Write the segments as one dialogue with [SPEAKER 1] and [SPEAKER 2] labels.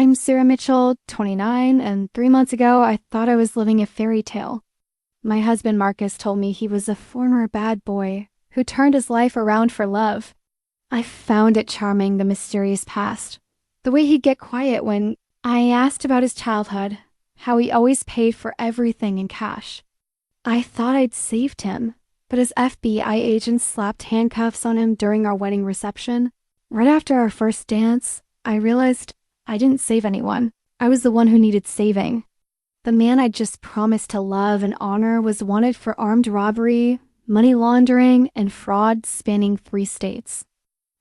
[SPEAKER 1] I'm Sarah Mitchell, 29, and 3 months ago I thought I was living a fairy tale. My husband Marcus told me he was a former bad boy who turned his life around for love. I found it charming, the mysterious past. The way he'd get quiet when I asked about his childhood, how he always paid for everything in cash. I thought I'd saved him, but his FBI agent slapped handcuffs on him during our wedding reception. Right after our first dance, I realized I didn't save anyone. I was the one who needed saving. The man I'd just promised to love and honor was wanted for armed robbery, money laundering, and fraud spanning 3 states.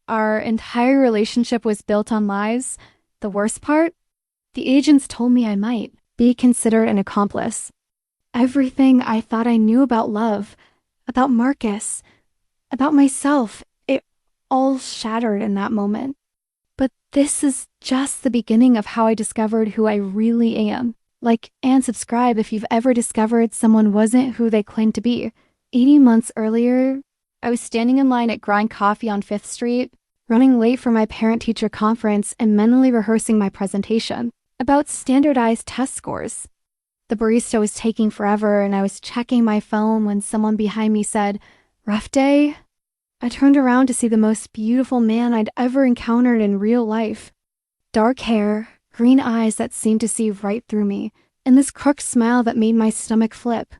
[SPEAKER 1] Our entire relationship was built on lies. The worst part? The agents told me I might be considered an accomplice. Everything I thought I knew about love, about Marcus, about myself, it all shattered in that moment. But this is just the beginning of how I discovered who I really am. Like and subscribe if you've ever discovered someone wasn't who they claimed to be. 80 months earlier, I was standing in line at Grind Coffee on 5th Street, running late for my parent-teacher conference and mentally rehearsing my presentation about standardized test scores. The barista was taking forever and I was checking my phone when someone behind me said, "Rough day?" I turned around to see the most beautiful man I'd ever encountered in real life. Dark hair, green eyes that seemed to see right through me, and this crooked smile that made my stomach flip.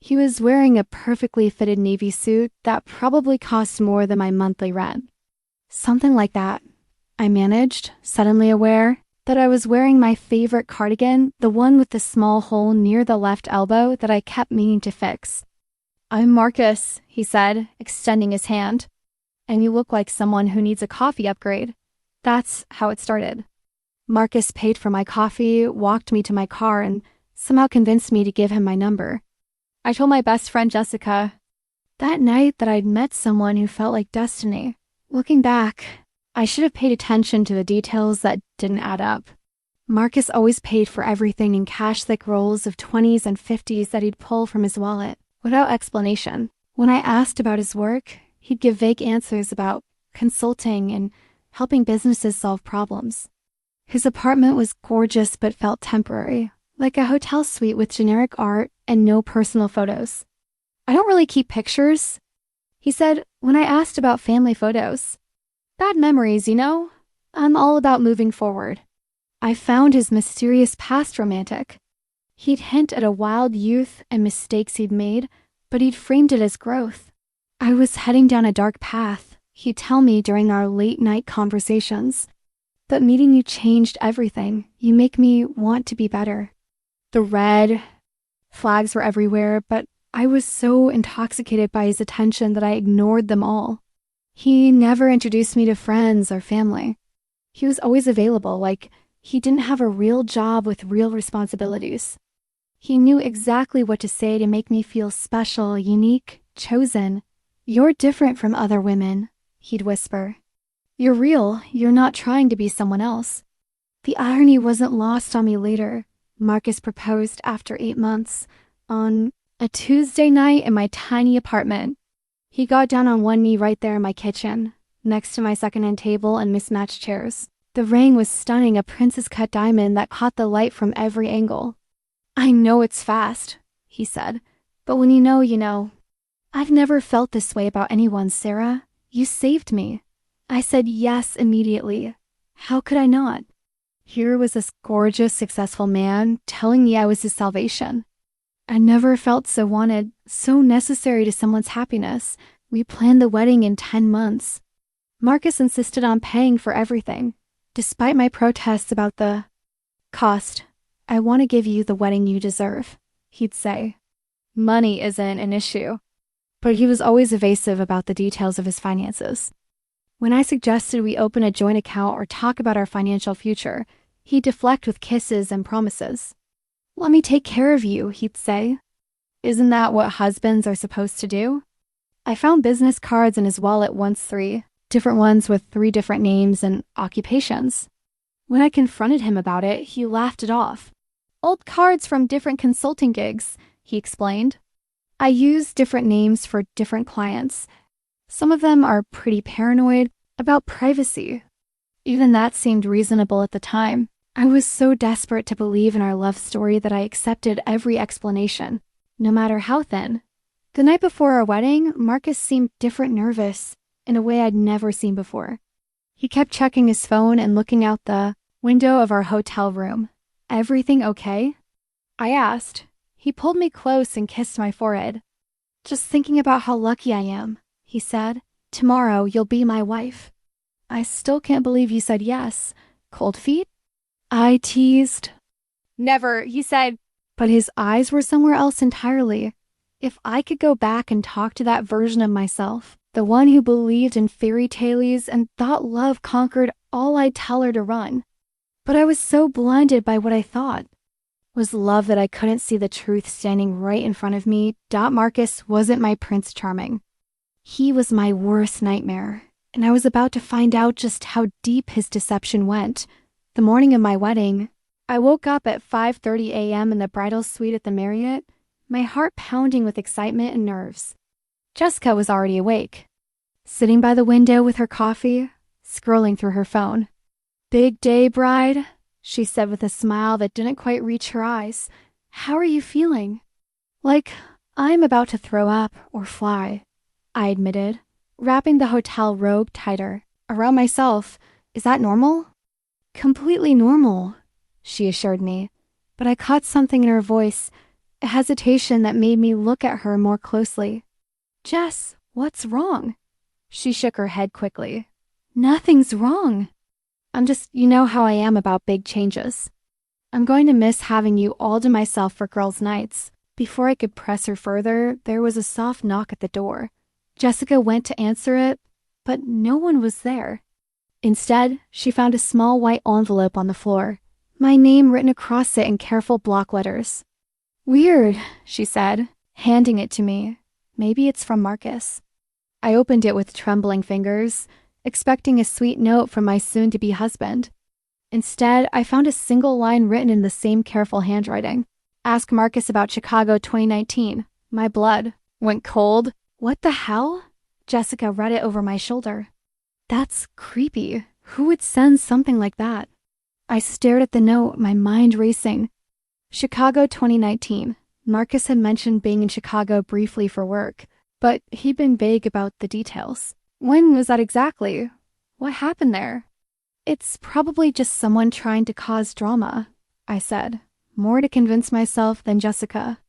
[SPEAKER 1] He was wearing a perfectly fitted navy suit that probably cost more than my monthly rent. Something like that, I managed, suddenly aware that I was wearing my favorite cardigan, the one with the small hole near the left elbow that I kept meaning to fix. "I'm Marcus," he said, extending his hand. "And you look like someone who needs a coffee upgrade." That's how it started. Marcus paid for my coffee, walked me to my car, and somehow convinced me to give him my number. I told my best friend Jessica that night that I'd met someone who felt like destiny. Looking back, I should have paid attention to the details that didn't add up. Marcus always paid for everything in cash-thick rolls of 20s and 50s that he'd pull from his wallet, without explanation. When I asked about his work, he'd give vague answers about consulting and helping businesses solve problems. His apartment was gorgeous but felt temporary, like a hotel suite with generic art and no personal photos. "I don't really keep pictures," he said when I asked about family photos. "Bad memories, you know? I'm all about moving forward." I found his mysterious past romantic. He'd hint at a wild youth and mistakes he'd made, but he'd framed it as growth. I was heading down a dark path, he'd tell me during our late-night conversations. "But meeting you changed everything. You make me want to be better." The red flags were everywhere, but I was so intoxicated by his attention that I ignored them all. He never introduced me to friends or family. He was always available, like he didn't have a real job with real responsibilities. He knew exactly what to say to make me feel special, unique, chosen. "You're different from other women," he'd whisper. "You're real. You're not trying to be someone else." The irony wasn't lost on me later. Marcus proposed after 8 months, on a Tuesday night in my tiny apartment. He got down on one knee right there in my kitchen, next to my secondhand table and mismatched chairs. The ring was stunning, a princess-cut diamond that caught the light from every angle. "I know it's fast," he said, "but when you know, you know." "I've never felt this way about anyone, Sarah. You saved me." I said yes immediately. How could I not? Here was this gorgeous, successful man telling me I was his salvation. I never felt so wanted, so necessary to someone's happiness. We planned the wedding in 10 months. Marcus insisted on paying for everything, despite my protests about the cost. "I want to give you the wedding you deserve," he'd say. Money isn't an issue, but he was always evasive about the details of his finances. When I suggested we open a joint account or talk about our financial future, he'd deflect with kisses and promises. "Let me take care of you," he'd say. Isn't that what husbands are supposed to do? I found business cards in his wallet, once 3 different ones with 3 different names and occupations. When I confronted him about it, he laughed it off. "Old cards from different consulting gigs," he explained. "I use different names for different clients. Some of them are pretty paranoid about privacy." Even that seemed reasonable at the time. I was so desperate to believe in our love story that I accepted every explanation, no matter how thin. The night before our wedding, Marcus seemed different, nervous, in a way I'd never seen before. He kept checking his phone and looking out the window of our hotel room. "Everything okay?" I asked. He pulled me close and kissed my forehead. "Just thinking about how lucky I am," he said. "Tomorrow you'll be my wife." I still can't believe you said yes. Cold feet? I teased. "Never," he said, but his eyes were somewhere else entirely. If I could go back and talk to that version of myself, the one who believed in fairy tales and thought love conquered all, I'd tell her to run. But I was so blinded by what I thought was love that I couldn't see the truth standing right in front of me. Marcus wasn't my Prince Charming. He was my worst nightmare, and I was about to find out just how deep his deception went. The morning of my wedding, I woke up at 5:30 a.m. in the bridal suite at the Marriott, my heart pounding with excitement and nerves. Jessica was already awake, sitting by the window with her coffee, scrolling through her phone. "Big day, bride," she said with a smile that didn't quite reach her eyes. "How are you feeling?" "Like I'm about to throw up or fly," I admitted, wrapping the hotel robe tighter around myself. "Is that normal?" "Completely normal," she assured me, but I caught something in her voice, a hesitation that made me look at her more closely. "Jess, what's wrong?" She shook her head quickly. "Nothing's wrong. I'm just, you know how I am about big changes. I'm going to miss having you all to myself for girls' nights." Before I could press her further, there was a soft knock at the door. Jessica went to answer it, but no one was there. Instead, she found a small white envelope on the floor, my name written across it in careful block letters. "Weird," she said, handing it to me. "Maybe it's from Marcus." I opened it with trembling fingers, expecting a sweet note from my soon-to-be husband. Instead, I found a single line written in the same careful handwriting. "Ask Marcus about Chicago 2019. My blood went cold." What the hell? Jessica read it over my shoulder. That's creepy. Who would send something like that? I stared at the note, my mind racing. Chicago 2019. Marcus had mentioned being in Chicago briefly for work, but he'd been vague about the details. When was that exactly? What happened there? "It's probably just someone trying to cause drama," I said, more to convince myself than Jessica.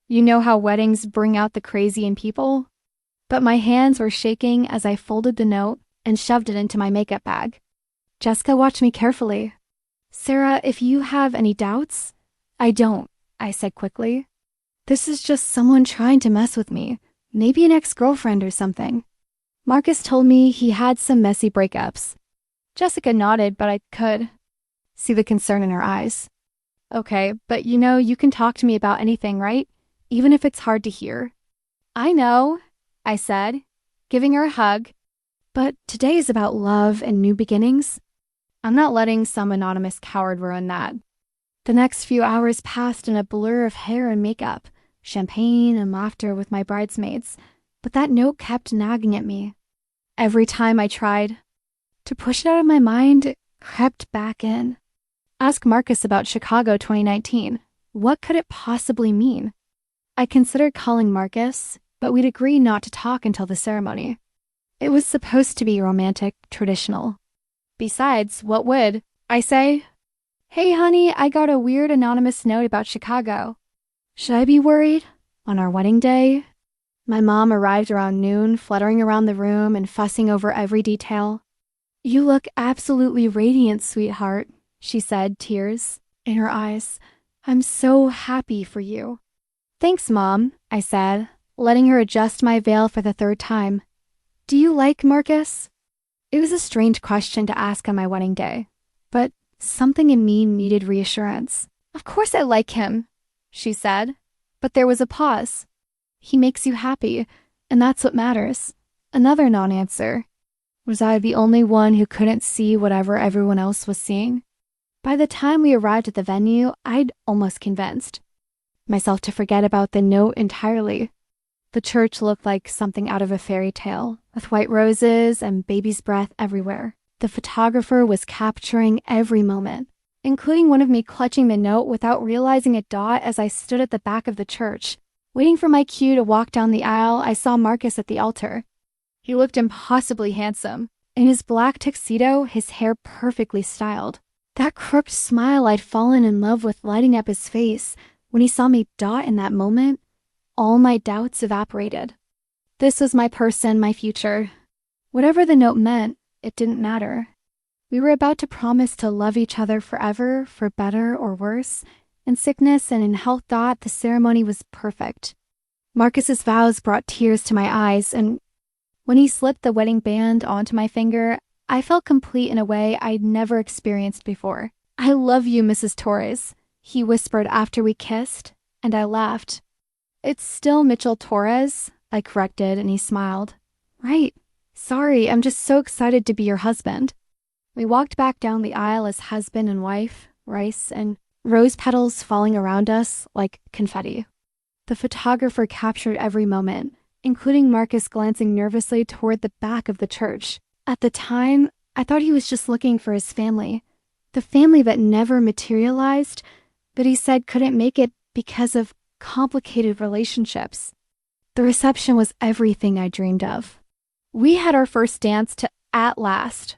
[SPEAKER 1] You know how weddings bring out the crazy in people? But my hands were shaking as I folded the note and shoved it into my makeup bag. Jessica watched me carefully. "Sarah, if you have any doubts..." "I don't," I said quickly. "This is just someone trying to mess with me. Maybe an ex-girlfriend or something. Marcus told me he had some messy breakups." Jessica nodded, but I could see the concern in her eyes. "Okay, but you know you can talk to me about anything, right? Even if it's hard to hear." "I know," I said, giving her a hug. "But today is about love and new beginnings. I'm not letting some anonymous coward ruin that." The next few hours passed in a blur of hair and makeup, champagne and laughter with my bridesmaids, but that note kept nagging at me. Every time I tried to push it out of my mind, it crept back in. Ask Marcus about Chicago 2019. What could it possibly mean? I considered calling Marcus, but we'd agreed not to talk until the ceremony. It was supposed to be romantic, traditional. Besides, what would I say? "Hey honey, I got a weird anonymous note about Chicago." Should I be worried? On our wedding day? My mom arrived around noon, fluttering around the room and fussing over every detail. "You look absolutely radiant, sweetheart," she said, tears in her eyes. "I'm so happy for you." "Thanks, Mom," I said, letting her adjust my veil for the third time. "Do you like Marcus?" It was a strange question to ask on my wedding day, but something in me needed reassurance. "Of course I like him," she said, but there was a pause. "He makes you happy, and that's what matters." Another non-answer. Was I the only one who couldn't see whatever everyone else was seeing? By the time we arrived at the venue, I'd almost convinced myself to forget about the note entirely. The church looked like something out of a fairy tale, with white roses and baby's breath everywhere. The photographer was capturing every moment. including one of me clutching the note without realizing it as I stood at the back of the church. Waiting for my cue to walk down the aisle, I saw Marcus at the altar. He looked impossibly handsome. In his black tuxedo, his hair perfectly styled. That crooked smile I'd fallen in love with lighting up his face. When he saw me in that moment, all my doubts evaporated. This was my person, my future. Whatever the note meant, it didn't matter. We were about to promise to love each other forever, for better or worse. In sickness and in health, the ceremony was perfect. Marcus's vows brought tears to my eyes, and when he slipped the wedding band onto my finger, I felt complete in a way I'd never experienced before. "I love you, Mrs. Torres," he whispered after we kissed, and I laughed. "It's still Mitchell Torres," I corrected, and he smiled. "Right. Sorry, I'm just so excited to be your husband." We walked back down the aisle as husband and wife, rice and rose petals falling around us like confetti. The photographer captured every moment, including Marcus glancing nervously toward the back of the church. At the time, I thought he was just looking for his family, the family that never materialized, but he said couldn't make it because of complicated relationships. The reception was everything I dreamed of. We had our first dance to "At Last"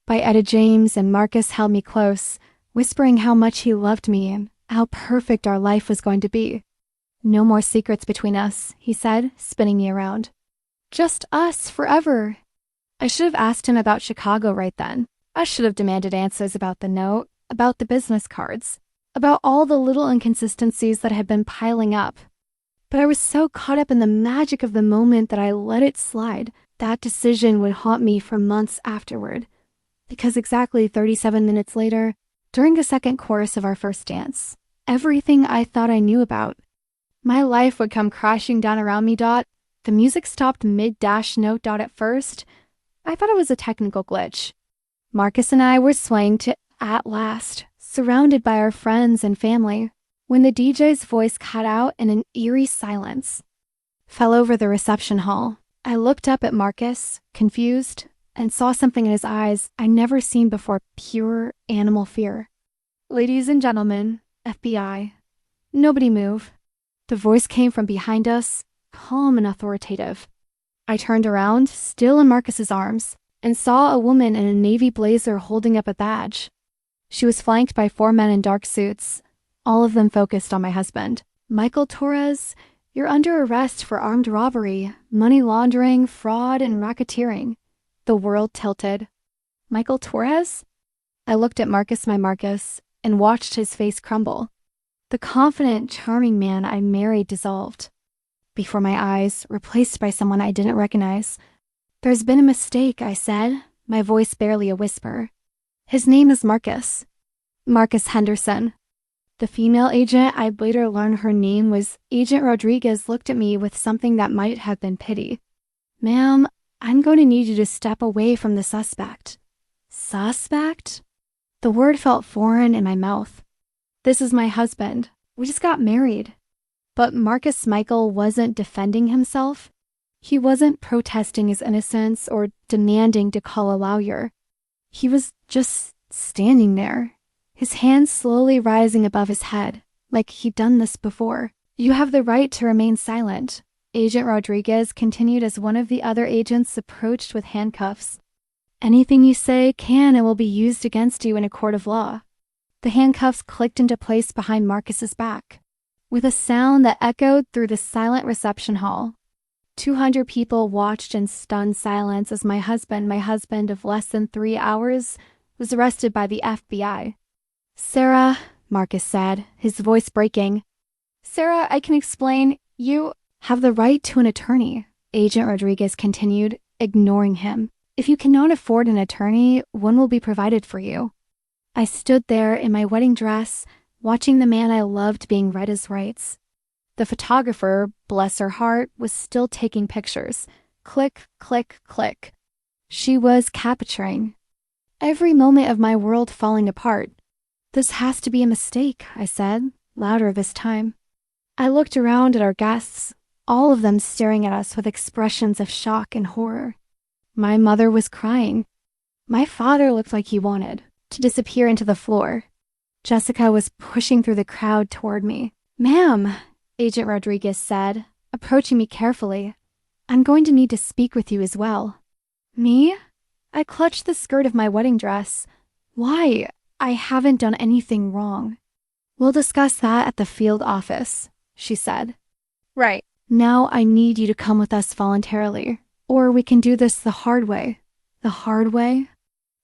[SPEAKER 1] by Etta James, and Marcus held me close, whispering how much he loved me and how perfect our life was going to be. "No more secrets between us," he said, spinning me around. "Just us forever." I should have asked him about Chicago right then. I should have demanded answers about the note, about the business cards, about all the little inconsistencies that had been piling up. But I was so caught up in the magic of the moment that I let it slide. That decision would haunt me for months afterward, because exactly 37 minutes later, during the second chorus of our first dance, everything I thought I knew about, my life would come crashing down around me. The music stopped mid-note. At first, I thought it was a technical glitch. Marcus and I were swaying to "At Last," surrounded by our friends and family, when the DJ's voice cut out and an eerie silence fell over the reception hall. I looked up at Marcus, confused, and saw something in his eyes I'd never seen before: pure animal fear. "Ladies and gentlemen, FBI, nobody move." The voice came from behind us, calm and authoritative. I turned around, still in Marcus's arms, and saw a woman in a navy blazer holding up a badge. She was flanked by 4 men in dark suits, all of them focused on my husband. "Michael Torres, you're under arrest for armed robbery, money laundering, fraud, and racketeering." The world tilted. "Michael Torres?" I looked at Marcus, and watched his face crumble. The confident, charming man I married dissolved before my eyes, replaced by someone I didn't recognize. "There's been a mistake," I said, my voice barely a whisper. "His name is Marcus. Marcus Henderson." The female agent, I'd later learned her name was Agent Rodriguez, looked at me with something that might have been pity. "Ma'am, I'm going to need you to step away from the suspect." Suspect? The word felt foreign in my mouth. "This is my husband. We just got married." But Marcus Michael wasn't defending himself. He wasn't protesting his innocence or demanding to call a lawyer. He was just standing there, his hands slowly rising above his head, like he'd done this before. "You have the right to remain silent," Agent Rodriguez continued as one of the other agents approached with handcuffs. "Anything you say can and will be used against you in a court of law." The handcuffs clicked into place behind Marcus's back, with a sound that echoed through the silent reception hall. 200 people watched in stunned silence as my husband of less than 3 hours, was arrested by the FBI. "Sarah," Marcus said, his voice breaking. "Sarah, I can explain. You have the right to an attorney," Agent Rodriguez continued, ignoring him. "If you cannot afford an attorney, one will be provided for you." I stood there in my wedding dress, watching the man I loved being read his rights. The photographer, bless her heart, was still taking pictures. Click, click, click. She was capturing every moment of my world falling apart. "This has to be a mistake," I said, louder this time. I looked around at our guests, all of them staring at us with expressions of shock and horror. My mother was crying. My father looked like he wanted to disappear into the floor. Jessica was pushing through the crowd toward me. "Ma'am," Agent Rodriguez said, approaching me carefully. "I'm going to need to speak with you as well." "Me?" I clutched the skirt of my wedding dress. "Why? I haven't done anything wrong." "We'll discuss that at the field office," she said. "Right. Now I need you to come with us voluntarily, or we can do this the hard way." "The hard way?"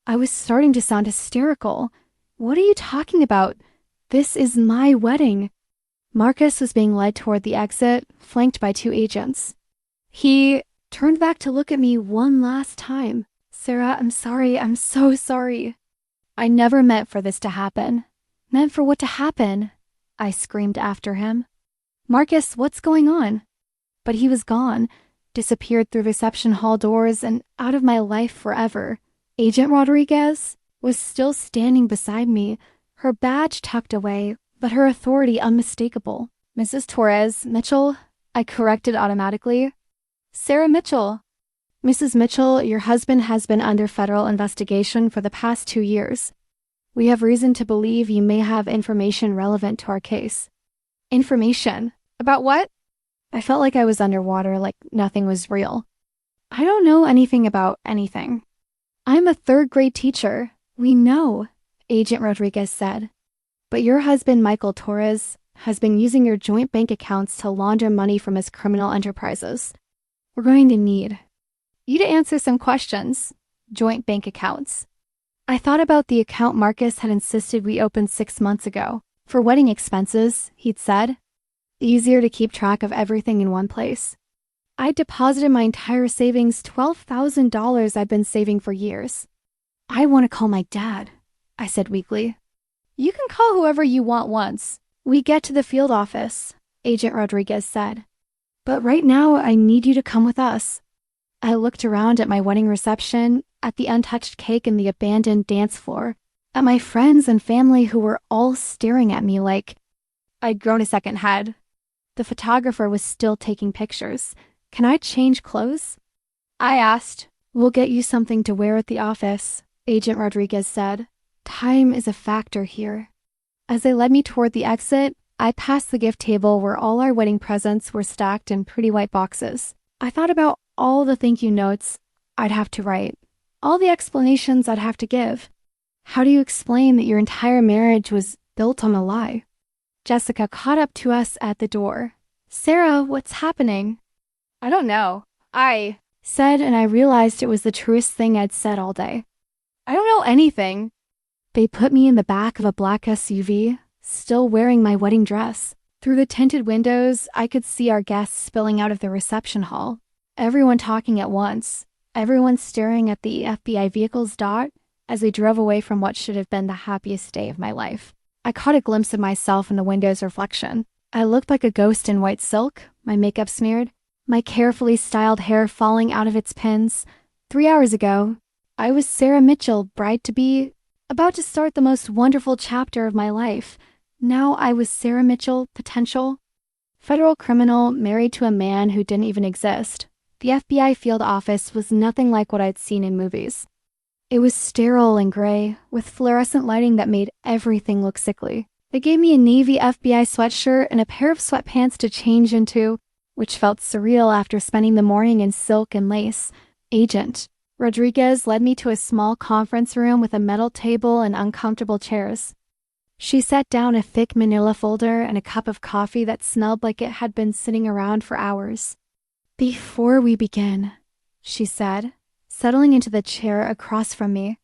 [SPEAKER 1] I was starting to sound hysterical. "What are you talking about? This is my wedding." Marcus was being led toward the exit, flanked by 2 agents. He turned back to look at me one last time. "Sarah, I'm sorry. I'm so sorry. I never meant for this to happen." "Meant for what to happen?" I screamed after him. "Marcus, what's going on?" But he was gone, disappeared through reception hall doors and out of my life forever. Agent Rodriguez was still standing beside me, her badge tucked away, but her authority unmistakable. "Mrs. Torres, Mitchell," I corrected automatically. "Sarah Mitchell." "Mrs. Mitchell, your husband has been under federal investigation for the past 2 years. We have reason to believe you may have information relevant to our case." "Information? About what?" I felt like I was underwater, like nothing was real. "I don't know anything about anything." "I'm a 3rd-grade teacher. We know," Agent Rodriguez said. "But your husband, Michael Torres, has been using your joint bank accounts to launder money from his criminal enterprises. We're going to need you to answer some questions." Joint bank accounts. I thought about the account Marcus had insisted we opened 6 months ago. For wedding expenses, he'd said. Easier to keep track of everything in one place. I deposited my entire savings, $12,000 I'd been saving for years. "I want to call my dad," I said weakly. "You can call whoever you want once we get to the field office," Agent Rodriguez said. "But right now, I need you to come with us." I looked around at my wedding reception, at the untouched cake and the abandoned dance floor, at my friends and family who were all staring at me like I'd grown a second head. The photographer was still taking pictures. "Can I change clothes?" I asked. "We'll get you something to wear at the office," Agent Rodriguez said. "Time is a factor here." As they led me toward the exit, I passed the gift table where all our wedding presents were stacked in pretty white boxes. I thought about all the thank you notes I'd have to write, all the explanations I'd have to give. How do you explain that your entire marriage was built on a lie? Jessica caught up to us at the door. "Sarah, what's happening?" "I don't know," I said, and I realized it was the truest thing I'd said all day. "I don't know anything." They put me in the back of a black SUV, still wearing my wedding dress. Through the tinted windows, I could see our guests spilling out of the reception hall. Everyone talking at once. Everyone staring at the FBI vehicle's dot as we drove away from what should have been the happiest day of my life. I caught a glimpse of myself in the window's reflection. I looked like a ghost in white silk, my makeup smeared, my carefully styled hair falling out of its pins. 3 hours ago, I was Sarah Mitchell, bride-to-be, about to start the most wonderful chapter of my life. Now I was Sarah Mitchell, potential federal criminal, married to a man who didn't even exist. The FBI field office was nothing like what I'd seen in movies. It was sterile and gray, with fluorescent lighting that made everything look sickly. They gave me a navy FBI sweatshirt and a pair of sweatpants to change into, which felt surreal after spending the morning in silk and lace. Agent Rodriguez led me to a small conference room with a metal table and uncomfortable chairs. She set down a thick manila folder and a cup of coffee that smelled like it had been sitting around for hours. "Before we begin," she said, settling into the chair across from me,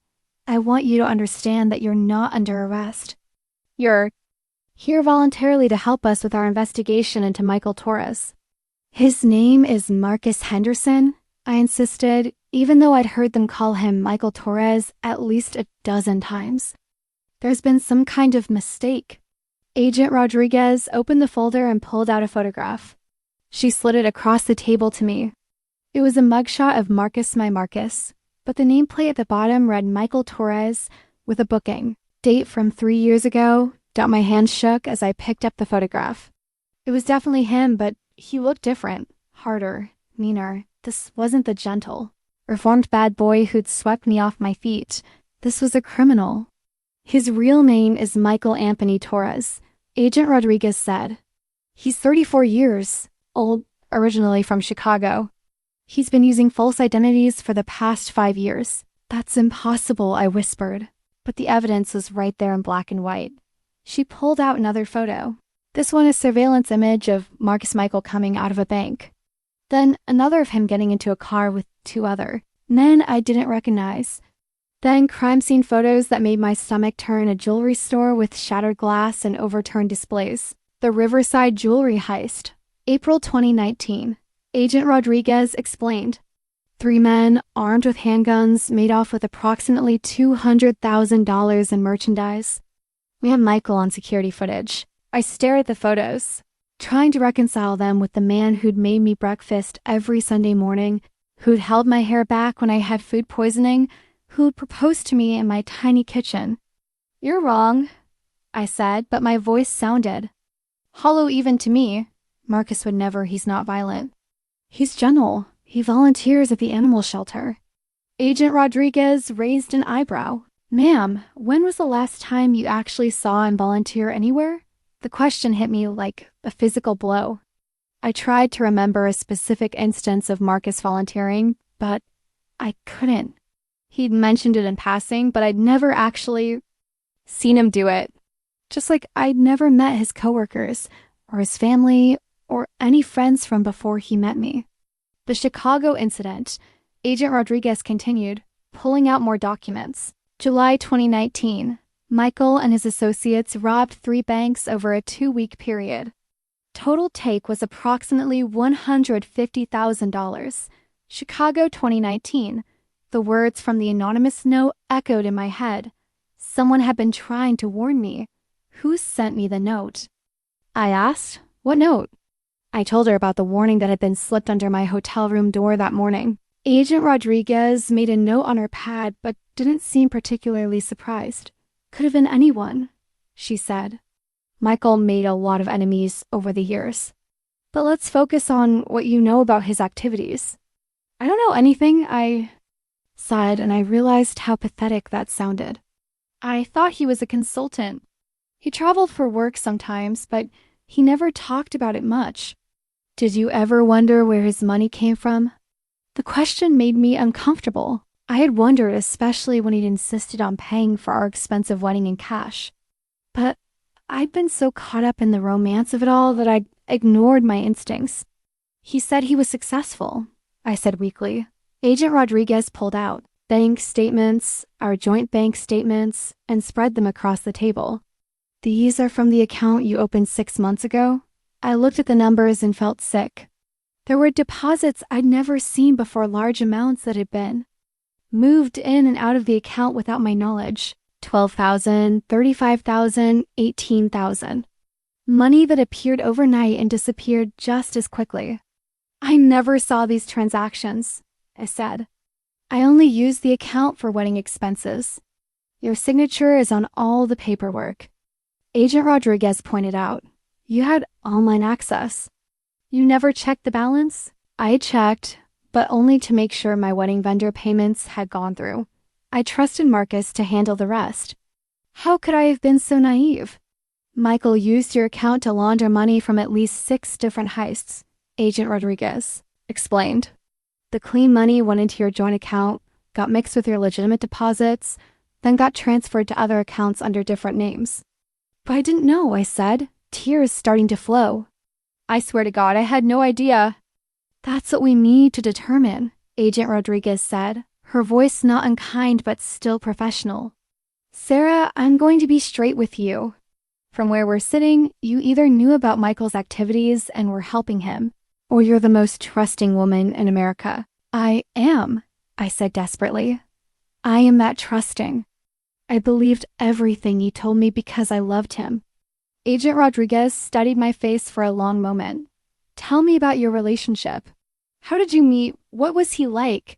[SPEAKER 1] "I want you to understand that you're not under arrest. You're here voluntarily to help us with our investigation into Michael Torres." "His name is Marcus Henderson," I insisted, even though I'd heard them call him Michael Torres at least a dozen times. "There's been some kind of mistake." Agent Rodriguez opened the folder and pulled out a photograph. She slid it across the table to me. It was a mugshot of Marcus, my Marcus, but the nameplate at the bottom read Michael Torres with a booking. Date from 3 years ago. My hands shook as I picked up the photograph. It was definitely him, but he looked different, harder, meaner. This wasn't the gentle, reformed bad boy who'd swept me off my feet. This was a criminal. His real name is Michael Anthony Torres, Agent Rodriguez said. He's 34 years old, originally from Chicago. He's been using false identities for the past 5 years. That's impossible, I whispered. But the evidence was right there in black and white. She pulled out another photo. This one is a surveillance image of Marcus Michael coming out of a bank. Then another of him getting into a car with 2 other men I didn't recognize. Then crime scene photos that made my stomach turn, a jewelry store with shattered glass and overturned displays. The Riverside jewelry heist. April 2019. Agent Rodriguez explained. 3 men, armed with handguns, made off with approximately $200,000 in merchandise. We have Michael on security footage. I stare at the photos, trying to reconcile them with the man who'd made me breakfast every Sunday morning, who'd held my hair back when I had food poisoning, who'd proposed to me in my tiny kitchen. You're wrong, I said, but my voice sounded hollow even to me. Marcus would never, he's not violent. He's gentle. He volunteers at the animal shelter. Agent Rodriguez raised an eyebrow. Ma'am, when was the last time you actually saw and volunteer anywhere? The question hit me like a physical blow. I tried to remember a specific instance of Marcus volunteering, but I couldn't. He'd mentioned it in passing, but I'd never actually seen him do it. Just like I'd never met his coworkers, or his family, or any friends from before he met me. The Chicago incident. Agent Rodriguez continued, pulling out more documents. July 2019. Michael and his associates robbed 3 banks over a 2-week period. Total take was approximately $150,000. Chicago 2019. The words from the anonymous note echoed in my head. Someone had been trying to warn me. Who sent me the note? I asked. What note? I told her about the warning that had been slipped under my hotel room door that morning. Agent Rodriguez made a note on her pad, but didn't seem particularly surprised. Could have been anyone, she said. Michael made a lot of enemies over the years. But let's focus on what you know about his activities. I don't know anything, I sighed, and I realized how pathetic that sounded. I thought he was a consultant. He traveled for work sometimes, but he never talked about it much. Did you ever wonder where his money came from? The question made me uncomfortable. I had wondered, especially when he'd insisted on paying for our expensive wedding in cash. But I'd been so caught up in the romance of it all that I'd ignored my instincts. He said he was successful, I said weakly. Agent Rodriguez pulled out bank statements, our joint bank statements, and spread them across the table. These are from the account you opened 6 months ago? I looked at the numbers and felt sick. There were deposits I'd never seen before, large amounts that had been moved in and out of the account without my knowledge. $12,000, $35,000, $18,000. Money that appeared overnight and disappeared just as quickly. I never saw these transactions, I said. I only used the account for wedding expenses. Your signature is on all the paperwork. Agent Rodriguez pointed out. You had online access. You never checked the balance? I checked, but only to make sure my wedding vendor payments had gone through. I trusted Marcus to handle the rest. How could I have been so naive? Michael used your account to launder money from at least 6 different heists, Agent Rodriguez explained. The clean money went into your joint account, got mixed with your legitimate deposits, then got transferred to other accounts under different names. But I didn't know, I said, tears starting to flow. I swear to God, I had no idea. That's what we need to determine, Agent Rodriguez said, her voice not unkind but still professional. Sarah, I'm going to be straight with you. From where we're sitting, you either knew about Michael's activities and were helping him, or you're the most trusting woman in America. I am, I said desperately. I am that trusting. I believed everything he told me because I loved him. Agent Rodriguez studied my face for a long moment. Tell me about your relationship. How did you meet? What was he like?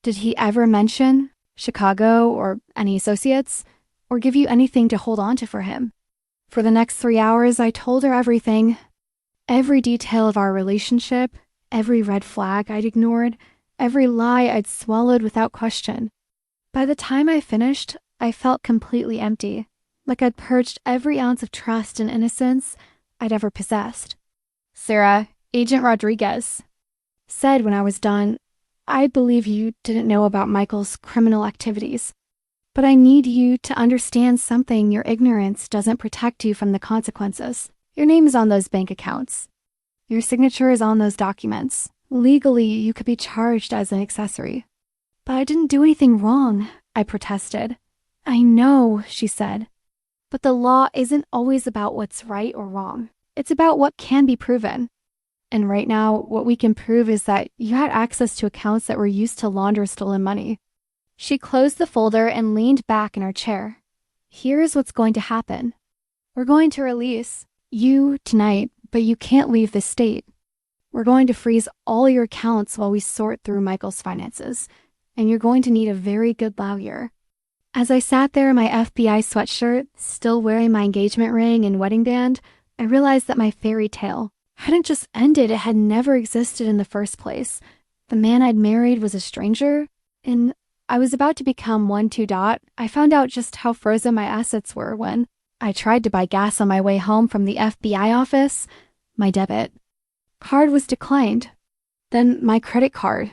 [SPEAKER 1] Did he ever mention Chicago or any associates, or give you anything to hold on to for him? For the next 3 hours, I told her everything. Every detail of our relationship, every red flag I'd ignored, every lie I'd swallowed without question. By the time I finished, I felt completely empty, like I'd purged every ounce of trust and innocence I'd ever possessed. "Sarah, Agent Rodriguez," said when I was done, "I believe you didn't know about Michael's criminal activities, but I need you to understand something. Your ignorance doesn't protect you from the consequences. Your name is on those bank accounts. Your signature is on those documents. Legally, you could be charged as an accessory." "But I didn't do anything wrong," I protested. "I know," she said, "but the law isn't always about what's right or wrong. It's about what can be proven. And right now, what we can prove is that you had access to accounts that were used to launder stolen money." She closed the folder and leaned back in her chair. "Here's what's going to happen. We're going to release you tonight, but you can't leave the state. We're going to freeze all your accounts while we sort through Michael's finances, and you're going to need a very good lawyer." As I sat there in my FBI sweatshirt, still wearing my engagement ring and wedding band, I realized that my fairy tale hadn't just ended, it had never existed in the first place. The man I'd married was a stranger, and I was about to become 1-2. I found out just how frozen my assets were when I tried to buy gas on my way home from the FBI office. My debit card was declined. Then my credit card.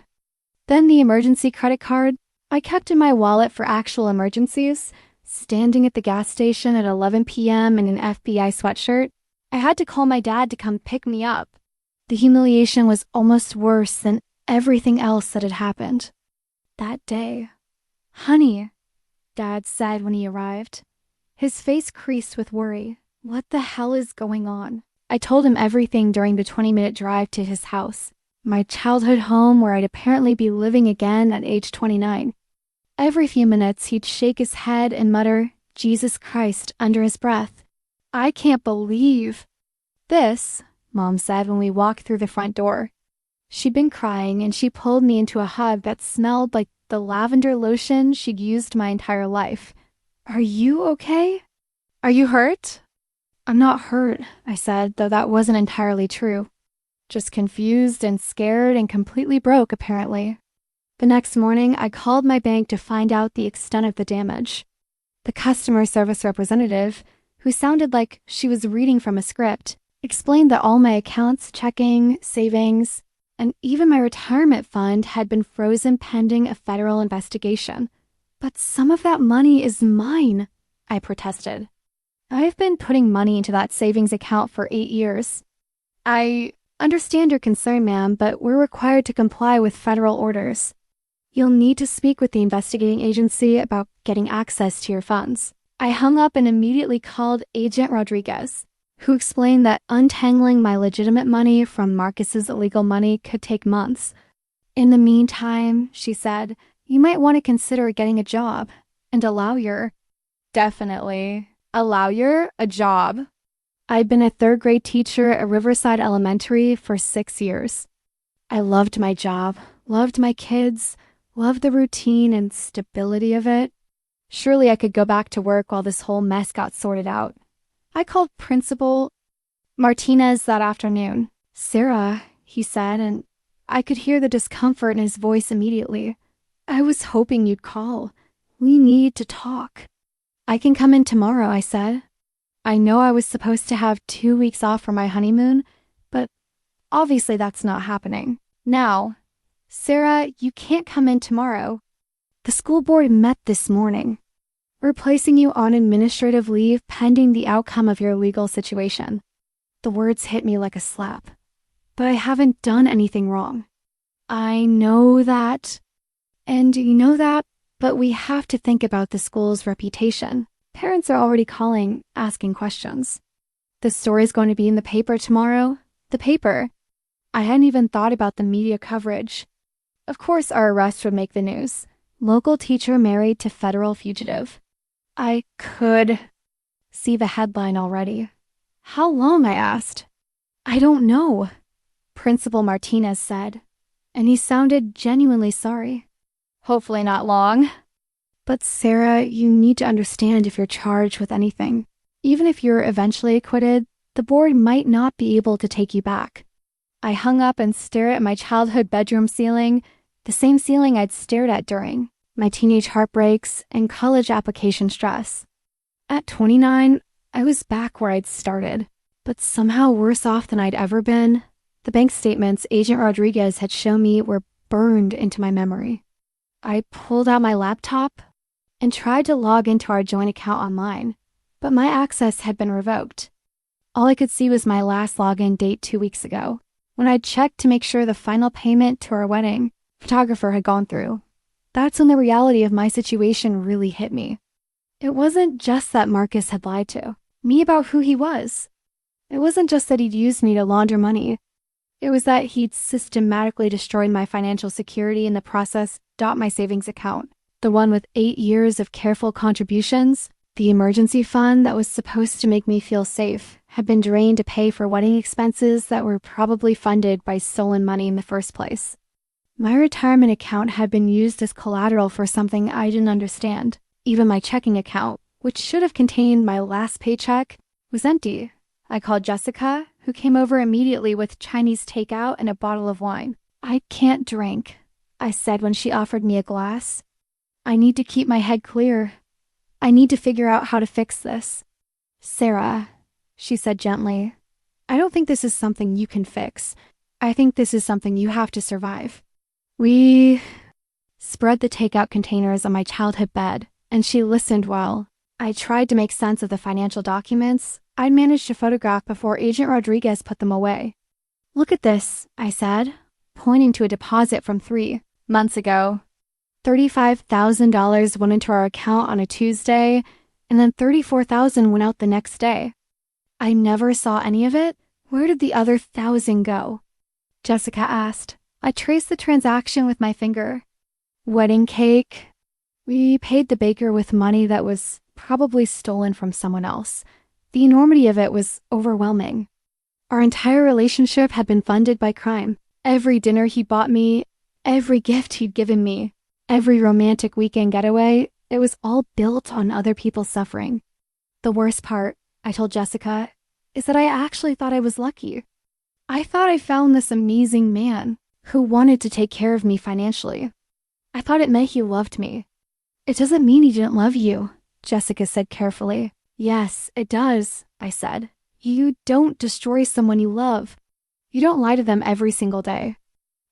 [SPEAKER 1] Then the emergency credit card I kept in my wallet for actual emergencies. Standing at the gas station at 11 p.m. in an FBI sweatshirt, I had to call my dad to come pick me up. The humiliation was almost worse than everything else that had happened. That day, "Honey," Dad said when he arrived. His face creased with worry. What the hell is going on? I told him everything during the 20-minute drive to his house, my childhood home where I'd apparently be living again at age 29. Every few minutes, he'd shake his head and mutter, "Jesus Christ," under his breath. "I can't believe this," Mom said when we walked through the front door. She'd been crying, and she pulled me into a hug that smelled like the lavender lotion she'd used my entire life. "Are you okay? Are you hurt?" "I'm not hurt," I said, though that wasn't entirely true. "Just confused and scared and completely broke, apparently." The next morning, I called my bank to find out the extent of the damage. The customer service representative, who sounded like she was reading from a script, explained that all my accounts, checking, savings, and even my retirement fund had been frozen pending a federal investigation. "But some of that money is mine," I protested. "I've been putting money into that savings account for 8 years. I understand your concern, ma'am, but we're required to comply with federal orders. You'll need to speak with the investigating agency about getting access to your funds." I hung up and immediately called Agent Rodriguez, who explained that untangling my legitimate money from Marcus's illegal money could take months. "In the meantime," she said, "you might want to consider getting a job and a lawyer." Definitely. A lawyer, a job. I'd been a third-grade teacher at Riverside Elementary for 6 years. I loved my job, loved my kids, loved the routine and stability of it. Surely I could go back to work while this whole mess got sorted out. I called Principal Martinez that afternoon. "Sarah," he said, and I could hear the discomfort in his voice immediately. "I was hoping you'd call. We need to talk." "I can come in tomorrow," I said. I know I was supposed to have 2 weeks off for my honeymoon, but obviously that's not happening. Now, "Sarah, you can't come in tomorrow. The school board met this morning. We're placing you on administrative leave pending the outcome of your legal situation." The words hit me like a slap. But I haven't done anything wrong. "I know that. And you know that, but we have to think about the school's reputation. Parents are already calling, asking questions. The story's going to be in the paper tomorrow." The paper? I hadn't even thought about the media coverage. Of course our arrest would make the news. Local teacher married to federal fugitive. I could see the headline already. "How long?" I asked. "I don't know," Principal Martinez said, and he sounded genuinely sorry. "Hopefully not long." "But Sarah, you need to understand, if you're charged with anything, even if you're eventually acquitted, the board might not be able to take you back." I hung up and stared at my childhood bedroom ceiling, the same ceiling I'd stared at during my teenage heartbreaks, and college application stress. At 29, I was back where I'd started, but somehow worse off than I'd ever been. The bank statements Agent Rodriguez had shown me were burned into my memory. I pulled out my laptop and tried to log into our joint account online, but my access had been revoked. All I could see was my last login date 2 weeks ago, when I'd checked to make sure the final payment to our wedding photographer had gone through. That's when the reality of my situation really hit me. It wasn't just that Marcus had lied to me about who he was. It wasn't just that he'd used me to launder money. It was that he'd systematically destroyed my financial security in the process, my savings account, the one with 8 years of careful contributions. The emergency fund that was supposed to make me feel safe had been drained to pay for wedding expenses that were probably funded by stolen money in the first place. My retirement account had been used as collateral for something I didn't understand. Even my checking account, which should have contained my last paycheck, was empty. I called Jessica, who came over immediately with Chinese takeout and a bottle of wine. "I can't drink," I said when she offered me a glass. "I need to keep my head clear. I need to figure out how to fix this." "Sarah," she said gently, "I don't think this is something you can fix. I think this is something you have to survive." We spread the takeout containers on my childhood bed, and she listened while I tried to make sense of the financial documents I'd managed to photograph before Agent Rodriguez put them away. "Look at this," I said, pointing to a deposit from 3 months ago. $35,000 went into our account on a Tuesday, and then $34,000 went out the next day. "I never saw any of it. Where did the other 1,000 go?" Jessica asked. I traced the transaction with my finger. "Wedding cake." We paid the baker with money that was probably stolen from someone else. The enormity of it was overwhelming. Our entire relationship had been funded by crime. Every dinner he bought me, every gift he'd given me, every romantic weekend getaway, it was all built on other people's suffering. The worst part, I told Jessica, is that I actually thought I was lucky. I thought I found this amazing man who wanted to take care of me financially. I thought it meant he loved me. "It doesn't mean he didn't love you," Jessica said carefully. "Yes, it does," I said. "You don't destroy someone you love. You don't lie to them every single day.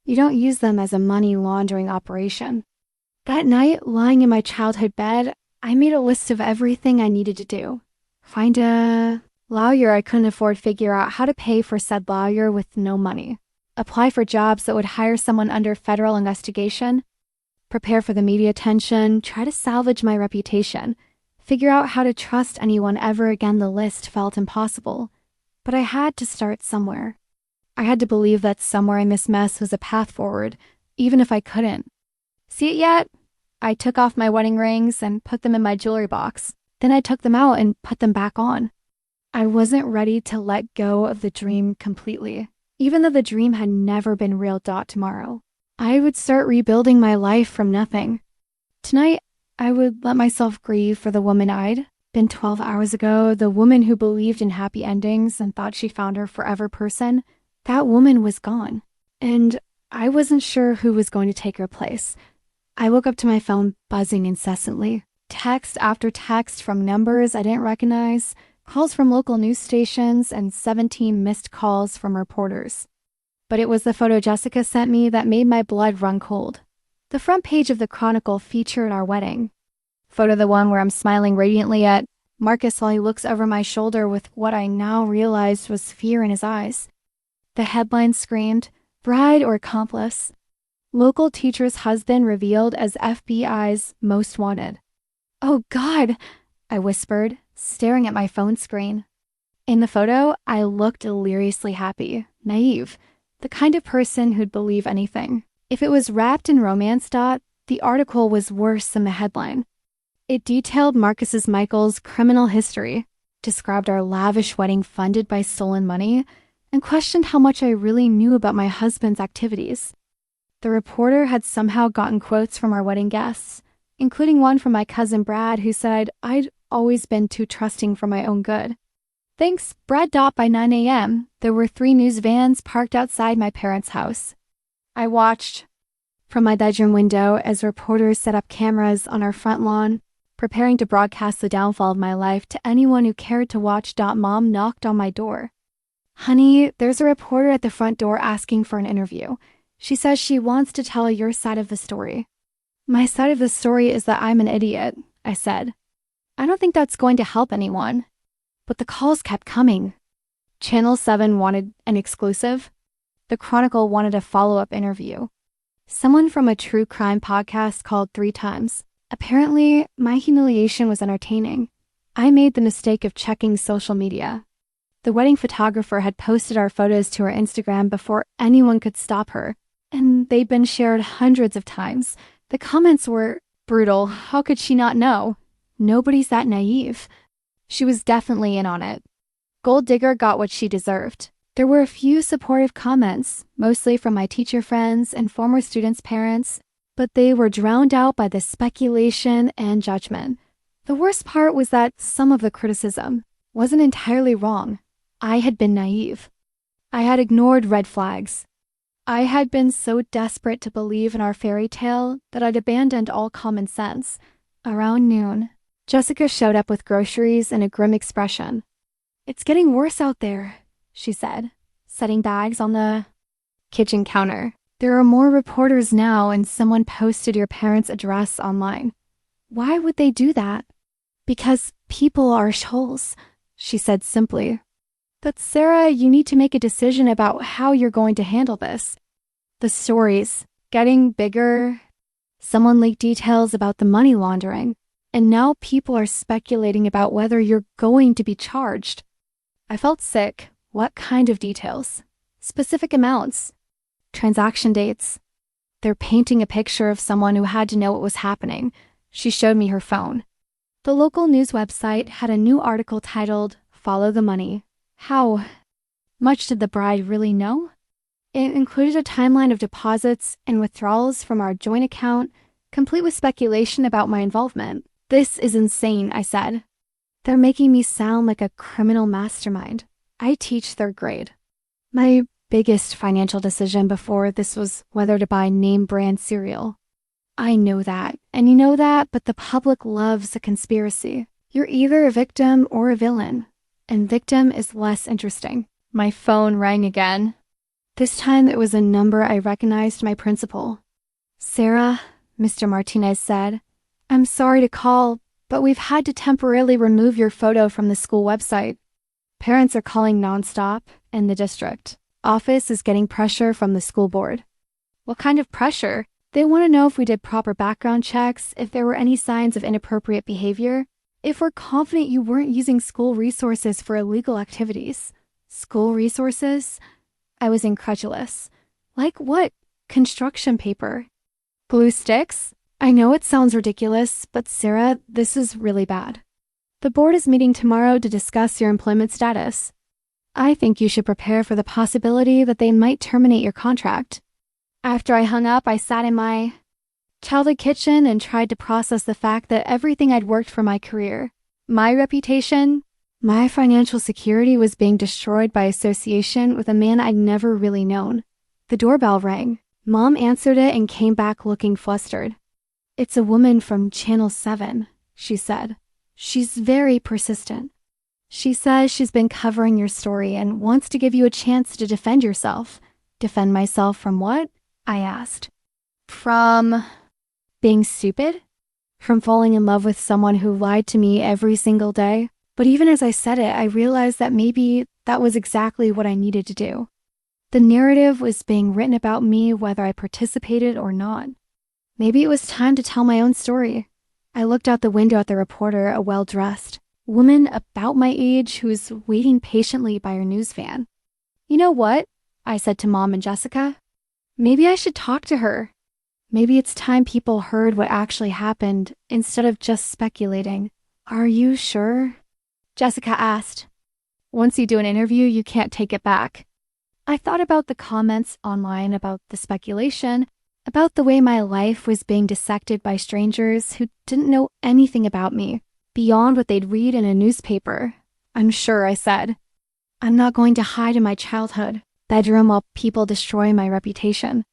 [SPEAKER 1] You don't use them as a money laundering operation." That night, lying in my childhood bed, I made a list of everything I needed to do. Find a lawyer I couldn't afford, figure out how to pay for said lawyer with no money. Apply for jobs that would hire someone under federal investigation. Prepare for the media attention, try to salvage my reputation. Figure out how to trust anyone ever again. The list felt impossible. But I had to start somewhere. I had to believe that somewhere in this mess was a path forward, even if I couldn't. "See it yet?" I took off my wedding rings and put them in my jewelry box. Then I took them out and put them back on. I wasn't ready to let go of the dream completely, even though the dream had never been real. Tomorrow, I would start rebuilding my life from nothing. Tonight, I would let myself grieve for the woman I'd been 12 hours ago, the woman who believed in happy endings and thought she found her forever person. That woman was gone, and I wasn't sure who was going to take her place. I woke up to my phone buzzing incessantly. Text after text from numbers I didn't recognize, calls from local news stations, and 17 missed calls from reporters. But it was the photo Jessica sent me that made my blood run cold. The front page of the Chronicle featured our wedding. Photo the one where I'm smiling radiantly at Marcus while he looks over my shoulder with what I now realized was fear in his eyes. The headline screamed, "Bride or accomplice? Local teacher's husband revealed as FBI's most wanted." "Oh God," I whispered, staring at my phone screen. In the photo, I looked deliriously happy, naive, the kind of person who'd believe anything. If it was wrapped in romance, the article was worse than the headline. It detailed Marcus's Michael's criminal history, described our lavish wedding funded by stolen money, and questioned how much I really knew about my husband's activities. The reporter had somehow gotten quotes from our wedding guests, including one from my cousin Brad, who said I'd always been too trusting for my own good. Thanks, Brad. By 9 a.m., there were 3 news vans parked outside my parents' house. I watched From my bedroom window, as reporters set up cameras on our front lawn, preparing to broadcast the downfall of my life to anyone who cared to watch, Mom knocked on my door. "Honey, there's a reporter at the front door asking for an interview. She says she wants to tell your side of the story." "My side of the story is that I'm an idiot," I said. "I don't think that's going to help anyone." But the calls kept coming. Channel 7 wanted an exclusive. The Chronicle wanted a follow-up interview. Someone from a true crime podcast called 3 times. Apparently, my humiliation was entertaining. I made the mistake of checking social media. The wedding photographer had posted our photos to her Instagram before anyone could stop her, and they'd been shared hundreds of times. The comments were brutal. How could she not know? Nobody's that naive. She was definitely in on it. Gold digger got what she deserved. There were a few supportive comments, mostly from my teacher friends and former students' parents, but they were drowned out by the speculation and judgment. The worst part was that some of the criticism wasn't entirely wrong. I had been naive. I had ignored red flags. I had been so desperate to believe in our fairy tale that I'd abandoned all common sense. Around noon, Jessica showed up with groceries and a grim expression. "It's getting worse out there," she said, setting bags on the kitchen counter. "There are more reporters now, and someone posted your parents' address online." "Why would they do that?" "Because people are assholes," she said simply. "But Sarah, you need to make a decision about how you're going to handle this." The stories getting bigger. Someone leaked details about the money laundering, and now people are speculating about whether you're going to be charged. I felt sick. What kind of details? Specific amounts? Transaction dates? They're painting a picture of someone who had to know what was happening. She showed me her phone. The local news website had a new article titled, "Follow the Money." How much did the bride really know? It included a timeline of deposits and withdrawals from our joint account, complete with speculation about my involvement. "This is insane," I said. "They're making me sound like a criminal mastermind." I teach 3rd grade. My biggest financial decision before this was whether to buy name brand cereal. I know that, and you know that, but the public loves a conspiracy. You're either a victim or a villain, and victim is less interesting. My phone rang again. This time it was a number I recognized my principal. "Sarah," Mr. Martinez said, "I'm sorry to call, but we've had to temporarily remove your photo from the school website. Parents are calling nonstop, and the district office is getting pressure from the school board." "What kind of pressure?" "They want to know if we did proper background checks, if there were any signs of inappropriate behavior, if we're confident you weren't using school resources for illegal activities." "School resources?" I was incredulous. "Like what? Construction paper? Glue sticks?" "I know it sounds ridiculous, but Sarah, this is really bad. The board is meeting tomorrow to discuss your employment status. I think you should prepare for the possibility that they might terminate your contract." After I hung up, I sat in my childhood kitchen and tried to process the fact that everything I'd worked for my career, my reputation, my financial security was being destroyed by association with a man I'd never really known. The doorbell rang. Mom answered it and came back looking flustered. "It's a woman from Channel 7, she said. "She's very persistent. She says she's been covering your story and wants to give you a chance to defend yourself." "Defend myself from what?" I asked. "From being stupid? From falling in love with someone who lied to me every single day?" But even as I said it, I realized that maybe that was exactly what I needed to do. The narrative was being written about me whether I participated or not. Maybe it was time to tell my own story. I looked out the window at the reporter, a well-dressed woman about my age who was waiting patiently by her news van. "You know what?" I said to Mom and Jessica. "Maybe I should talk to her. Maybe it's time people heard what actually happened instead of just speculating." "Are you sure?" Jessica asked. "Once you do an interview, you can't take it back." I thought about the comments online, about the speculation, about the way my life was being dissected by strangers who didn't know anything about me, beyond what they'd read in a newspaper. "I'm sure," I said. "I'm not going to hide in my childhood bedroom while people destroy my reputation."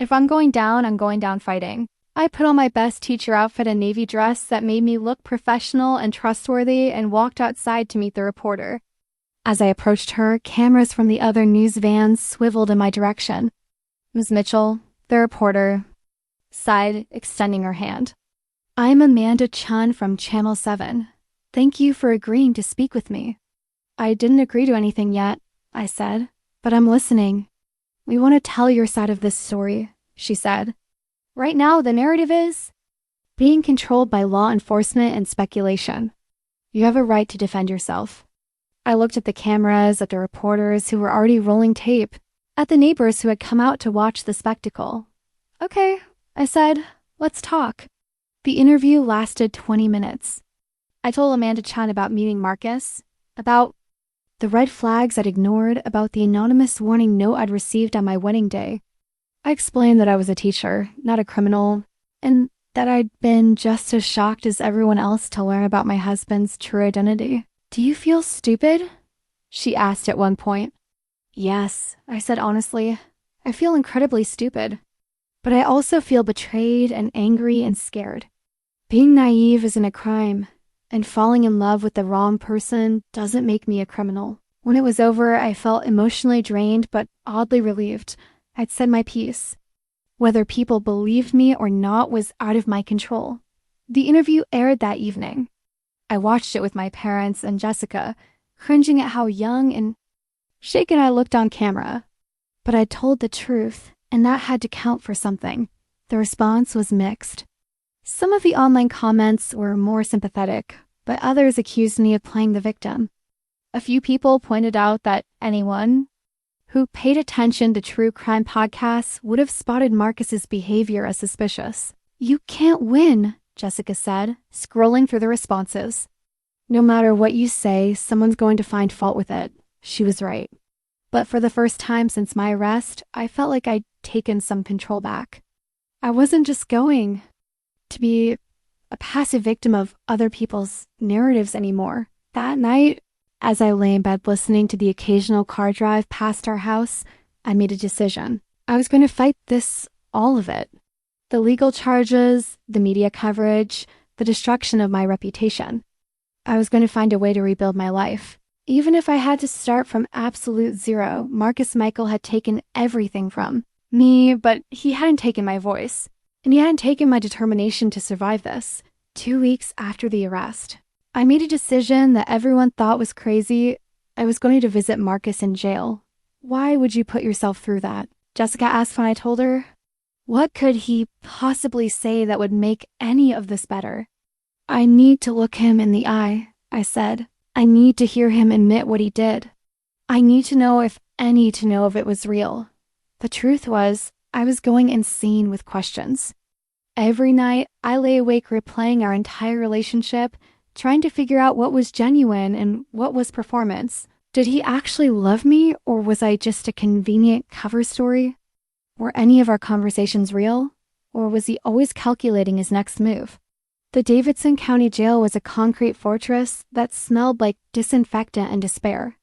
[SPEAKER 1] If I'm going down, I'm going down fighting. I put on my best teacher outfit and navy dress that made me look professional and trustworthy and walked outside to meet the reporter. As I approached her, cameras from the other news vans swiveled in my direction. Ms. Mitchell, the reporter, sighed, extending her hand. I'm Amanda Chun from Channel 7. Thank you for agreeing to speak with me. I didn't agree to anything yet, I said, but I'm listening. We want to tell your side of this story, she said. Right now, the narrative is being controlled by law enforcement and speculation. You have a right to defend yourself. I looked at the cameras, at the reporters who were already rolling tape, at the neighbors who had come out to watch the spectacle. Okay, I said, let's talk. The interview lasted 20 minutes. I told Amanda Chan about meeting Marcus, about the red flags I'd ignored, about the anonymous warning note I'd received on my wedding day. I explained that I was a teacher, not a criminal, and that I'd been just as shocked as everyone else to learn about my husband's true identity. Do you feel stupid? She asked at one point. Yes, I said honestly. I feel incredibly stupid. But I also feel betrayed and angry and scared. Being naive isn't a crime, and falling in love with the wrong person doesn't make me a criminal. When it was over, I felt emotionally drained but oddly relieved. I'd said my piece. Whether people believed me or not was out of my control. The interview aired that evening. I watched it with my parents and Jessica, cringing at how young and shaken I looked on camera. But I told the truth, and that had to count for something. The response was mixed. Some of the online comments were more sympathetic, but others accused me of playing the victim. A few people pointed out that anyone who paid attention to true crime podcasts would have spotted Marcus's behavior as suspicious. You can't win, Jessica said, scrolling through the responses. No matter what you say, someone's going to find fault with it. She was right. But for the first time since my arrest, I felt like I'd taken some control back. I wasn't just going to be a passive victim of other people's narratives anymore. That night, as I lay in bed listening to the occasional car drive past our house, I made a decision. I was going to fight all of it. The legal charges, the media coverage, the destruction of my reputation. I was going to find a way to rebuild my life. Even if I had to start from absolute zero, Marcus Michael had taken everything from me, but he hadn't taken my voice. And he hadn't taken my determination to survive this. 2 weeks after the arrest, I made a decision that everyone thought was crazy. I was going to visit Marcus in jail. Why would you put yourself through that? Jessica asked when I told her. What could he possibly say that would make any of this better? I need to look him in the eye, I said. I need to hear him admit what he did. I need to know if it was real. The truth was, I was going insane with questions. Every night, I lay awake replaying our entire relationship, trying to figure out what was genuine and what was performance. Did he actually love me, or was I just a convenient cover story? Were any of our conversations real, or was he always calculating his next move? The Davidson County Jail was a concrete fortress that smelled like disinfectant and despair.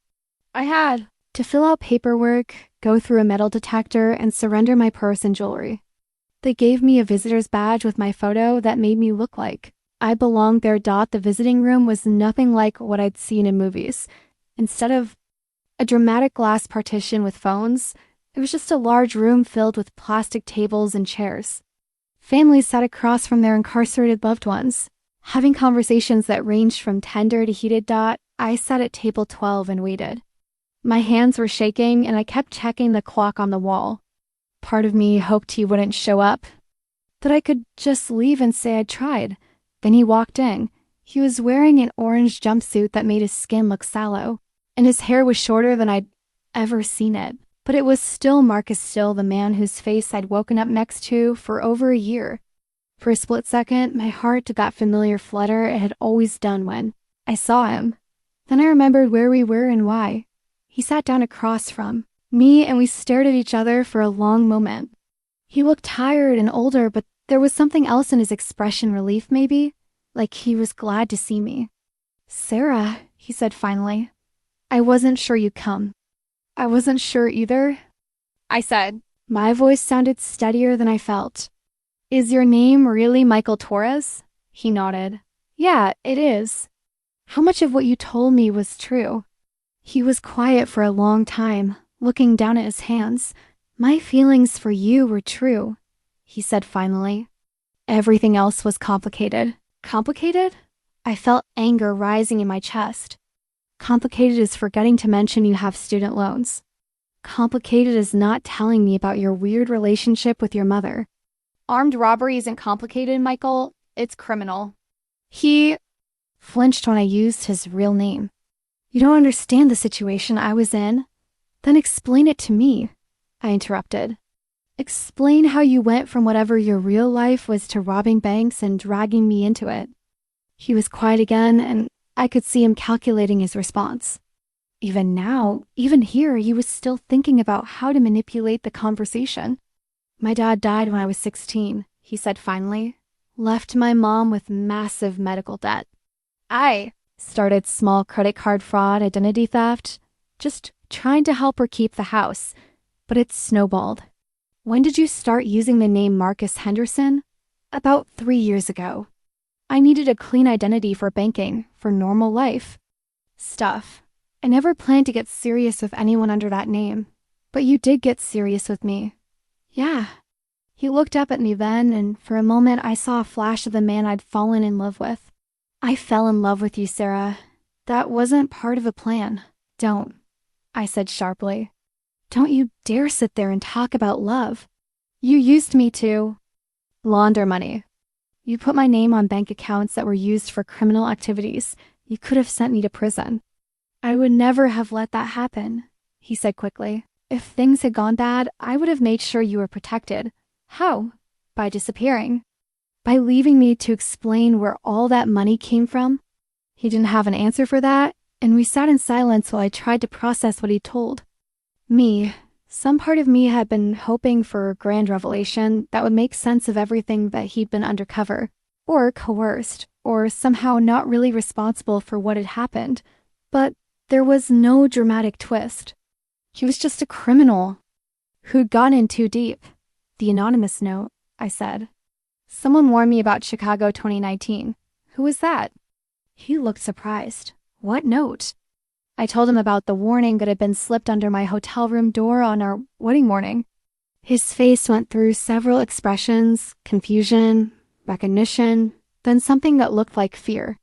[SPEAKER 1] I had to fill out paperwork, go through a metal detector, and surrender my purse and jewelry. They gave me a visitor's badge with my photo that made me look like I belonged there. The visiting room was nothing like what I'd seen in movies. Instead of a dramatic glass partition with phones, it was just a large room filled with plastic tables and chairs. Families sat across from their incarcerated loved ones, having conversations that ranged from tender to heated. I sat at table 12 and waited. My hands were shaking, and I kept checking the clock on the wall. Part of me hoped he wouldn't show up, that I could just leave and say I'd tried. Then he walked in. He was wearing an orange jumpsuit that made his skin look sallow, and his hair was shorter than I'd ever seen it. But it was still Marcus Still, the man whose face I'd woken up next to for over a year. For a split second, my heart did that familiar flutter it had always done when I saw him. Then I remembered where we were and why. He sat down across from me, and we stared at each other for a long moment. He looked tired and older, but there was something else in his expression, relief maybe, like he was glad to see me. Sarah, he said finally, I wasn't sure you'd come. I wasn't sure either, I said. My voice sounded steadier than I felt. Is your name really Michael Torres? He nodded. Yeah, it is. How much of what you told me was true? He was quiet for a long time, looking down at his hands. My feelings for you were true, he said finally. Everything else was complicated. Complicated? I felt anger rising in my chest. Complicated is forgetting to mention you have student loans. Complicated is not telling me about your weird relationship with your mother. Armed robbery isn't complicated, Michael. It's criminal. He flinched when I used his real name. You don't understand the situation I was in. Then explain it to me, I interrupted. Explain how you went from whatever your real life was to robbing banks and dragging me into it. He was quiet again, and I could see him calculating his response. Even now, even here, he was still thinking about how to manipulate the conversation. My dad died when I was 16, he said finally. Left my mom with massive medical debt. I started small credit card fraud, identity theft, just trying to help her keep the house, but it snowballed. When did you start using the name Marcus Henderson? About 3 years ago. I needed a clean identity for banking, for normal life. Stuff. I never planned to get serious with anyone under that name, but you did get serious with me. Yeah. He looked up at me then, and for a moment I saw a flash of the man I'd fallen in love with. I fell in love with you, Sarah. That wasn't part of a plan. Don't, I said sharply. Don't you dare sit there and talk about love. You used me to launder money. You put my name on bank accounts that were used for criminal activities. You could have sent me to prison. I would never have let that happen, he said quickly. If things had gone bad, I would have made sure you were protected. How? By disappearing. By leaving me to explain where all that money came from. He didn't have an answer for that, and we sat in silence while I tried to process what he told. Some part of me had been hoping for a grand revelation that would make sense of everything that he'd been undercover, or coerced, or somehow not really responsible for what had happened. But there was no dramatic twist. He was just a criminal who'd gone in too deep. The anonymous note, I said. Someone warned me about Chicago 2019. Who was that? He looked surprised. What note? I told him about the warning that had been slipped under my hotel room door on our wedding morning. His face went through several expressions, confusion, recognition, then something that looked like fear.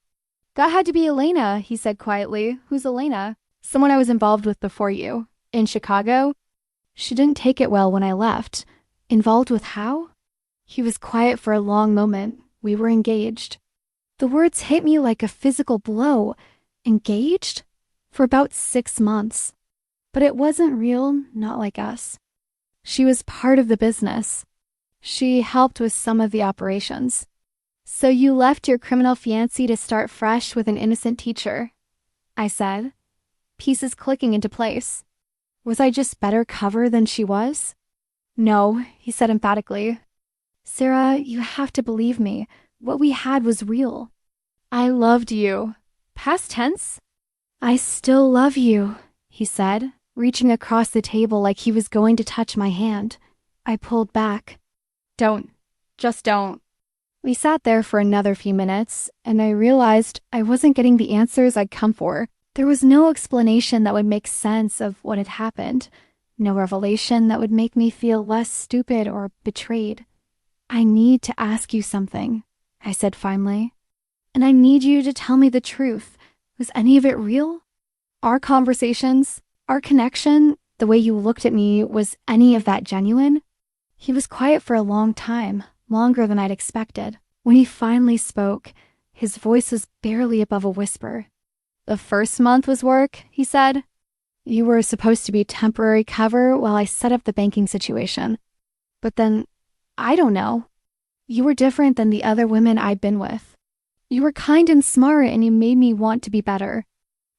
[SPEAKER 1] That had to be Elena, he said quietly. Who's Elena? Someone I was involved with before you. In Chicago? She didn't take it well when I left. Involved with how? He was quiet for a long moment. We were engaged. The words hit me like a physical blow. Engaged? For about 6 months. But it wasn't real, not like us. She was part of the business. She helped with some of the operations. So you left your criminal fiancé to start fresh with an innocent teacher, I said, pieces clicking into place. Was I just better cover than she was? No, he said emphatically. Sarah, you have to believe me. What we had was real. I loved you. Past tense? I still love you, he said, reaching across the table like he was going to touch my hand. I pulled back. Don't. Just don't. We sat there for another few minutes, and I realized I wasn't getting the answers I'd come for. There was no explanation that would make sense of what had happened. No revelation that would make me feel less stupid or betrayed. I need to ask you something, I said finally. And I need you to tell me the truth. Was any of it real? Our conversations, our connection, the way you looked at me, was any of that genuine? He was quiet for a long time, longer than I'd expected. When he finally spoke, his voice was barely above a whisper. The first month was work, he said. You were supposed to be temporary cover while I set up the banking situation. But then, I don't know. You were different than the other women I'd been with. You were kind and smart, and you made me want to be better.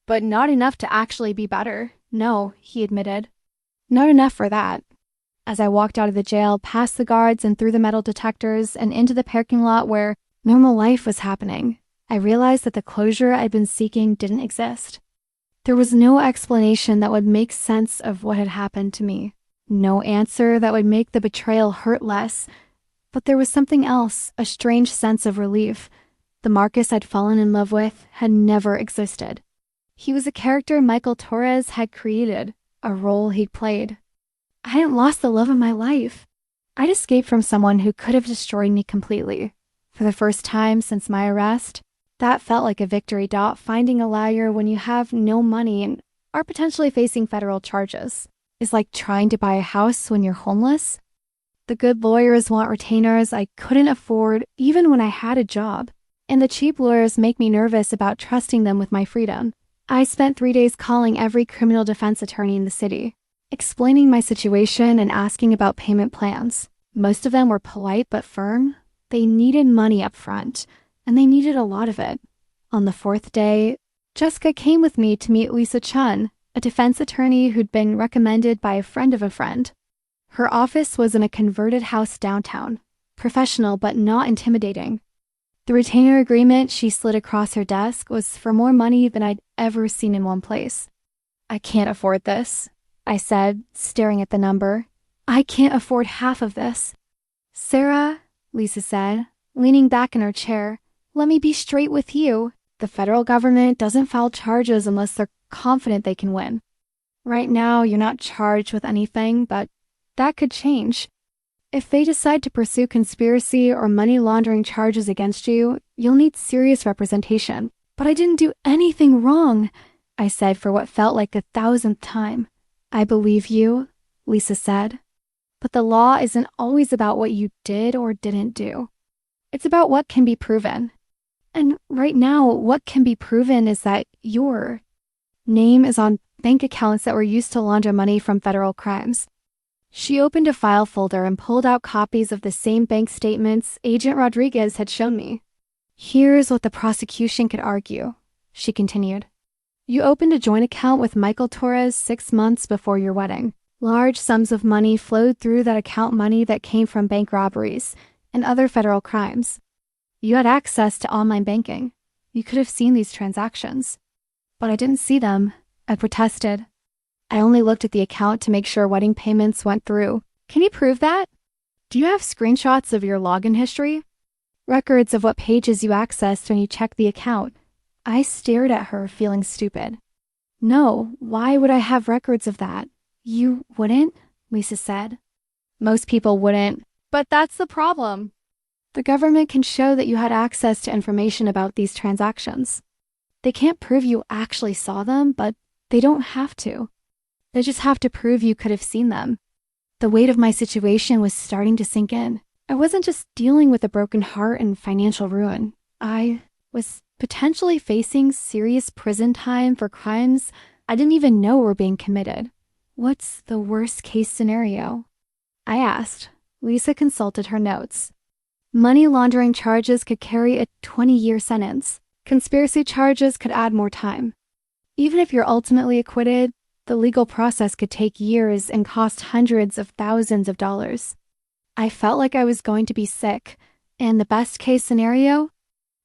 [SPEAKER 1] But not enough to actually be better. No, he admitted. Not enough for that. As I walked out of the jail, past the guards and through the metal detectors and into the parking lot where normal life was happening, I realized that the closure I'd been seeking didn't exist. There was no explanation that would make sense of what had happened to me. No answer that would make the betrayal hurt less. But there was something else, a strange sense of relief. The Marcus I'd fallen in love with had never existed. He was a character Michael Torres had created, a role he'd played. I hadn't lost the love of my life. I'd escaped from someone who could have destroyed me completely. For the first time since my arrest, that felt like a victory. Finding a lawyer when you have no money and are potentially facing federal charges is like trying to buy a house when you're homeless. The good lawyers want retainers I couldn't afford even when I had a job, and the cheap lawyers make me nervous about trusting them with my freedom. I spent 3 days calling every criminal defense attorney in the city, explaining my situation and asking about payment plans. Most of them were polite but firm. They needed money up front, and they needed a lot of it. On the 4th day, Jessica came with me to meet Lisa Chun, a defense attorney who'd been recommended by a friend of a friend. Her office was in a converted house downtown, professional but not intimidating. The retainer agreement she slid across her desk was for more money than I'd ever seen in one place. "I can't afford this," I said, staring at the number. "I can't afford half of this." "Sarah," Lisa said, leaning back in her chair, "let me be straight with you. The federal government doesn't file charges unless they're confident they can win. Right now, you're not charged with anything, but that could change. If they decide to pursue conspiracy or money laundering charges against you, you'll need serious representation." "But I didn't do anything wrong," I said for what felt like the 1,000th time. "I believe you," Lisa said. "But the law isn't always about what you did or didn't do. It's about what can be proven. And right now, what can be proven is that your name is on bank accounts that were used to launder money from federal crimes." She opened a file folder and pulled out copies of the same bank statements Agent Rodriguez had shown me. "Here's what the prosecution could argue," she continued. "You opened a joint account with Michael Torres 6 months before your wedding. Large sums of money flowed through that account, money that came from bank robberies and other federal crimes. You had access to online banking. You could have seen these transactions." "But I didn't see them," I protested. "I only looked at the account to make sure wedding payments went through." "Can you prove that? Do you have screenshots of your login history? Records of what pages you accessed when you checked the account?" I stared at her, feeling stupid. "No, why would I have records of that?" "You wouldn't?" Lisa said. "Most people wouldn't, but that's the problem. The government can show that you had access to information about these transactions. They can't prove you actually saw them, but they don't have to. They just have to prove you could have seen them." The weight of my situation was starting to sink in. I wasn't just dealing with a broken heart and financial ruin. I was potentially facing serious prison time for crimes I didn't even know were being committed. "What's the worst case scenario?" I asked. Lisa consulted her notes. Money laundering charges could carry a 20-year sentence. Conspiracy charges could add more time. Even if you're ultimately acquitted, the legal process could take years and cost hundreds of thousands of dollars. I felt like I was going to be sick, and the best case scenario?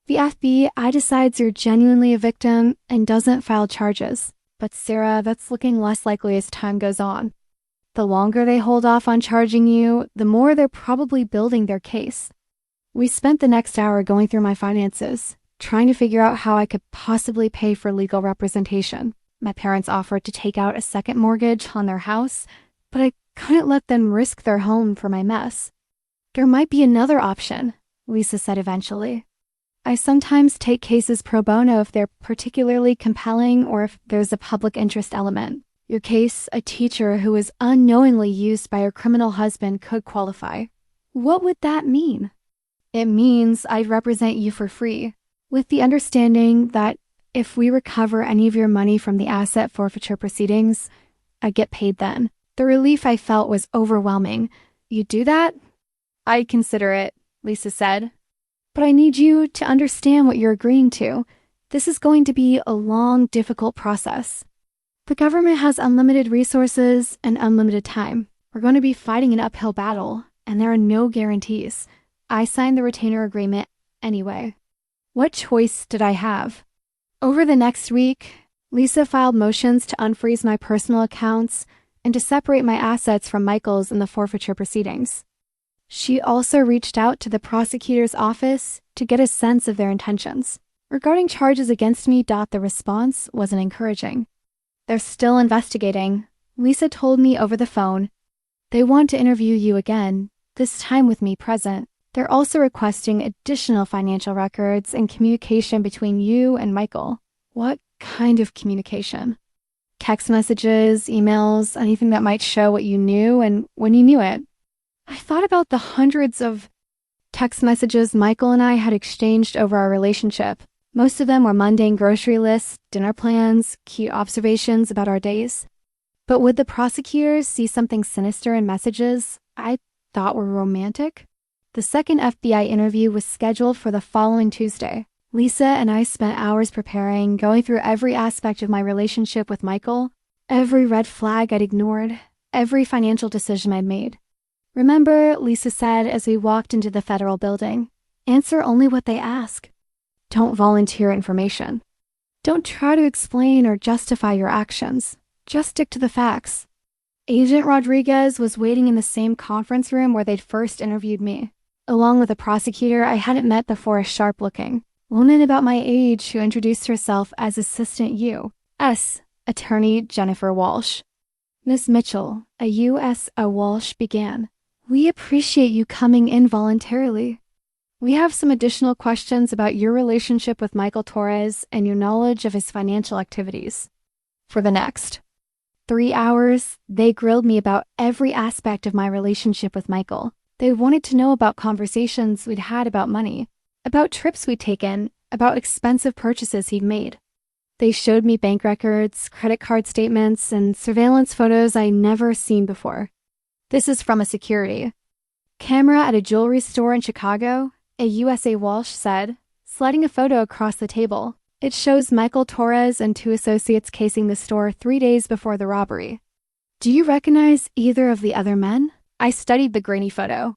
[SPEAKER 1] The FBI decides you're genuinely a victim and doesn't file charges. But Sarah, that's looking less likely as time goes on. The longer they hold off on charging you, the more they're probably building their case. We spent the next hour going through my finances, trying to figure out how I could possibly pay for legal representation. My parents offered to take out a second mortgage on their house, but I couldn't let them risk their home for my mess. "There might be another option," Lisa said eventually. "I sometimes take cases pro bono if they're particularly compelling or if there's a public interest element. Your case, a teacher who was unknowingly used by her criminal husband, could qualify." "What would that mean?" "It means I'd represent you for free, with the understanding that if we recover any of your money from the asset forfeiture proceedings, I'd get paid then." The relief I felt was overwhelming. "You do that?" "I'd consider it," Lisa said. "But I need you to understand what you're agreeing to. This is going to be a long, difficult process. The government has unlimited resources and unlimited time. We're going to be fighting an uphill battle, and there are no guarantees." I signed the retainer agreement anyway. What choice did I have? Over the next week, Lisa filed motions to unfreeze my personal accounts and to separate my assets from Michael's in the forfeiture proceedings. She also reached out to the prosecutor's office to get a sense of their intentions. Regarding charges against me, the response wasn't encouraging. They're still investigating. Lisa told me over the phone. They want to interview you again, this time with me present. They're also requesting additional financial records and communication between you and Michael. What kind of communication? Text messages, emails, anything that might show what you knew and when you knew it. I thought about the hundreds of text messages Michael and I had exchanged over our relationship. Most of them were mundane grocery lists, dinner plans, cute observations about our days. But would the prosecutors see something sinister in messages I thought were romantic? The second FBI interview was scheduled for the following Tuesday. Lisa and I spent hours preparing, going through every aspect of my relationship with Michael, every red flag I'd ignored, every financial decision I'd made. Remember, Lisa said as we walked into the federal building, answer only what they ask. Don't volunteer information. Don't try to explain or justify your actions. Just stick to the facts. Agent Rodriguez was waiting in the same conference room where they'd first interviewed me. Along with a prosecutor I hadn't met before, a sharp-looking woman about my age who introduced herself as Assistant U.S. Attorney Jennifer Walsh. Miss Mitchell, a U.S. Walsh began. We appreciate you coming in voluntarily. We have some additional questions about your relationship with Michael Torres and your knowledge of his financial activities. For the next 3 hours, they grilled me about every aspect of my relationship with Michael. They wanted to know about conversations we'd had about money, about trips we'd taken, about expensive purchases he'd made. They showed me bank records, credit card statements, and surveillance photos I'd never seen before. This is from a security camera at a jewelry store in Chicago, a USA Walsh said, sliding a photo across the table. It shows Michael Torres and 2 associates casing the store 3 days before the robbery. Do you recognize either of the other men? I studied the grainy photo.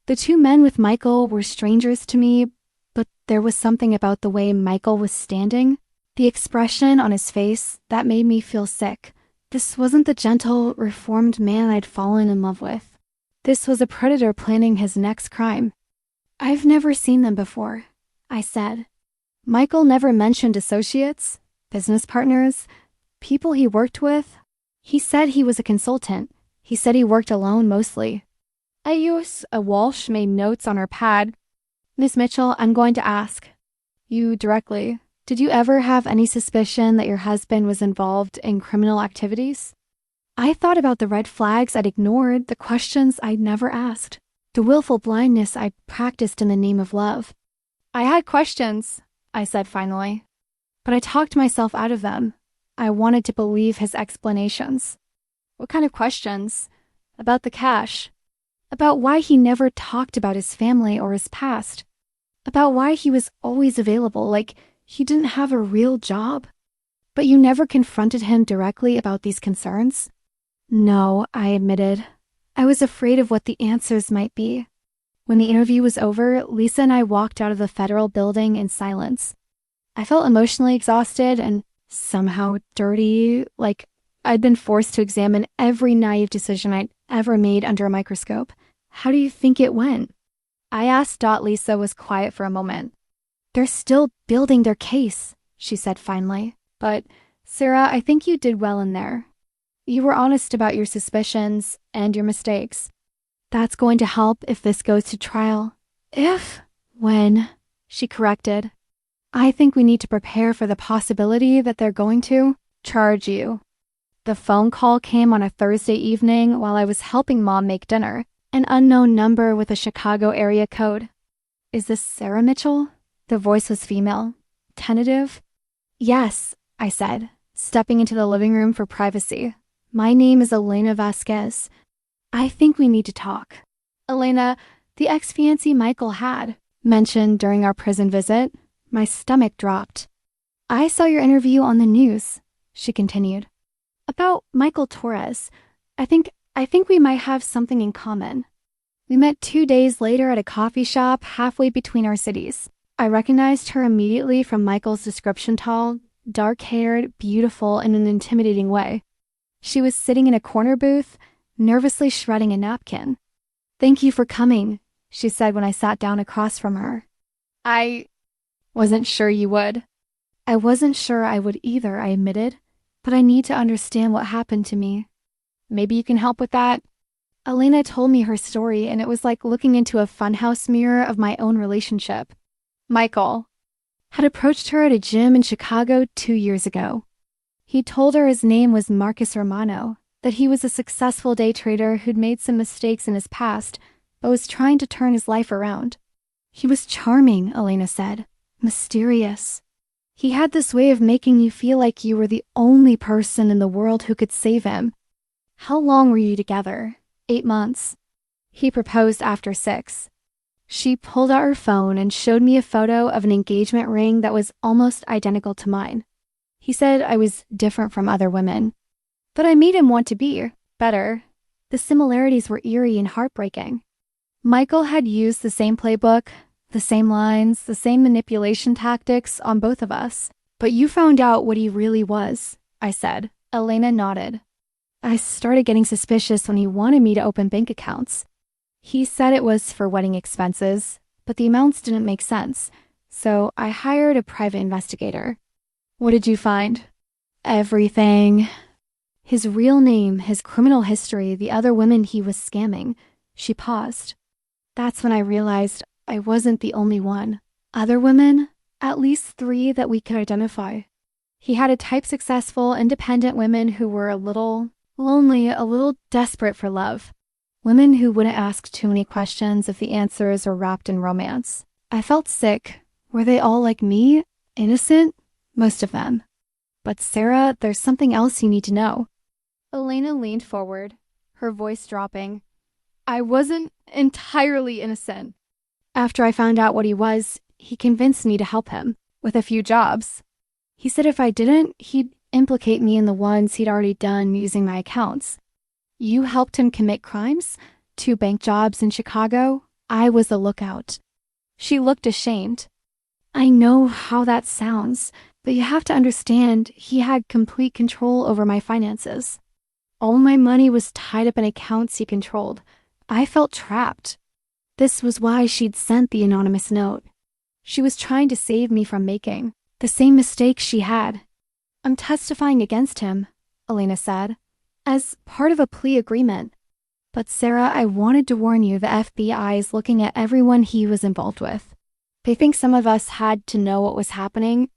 [SPEAKER 1] The 2 men with Michael were strangers to me, but there was something about the way Michael was standing, the expression on his face, that made me feel sick. This wasn't the gentle, reformed man I'd fallen in love with. This was a predator planning his next crime. I've never seen them before, I said. Michael never mentioned associates, business partners, people he worked with. He said he was a consultant. He said he worked alone mostly. A Walsh made notes on her pad. Miss Mitchell, I'm going to ask you directly. Did you ever have any suspicion that your husband was involved in criminal activities? I thought about the red flags I'd ignored, the questions I'd never asked, the willful blindness I practiced in the name of love. I had questions, I said finally, but I talked myself out of them. I wanted to believe his explanations. What kind of questions? About the cash. About why he never talked about his family or his past. About why he was always available, like he didn't have a real job. But you never confronted him directly about these concerns? No, I admitted. I was afraid of what the answers might be. When the interview was over, Lisa and I walked out of the federal building in silence. I felt emotionally exhausted and somehow dirty, like I'd been forced to examine every naive decision I'd ever made under a microscope. How do you think it went? I asked. Lisa was quiet for a moment. They're still building their case, she said finally. But, Sarah, I think you did well in there. You were honest about your suspicions and your mistakes. That's going to help if this goes to trial. When, she corrected. I think we need to prepare for the possibility that they're going to charge you. The phone call came on a Thursday evening while I was helping Mom make dinner. An unknown number with a Chicago area code. Is this Sarah Mitchell? The voice was female. Tentative. Yes, I said, stepping into the living room for privacy. My name is Elena Vasquez. I think we need to talk. Elena, the ex-fiancé Michael had, mentioned during our prison visit. My stomach dropped. I saw your interview on the news, she continued. About Michael Torres. I think we might have something in common. We met 2 days later at a coffee shop halfway between our cities. I recognized her immediately from Michael's description. Tall, dark-haired, beautiful in an intimidating way. She was sitting in a corner booth, nervously shredding a napkin. "Thank you for coming," she said when I sat down across from her. "I wasn't sure you would." "I wasn't sure I would either," I admitted, "but I need to understand what happened to me." "Maybe you can help with that?" Elena told me her story, and it was like looking into a funhouse mirror of my own relationship. Michael had approached her at a gym in Chicago 2 years ago. He told her his name was Marcus Romano, that he was a successful day trader who'd made some mistakes in his past, but was trying to turn his life around. He was charming, Elena said. Mysterious. He had this way of making you feel like you were the only person in the world who could save him. How long were you together? 8 months. He proposed after 6. She pulled out her phone and showed me a photo of an engagement ring that was almost identical to mine. He said I was different from other women, but I made him want to be better. The similarities were eerie and heartbreaking. Michael had used the same playbook, the same lines, the same manipulation tactics on both of us. "But you found out what he really was," I said. Elena nodded. "I started getting suspicious when he wanted me to open bank accounts. He said it was for wedding expenses, but the amounts didn't make sense, so I hired a private investigator." "What did you find?" "Everything. His real name, his criminal history, the other women he was scamming." She paused. "That's when I realized I wasn't the only one. Other women, at least 3 that we could identify. He had a type successful, independent women who were a little lonely, a little desperate for love. Women who wouldn't ask too many questions if the answers were wrapped in romance. I felt sick. Were they all like me? Innocent? Most of them. But Sarah, there's something else you need to know." Elena leaned forward, her voice dropping. "I wasn't entirely innocent. After I found out what he was, he convinced me to help him, with a few jobs. He said if I didn't, he'd implicate me in the ones he'd already done using my accounts. You helped him commit crimes? 2 bank jobs in Chicago? I was the lookout." She looked ashamed. "I know how that sounds, but you have to understand he had complete control over my finances. All my money was tied up in accounts he controlled. I felt trapped. This was why she'd sent the anonymous note. She was trying to save me from making the same mistakes she had." "I'm testifying against him," Elena said, "as part of a plea agreement. But Sarah, I wanted to warn you the FBI is looking at everyone he was involved with. They think some of us had to know what was happening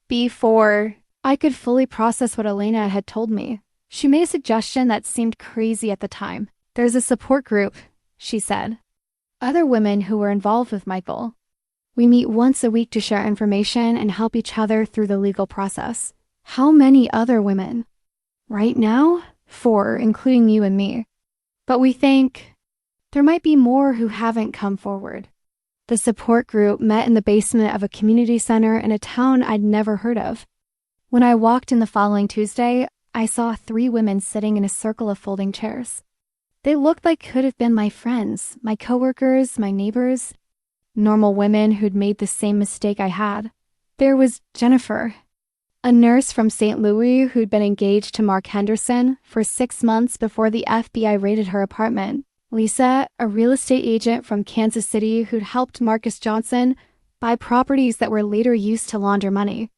[SPEAKER 1] before I could fully process what Elena had told me." She made a suggestion that seemed crazy at the time. "There's a support group," she said. "Other women who were involved with Michael. We meet once a week to share information and help each other through the legal process." "How many other women?" "Right now, 4, including you and me. But we think there might be more who haven't come forward." The support group met in the basement of a community center in a town I'd never heard of. When I walked in the following Tuesday, I saw 3 women sitting in a circle of folding chairs. They looked like could have been my friends, my coworkers, my neighbors. Normal women who'd made the same mistake I had. There was Jennifer, a nurse from St. Louis who'd been engaged to Mark Henderson for 6 months before the FBI raided her apartment. Lisa, a real estate agent from Kansas City who'd helped Marcus Johnson buy properties that were later used to launder money.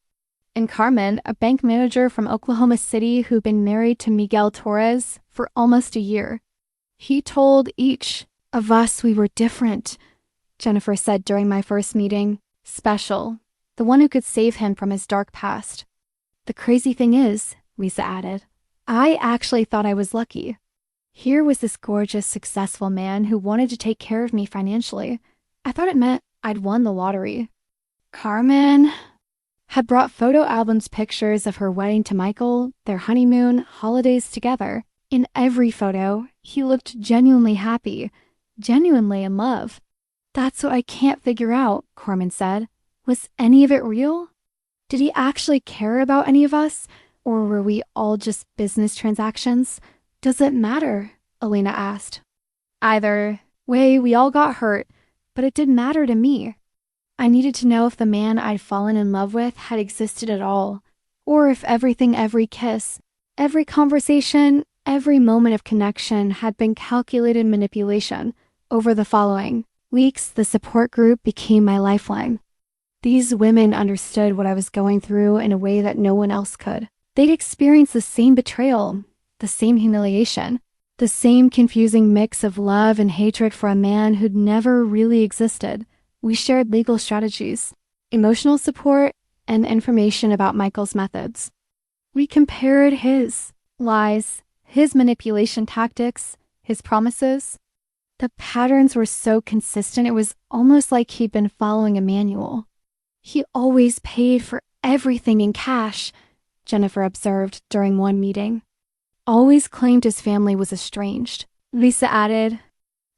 [SPEAKER 1] And Carmen, a bank manager from Oklahoma City who'd been married to Miguel Torres for almost a year. "He told each of us we were different," Jennifer said during my first meeting. "Special. The one who could save him from his dark past." "The crazy thing is," Lisa added, "I actually thought I was lucky. Here was this gorgeous, successful man who wanted to take care of me financially. I thought it meant I'd won the lottery." Carmen had brought photo albums, pictures of her wedding to Michael, their honeymoon, holidays together. In every photo, he looked genuinely happy, genuinely in love. "That's what I can't figure out," Carmen said. "Was any of it real? Did he actually care about any of us? Or were we all just business transactions? Does it matter?" Elena asked. "Either way, we all got hurt, but it didn't matter to me. I needed to know if the man I'd fallen in love with had existed at all, or if everything, every kiss, Every conversation, every moment of connection had been calculated manipulation. Over the following weeks, the support group became my lifeline. These women understood what I was going through in a way that no one else could. They'd experienced the same betrayal, the same humiliation, the same confusing mix of love and hatred for a man who'd never really existed. We shared legal strategies, emotional support, and information about Michael's methods. We compared his lies, his manipulation tactics, his promises. The patterns were so consistent, it was almost like he'd been following a manual. He always paid for everything in cash, Jennifer observed during one meeting. Always claimed his family was estranged. Lisa added,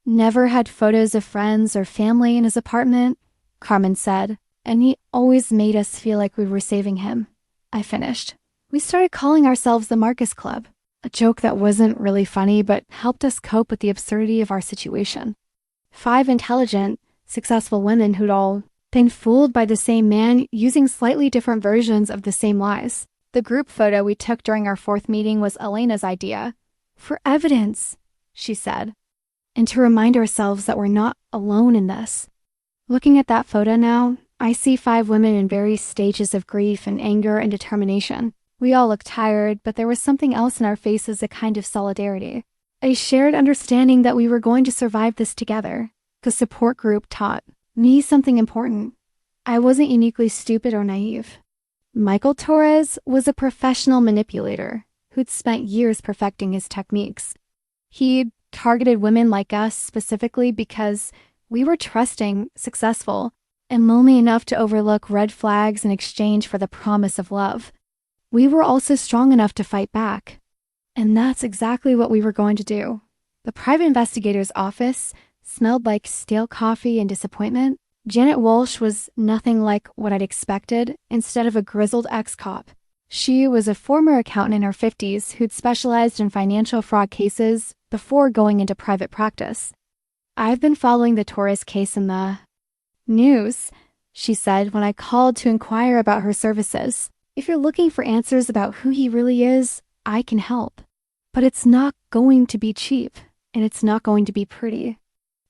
[SPEAKER 1] never had photos of friends or family in his apartment, Carmen said, and he always made us feel like we were saving him. I finished. We started calling ourselves the Marcus Club, a joke that wasn't really funny but helped us cope with the absurdity of our situation. 5 intelligent, successful women who'd all been fooled by the same man using slightly different versions of the same lies. The group photo we took during our 4th meeting was Elena's idea. For evidence, she said, and to remind ourselves that we're not alone in this. Looking at that photo now, I see 5 women in various stages of grief and anger and determination. We all looked tired, but there was something else in our faces, a kind of solidarity. A shared understanding that we were going to survive this together. The support group taught me something important. I wasn't uniquely stupid or naive. Michael Torres was a professional manipulator who'd spent years perfecting his techniques. He targeted women like us specifically because we were trusting, successful, and lonely enough to overlook red flags in exchange for the promise of love. We were also strong enough to fight back. And that's exactly what we were going to do. The private investigator's office smelled like stale coffee and disappointment. Janet Walsh was nothing like what I'd expected. Instead of a grizzled ex-cop, she was a former accountant in her 50s who'd specialized in financial fraud cases before going into private practice. I've been following the Torres case in the news, she said when I called to inquire about her services. If you're looking for answers about who he really is, I can help. But it's not going to be cheap, and it's not going to be pretty.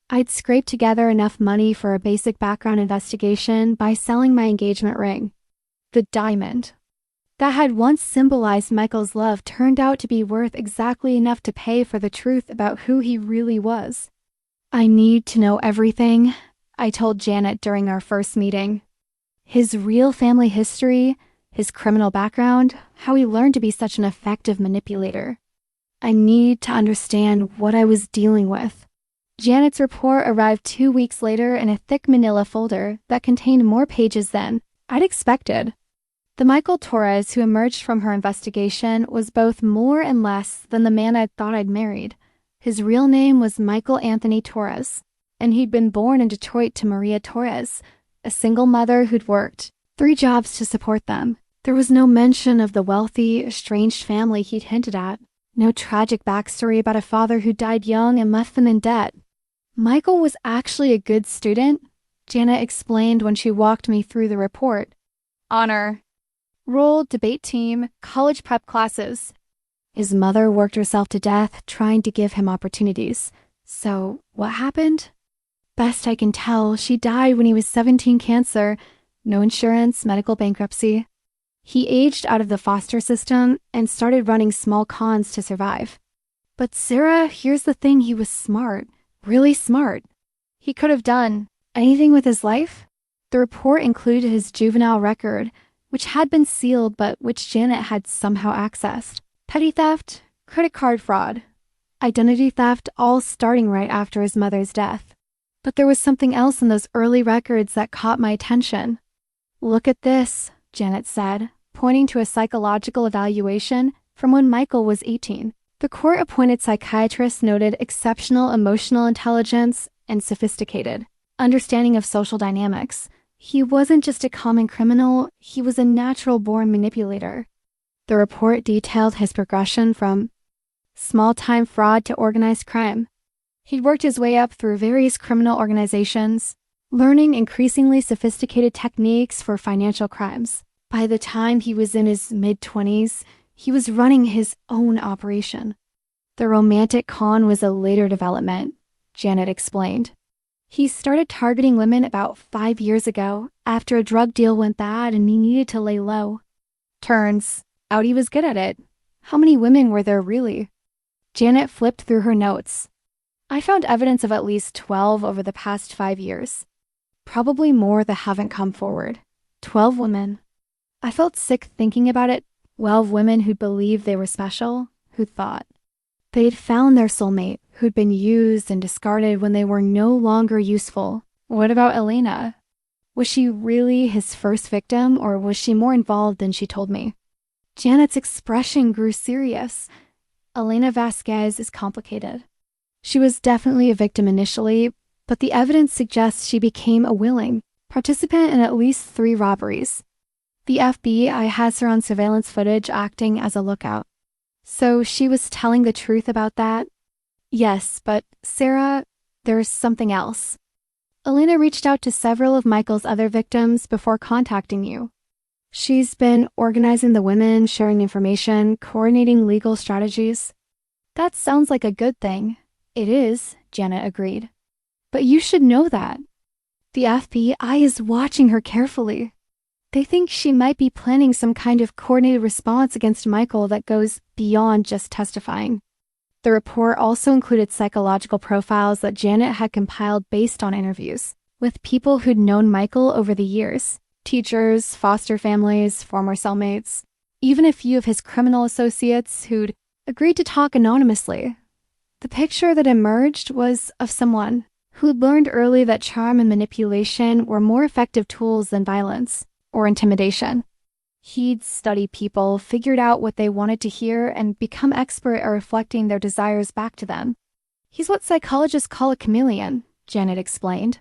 [SPEAKER 1] I'd scraped together enough money for a basic background investigation by selling my engagement ring. The diamond that had once symbolized Michael's love turned out to be worth exactly enough to pay for the truth about who he really was. I need to know everything, I told Janet during our first meeting. His real family history, his criminal background, how he learned to be such an effective manipulator. I need to understand what I was dealing with. Janet's report arrived 2 weeks later in a thick manila folder that contained more pages than I'd expected. The Michael Torres who emerged from her investigation was both more and less than the man I thought I'd married. His real name was Michael Anthony Torres, and he'd been born in Detroit to Maria Torres, a single mother who'd worked 3 jobs to support them. There was no mention of the wealthy, estranged family he'd hinted at. No tragic backstory about a father who died young and left them in debt. Michael was actually a good student, Janet explained when she walked me through the report. Honor roll, debate team, college prep classes. His mother worked herself to death trying to give him opportunities. So, what happened? Best I can tell, she died when he was 17, cancer, no insurance, medical bankruptcy. He aged out of the foster system and started running small cons to survive. But Sarah, here's the thing, he was smart, really smart. He could have done anything with his life. The report included his juvenile record, which had been sealed but which Janet had somehow accessed. Petty theft, credit card fraud, identity theft, all starting right after his mother's death. But there was something else in those early records that caught my attention. Look at this, Janet said, pointing to a psychological evaluation from when Michael was 18. The court-appointed psychiatrist noted exceptional emotional intelligence and sophisticated understanding of social dynamics. He wasn't just a common criminal, he was a natural-born manipulator. The report detailed his progression from small-time fraud to organized crime. He'd worked his way up through various criminal organizations, learning increasingly sophisticated techniques for financial crimes. By the time he was in his mid-20s, He was running his own operation. The romantic con was a later development, Janet explained. He started targeting women about 5 years ago after a drug deal went bad and he needed to lay low. Turns out he was good at it. How many women were there really? Janet flipped through her notes. I found evidence of at least 12 over the past 5 years. Probably more that haven't come forward. 12 women. I felt sick thinking about it. 12 women who'd believed they were special, who thought they'd found their soulmate, who'd been used and discarded when they were no longer useful. What about Elena? Was she really his first victim, or was she more involved than she told me? Janet's expression grew serious. Elena Vasquez is complicated. She was definitely a victim initially, but the evidence suggests she became a willing participant in at least 3 robberies. The FBI has her on surveillance footage acting as a lookout. So she was telling the truth about that? Yes, but Sarah, there's something else. Elena reached out to several of Michael's other victims before contacting you. She's been organizing the women, sharing information, coordinating legal strategies. That sounds like a good thing. It is, Janet agreed. But you should know that. The FBI is watching her carefully. They think she might be planning some kind of coordinated response against Michael that goes beyond just testifying. The report also included psychological profiles that Janet had compiled based on interviews with people who'd known Michael over the years. Teachers, foster families, former cellmates, even a few of his criminal associates who'd agreed to talk anonymously. The picture that emerged was of someone who'd learned early that charm and manipulation were more effective tools than violence or intimidation. He'd studied people, figured out what they wanted to hear, and become expert at reflecting their desires back to them. He's what psychologists call a chameleon, Janet explained.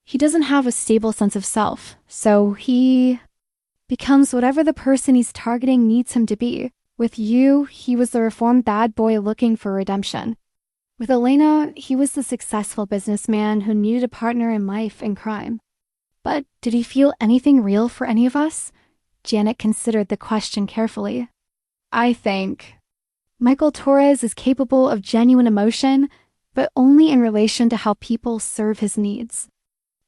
[SPEAKER 1] He doesn't have a stable sense of self, so he becomes whatever the person he's targeting needs him to be. With you, he was the reformed bad boy looking for redemption. With Elena, he was the successful businessman who needed a partner in life and crime. But did he feel anything real for any of us? Janet considered the question carefully. I think Michael Torres is capable of genuine emotion, but only in relation to how people serve his needs.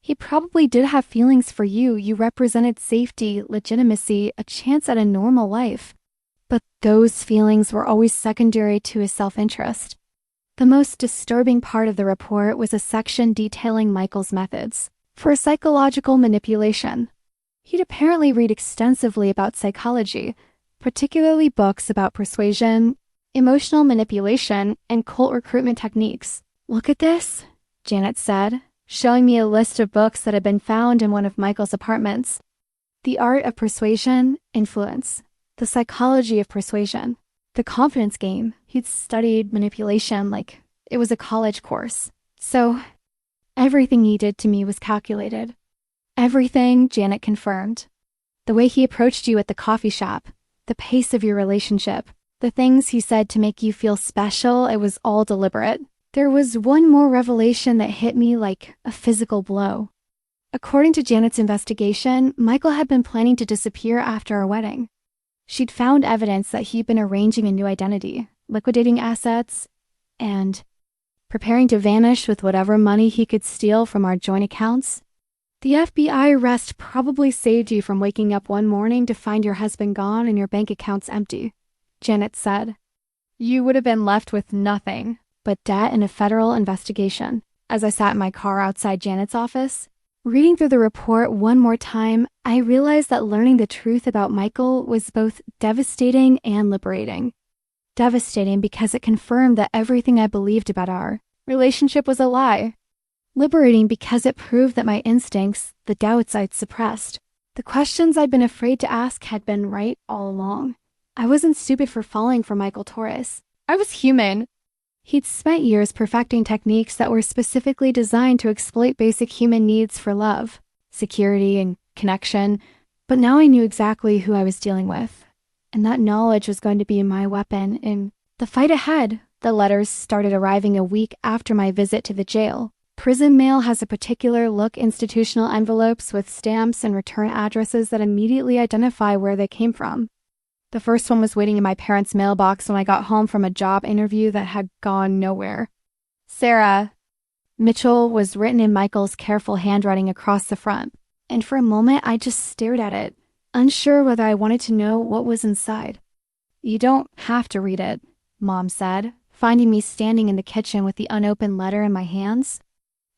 [SPEAKER 1] He probably did have feelings for you. You represented safety, legitimacy, a chance at a normal life. But those feelings were always secondary to his self-interest. The most disturbing part of the report was a section detailing Michael's methods for psychological manipulation. He'd apparently read extensively about psychology, particularly books about persuasion, emotional manipulation, and cult recruitment techniques. Look at this, Janet said, showing me a list of books that had been found in one of Michael's apartments. The Art of Persuasion, Influence, The Psychology of Persuasion, The Confidence Game. He'd studied manipulation like it was a college course. So everything he did to me was calculated. Everything, Janet confirmed. The way he approached you at the coffee shop, the pace of your relationship, the things he said to make you feel special, it was all deliberate. There was one more revelation that hit me like a physical blow. According to Janet's investigation, Michael had been planning to disappear after our wedding. She'd found evidence that he'd been arranging a new identity, liquidating assets, and preparing to vanish with whatever money he could steal from our joint accounts. The FBI arrest probably saved you from waking up one morning to find your husband gone and your bank accounts empty, Janet said. You would have been left with nothing but debt and a federal investigation. As I sat in my car outside Janet's office, reading through the report one more time, I realized that learning the truth about Michael was both devastating and liberating. Devastating because it confirmed that everything I believed about our relationship was a lie. Liberating because it proved that my instincts, the doubts I'd suppressed, the questions I'd been afraid to ask had been right all along. I wasn't stupid for falling for Michael Torres. I was human. He'd spent years perfecting techniques that were specifically designed to exploit basic human needs for love, security, and connection, but now I knew exactly who I was dealing with, and that knowledge was going to be my weapon in the fight ahead. The letters started arriving a week after my visit to the jail. Prison mail has a particular look institutional envelopes with stamps and return addresses that immediately identify where they came from. The first one was waiting in my parents' mailbox when I got home from a job interview that had gone nowhere. Sarah, Mitchell was written in Michael's careful handwriting across the front, and for a moment I just stared at it, unsure whether I wanted to know what was inside. You don't have to read it, Mom said, finding me standing in the kitchen with the unopened letter in my hands.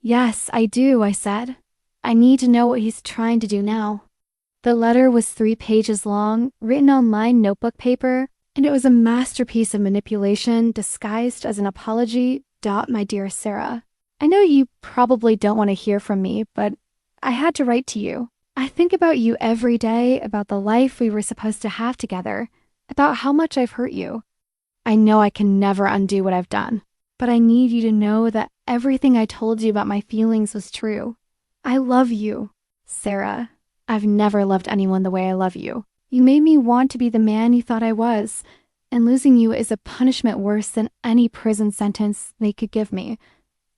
[SPEAKER 1] Yes, I do, I said. I need to know what he's trying to do now. The letter was 3 pages long, written on lined notebook paper, and it was a masterpiece of manipulation disguised as an apology. My dear Sarah, I know you probably don't want to hear from me, but I had to write to you. I think about you every day, about the life we were supposed to have together, about how much I've hurt you. I know I can never undo what I've done, but I need you to know that everything I told you about my feelings was true. I love you, Sarah. I've never loved anyone the way I love you. You made me want to be the man you thought I was, and losing you is a punishment worse than any prison sentence they could give me.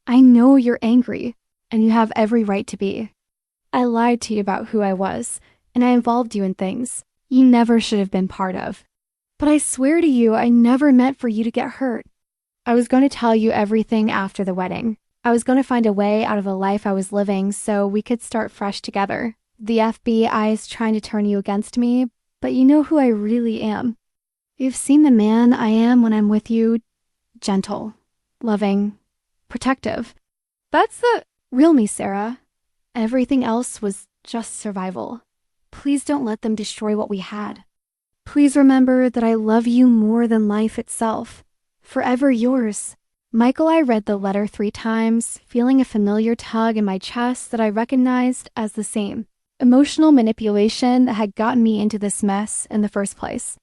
[SPEAKER 1] I know you're angry, and you have every right to be. I lied to you about who I was, and I involved you in things you never should have been part of. But I swear to you, I never meant for you to get hurt. I was going to tell you everything after the wedding. I was going to find a way out of the life I was living so we could start fresh together. The FBI is trying to turn you against me, but you know who I really am. You've seen the man I am when I'm with you. Gentle, loving, protective. That's the real me, Sarah. Everything else was just survival. Please don't let them destroy what we had. Please remember that I love you more than life itself. Forever yours. Michael, I read the letter 3 times, feeling a familiar tug in my chest that I recognized as the same emotional manipulation that had gotten me into this mess in the first place.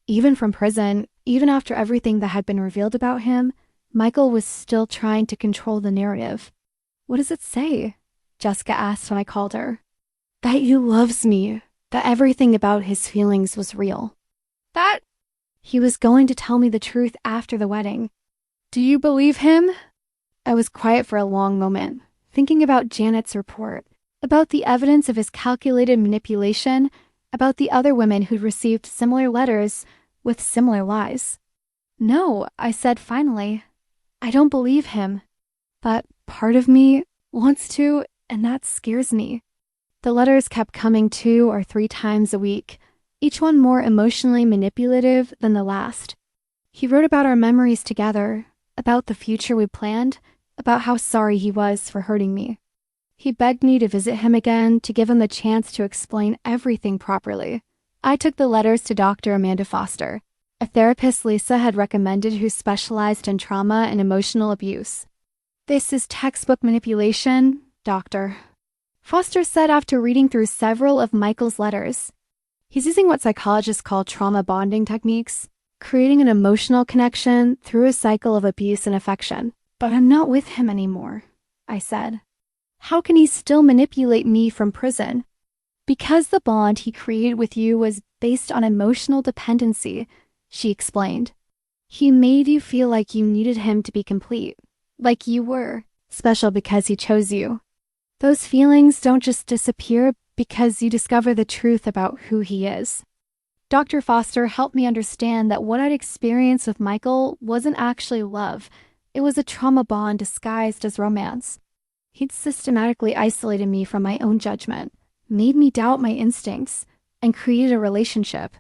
[SPEAKER 1] Even from prison, even after everything that had been revealed about him, Michael was still trying to control the narrative. What does it say? Jessica asked when I called her. That he loves me, that everything about his feelings was real. That he was going to tell me the truth after the wedding. Do you believe him? I was quiet for a long moment, thinking about Janet's report, about the evidence of his calculated manipulation, about the other women who'd received similar letters with similar lies. No, I said finally. I don't believe him. But part of me wants to, and that scares me. The letters kept coming 2 or 3 times a week, each one more emotionally manipulative than the last. He wrote about our memories together, about the future we planned, about how sorry he was for hurting me. He begged me to visit him again, to give him the chance to explain everything properly. I took the letters to Dr. Amanda Foster, a therapist Lisa had recommended who specialized in trauma and emotional abuse. This is textbook manipulation, doctor, Foster said after reading through several of Michael's letters. He's using what psychologists call trauma bonding techniques, creating an emotional connection through a cycle of abuse and affection. But I'm not with him anymore, I said. How can he still manipulate me from prison? Because the bond he created with you was based on emotional dependency, she explained. He made you feel like you needed him to be complete, like you were special because he chose you. Those feelings don't just disappear because you discover the truth about who he is. Dr. Foster helped me understand that what I'd experienced with Michael wasn't actually love. It was a trauma bond disguised as romance. He'd systematically isolated me from my own judgment, made me doubt my instincts, and created a relationship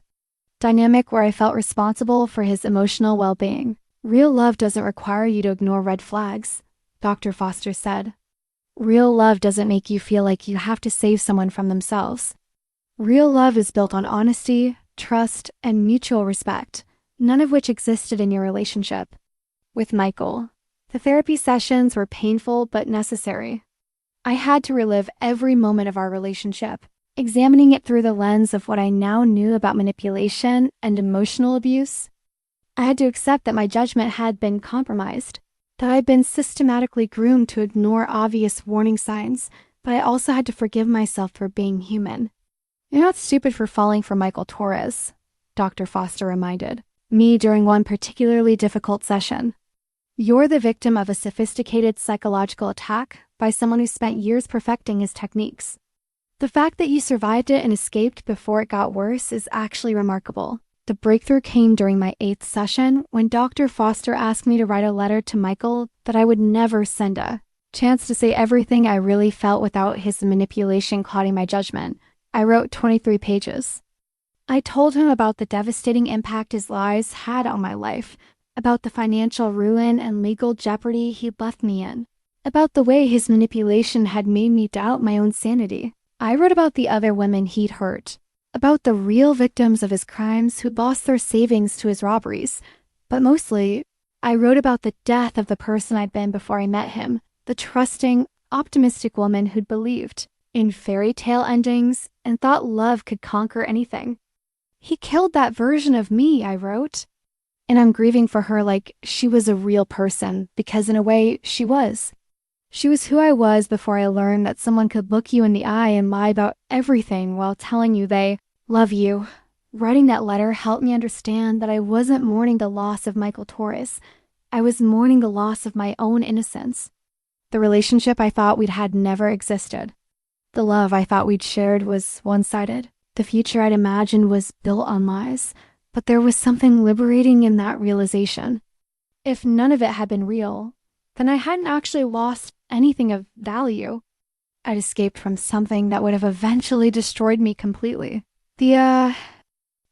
[SPEAKER 1] dynamic where I felt responsible for his emotional well-being. Real love doesn't require you to ignore red flags, Dr. Foster said. Real love doesn't make you feel like you have to save someone from themselves. Real love is built on honesty, trust, and mutual respect, none of which existed in your relationship. With Michael, the therapy sessions were painful but necessary. I had to relive every moment of our relationship, examining it through the lens of what I now knew about manipulation and emotional abuse. I had to accept that my judgment had been compromised, that I'd been systematically groomed to ignore obvious warning signs, but I also had to forgive myself for being human. You're not stupid for falling for Michael Torres, Dr. Foster reminded me during one particularly difficult session. You're the victim of a sophisticated psychological attack by someone who spent years perfecting his techniques. The fact that you survived it and escaped before it got worse is actually remarkable. The breakthrough came during my 8th session when Dr. Foster asked me to write a letter to Michael that I would never send, a chance to say everything I really felt without his manipulation clouding my judgment. I wrote 23 pages. I told him about the devastating impact his lies had on my life, about the financial ruin and legal jeopardy he'd left me in, about the way his manipulation had made me doubt my own sanity. I wrote about the other women he'd hurt, about the real victims of his crimes who'd lost their savings to his robberies, but mostly, I wrote about the death of the person I'd been before I met him, the trusting, optimistic woman who'd believed in fairy tale endings and thought love could conquer anything. He killed that version of me, I wrote. And I'm grieving for her like she was a real person, because in a way, she was. She was who I was before I learned that someone could look you in the eye and lie about everything while telling you they love you. Writing that letter helped me understand that I wasn't mourning the loss of Michael Torres. I was mourning the loss of my own innocence. The relationship I thought we'd had never existed. The love I thought we'd shared was one-sided. The future I'd imagined was built on lies, but there was something liberating in that realization. If none of it had been real, then I hadn't actually lost anything of value. I'd escaped from something that would have eventually destroyed me completely. The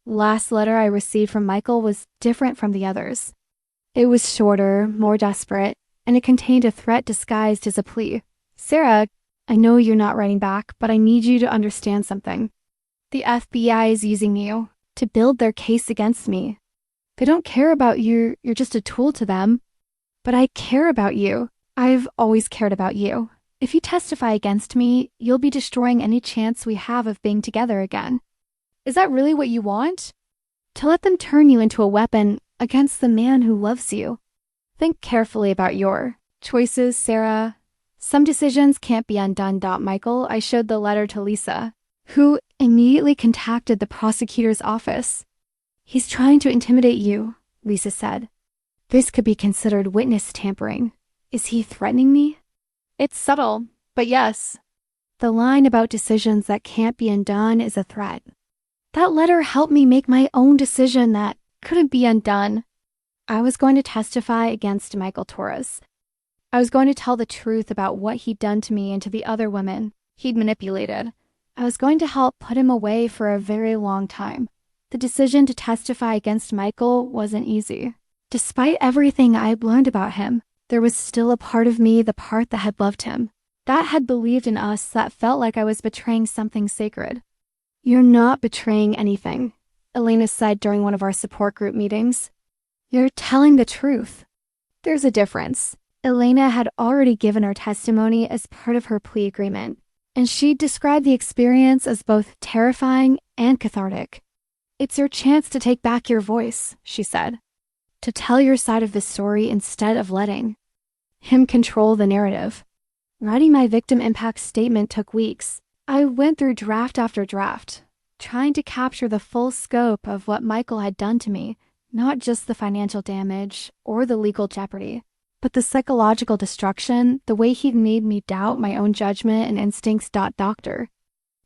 [SPEAKER 1] last letter I received from Michael was different from the others. It was shorter, more desperate, and it contained a threat disguised as a plea. Sarah, I know you're not writing back, but I need you to understand something. The FBI is using you to build their case against me. They don't care about you, you're just a tool to them. But I care about you. I've always cared about you. If you testify against me, you'll be destroying any chance we have of being together again. Is that really what you want? To let them turn you into a weapon against the man who loves you? Think carefully about your choices, Sarah. Some decisions can't be undone. Michael, I showed the letter to Lisa, who immediately contacted the prosecutor's office. He's trying to intimidate you, Lisa said. This could be considered witness tampering. Is he threatening me? It's subtle, but yes. The line about decisions that can't be undone is a threat. That letter helped me make my own decision that couldn't be undone. I was going to testify against Michael Torres. I was going to tell the truth about what he'd done to me and to the other women he'd manipulated. I was going to help put him away for a very long time. The decision to testify against Michael wasn't easy. Despite everything I'd learned about him, there was still a part of me, the part that had loved him, that had believed in us, that felt like I was betraying something sacred. You're not betraying anything, Elena said during one of our support group meetings. You're telling the truth. There's a difference. Elena had already given her testimony as part of her plea agreement, and she described the experience as both terrifying and cathartic. It's your chance to take back your voice, she said. To tell your side of the story instead of letting him control the narrative. Writing my victim impact statement took weeks. I went through draft after draft, trying to capture the full scope of what Michael had done to me, not just the financial damage or the legal jeopardy, but the psychological destruction, the way he'd made me doubt my own judgment and instincts. Dr.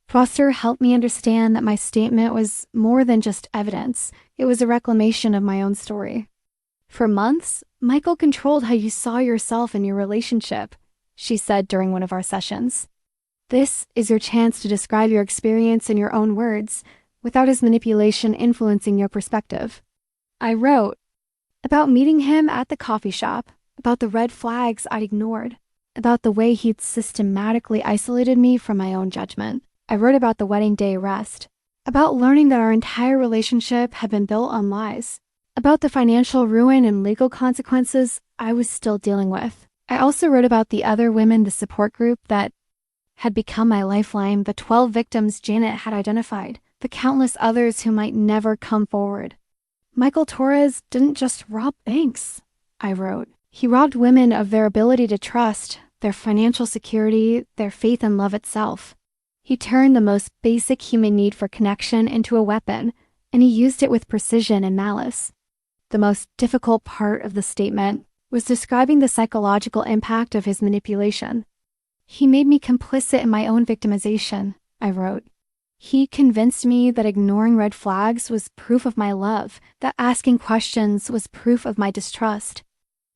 [SPEAKER 1] Foster helped me understand that my statement was more than just evidence. It was a reclamation of my own story. For months, Michael controlled how you saw yourself in your relationship, she said during one of our sessions. This is your chance to describe your experience in your own words, without his manipulation influencing your perspective. I wrote about meeting him at the coffee shop, about the red flags I'd ignored, about the way he'd systematically isolated me from my own judgment. I wrote about the wedding day arrest, about learning that our entire relationship had been built on lies, about the financial ruin and legal consequences I was still dealing with. I also wrote about the other women, the support group that had become my lifeline, the 12 victims Janet had identified, the countless others who might never come forward. Michael Torres didn't just rob banks, I wrote. He robbed women of their ability to trust, their financial security, their faith in love itself. He turned the most basic human need for connection into a weapon, and he used it with precision and malice. The most difficult part of the statement was describing the psychological impact of his manipulation. He made me complicit in my own victimization, I wrote. He convinced me that ignoring red flags was proof of my love, that asking questions was proof of my distrust.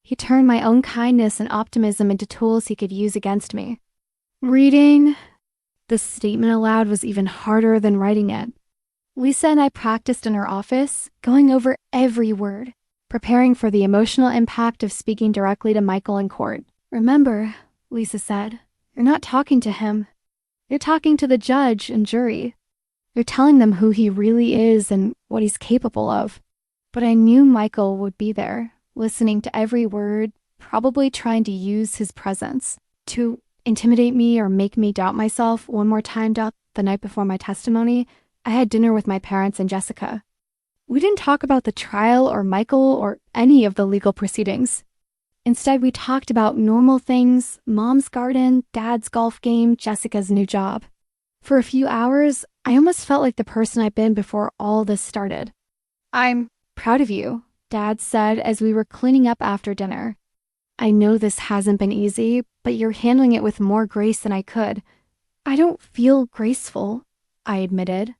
[SPEAKER 1] He turned my own kindness and optimism into tools he could use against me. Reading the statement aloud was even harder than writing it. Lisa and I practiced in her office, going over every word, preparing for the emotional impact of speaking directly to Michael in court. Remember, Lisa said, you're not talking to him. You're talking to the judge and jury. You're telling them who he really is and what he's capable of. But I knew Michael would be there, listening to every word, probably trying to use his presence to intimidate me or make me doubt myself one more time. The night before my testimony, I had dinner with my parents and Jessica. We didn't talk about the trial or Michael or any of the legal proceedings. Instead, we talked about normal things: Mom's garden, Dad's golf game, Jessica's new job. For a few hours, I almost felt like the person I'd been before all this started. I'm proud of you, Dad said as we were cleaning up after dinner. I know this hasn't been easy, but you're handling it with more grace than I could. I don't feel graceful, I admitted.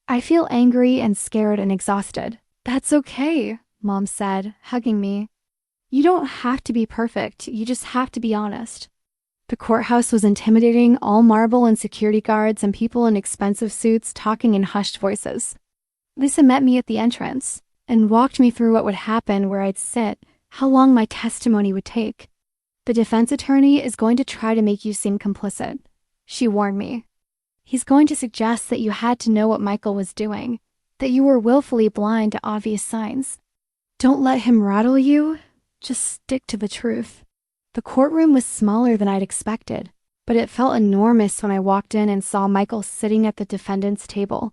[SPEAKER 1] I feel angry and scared and exhausted. That's okay, Mom said, hugging me. You don't have to be perfect, you just have to be honest. The courthouse was intimidating, all marble and security guards and people in expensive suits talking in hushed voices. Lisa met me at the entrance and walked me through what would happen, where I'd sit, how long my testimony would take. The defense attorney is going to try to make you seem complicit, she warned me. He's going to suggest that you had to know what Michael was doing, that you were willfully blind to obvious signs. Don't let him rattle you, just stick to the truth. The courtroom was smaller than I'd expected, but it felt enormous when I walked in and saw Michael sitting at the defendant's table.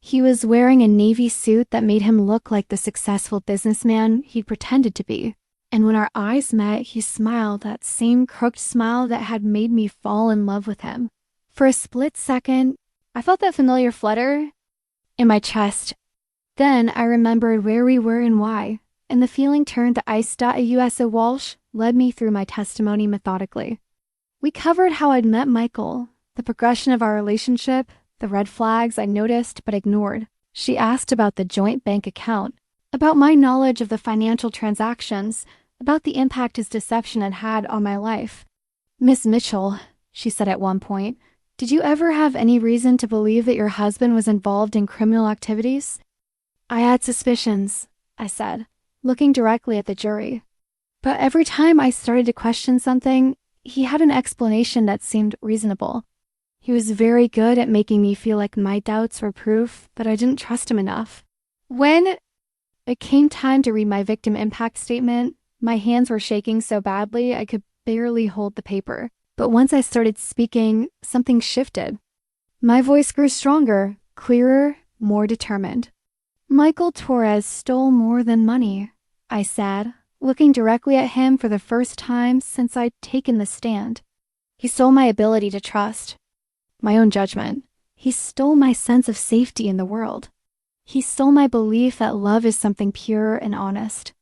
[SPEAKER 1] He was wearing a navy suit that made him look like the successful businessman he'd pretended to be. And when our eyes met, he smiled, that same crooked smile that had made me fall in love with him. For a split second, I felt that familiar flutter in my chest. Then I remembered where we were and why, and the feeling turned to Ice.USA Walsh led me through my testimony methodically. We covered how I'd met Michael, the progression of our relationship, the red flags I noticed but ignored. She asked about the joint bank account, about my knowledge of the financial transactions, about the impact his deception had had on my life. Miss Mitchell, she said at one point, did you ever have any reason to believe that your husband was involved in criminal activities? I had suspicions, I said, looking directly at the jury. But every time I started to question something, he had an explanation that seemed reasonable. He was very good at making me feel like my doubts were proof that I didn't trust him enough. When it came time to read my victim impact statement, my hands were shaking so badly I could barely hold the paper. But once I started speaking, something shifted. My voice grew stronger, clearer, more determined. Michael Torres stole more than money, I said, looking directly at him for the first time since I'd taken the stand. He stole my ability to trust, my own judgment. He stole my sense of safety in the world. He stole my belief that love is something pure and honest.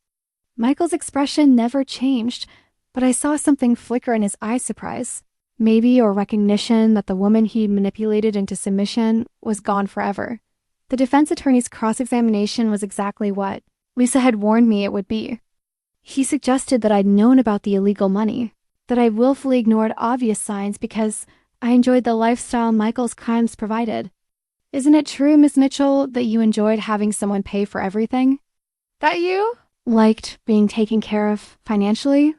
[SPEAKER 1] Michael's expression never changed, but I saw something flicker in his eye, surprise. Maybe a recognition that the woman he manipulated into submission was gone forever. The defense attorney's cross-examination was exactly what Lisa had warned me it would be. He suggested that I'd known about the illegal money, that I willfully ignored obvious signs because I enjoyed the lifestyle Michael's crimes provided. Isn't it true, Miss Mitchell, that you enjoyed having someone pay for everything? That you liked being taken care of financially?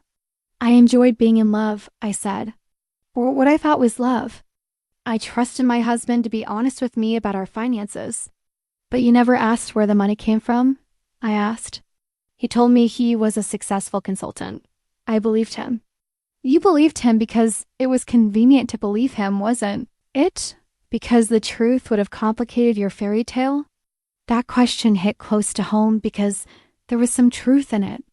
[SPEAKER 1] I enjoyed being in love, I said, or what I thought was love. I trusted my husband to be honest with me about our finances. But you never asked where the money came from? I asked. He told me he was a successful consultant. I believed him. You believed him because it was convenient to believe him, wasn't it? Because the truth would have complicated your fairy tale? That question hit close to home because there was some truth in it.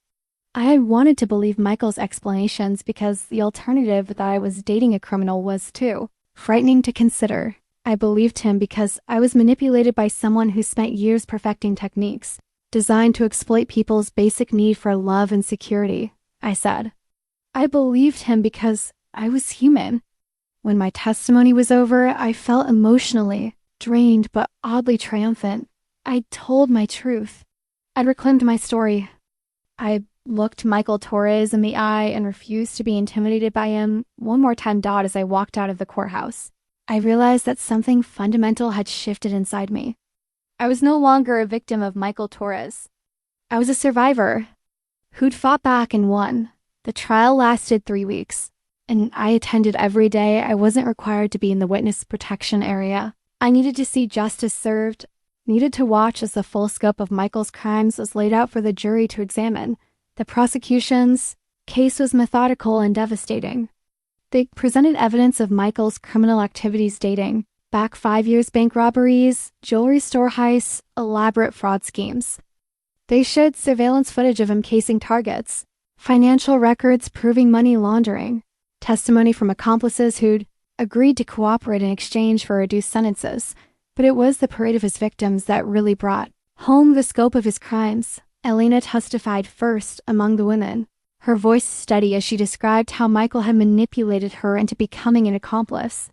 [SPEAKER 1] I had wanted to believe Michael's explanations because the alternative that I was dating a criminal was too frightening to consider. I believed him because I was manipulated by someone who spent years perfecting techniques designed to exploit people's basic need for love and security, I said. I believed him because I was human. When my testimony was over, I felt emotionally drained but oddly triumphant. I'd told my truth. I'd reclaimed my story. I looked Michael Torres in the eye and refused to be intimidated by him one more time as I walked out of the courthouse. I realized that something fundamental had shifted inside me. I was no longer a victim of Michael Torres. I was a survivor who'd fought back and won. The trial lasted 3 weeks, and I attended every day. I wasn't required to be in the witness protection area. I needed to see justice served, needed to watch as the full scope of Michael's crimes was laid out for the jury to examine. The prosecution's case was methodical and devastating. They presented evidence of Michael's criminal activities dating back 5 years: bank robberies, jewelry store heists, elaborate fraud schemes. They showed surveillance footage of him casing targets, financial records proving money laundering, testimony from accomplices who'd agreed to cooperate in exchange for reduced sentences. But it was the parade of his victims that really brought home the scope of his crimes. Elena testified first among the women, her voice steady as she described how Michael had manipulated her into becoming an accomplice.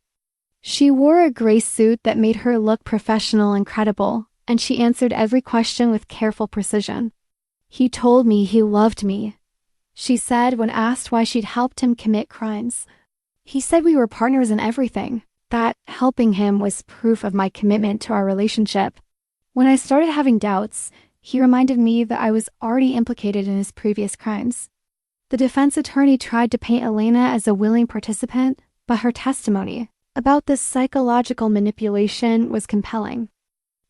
[SPEAKER 1] She wore a gray suit that made her look professional and credible, and she answered every question with careful precision. "He told me he loved me," she said when asked why she'd helped him commit crimes. "He said we were partners in everything, that helping him was proof of my commitment to our relationship. When I started having doubts, he reminded me that I was already implicated in his previous crimes." The defense attorney tried to paint Elena as a willing participant, but her testimony about this psychological manipulation was compelling.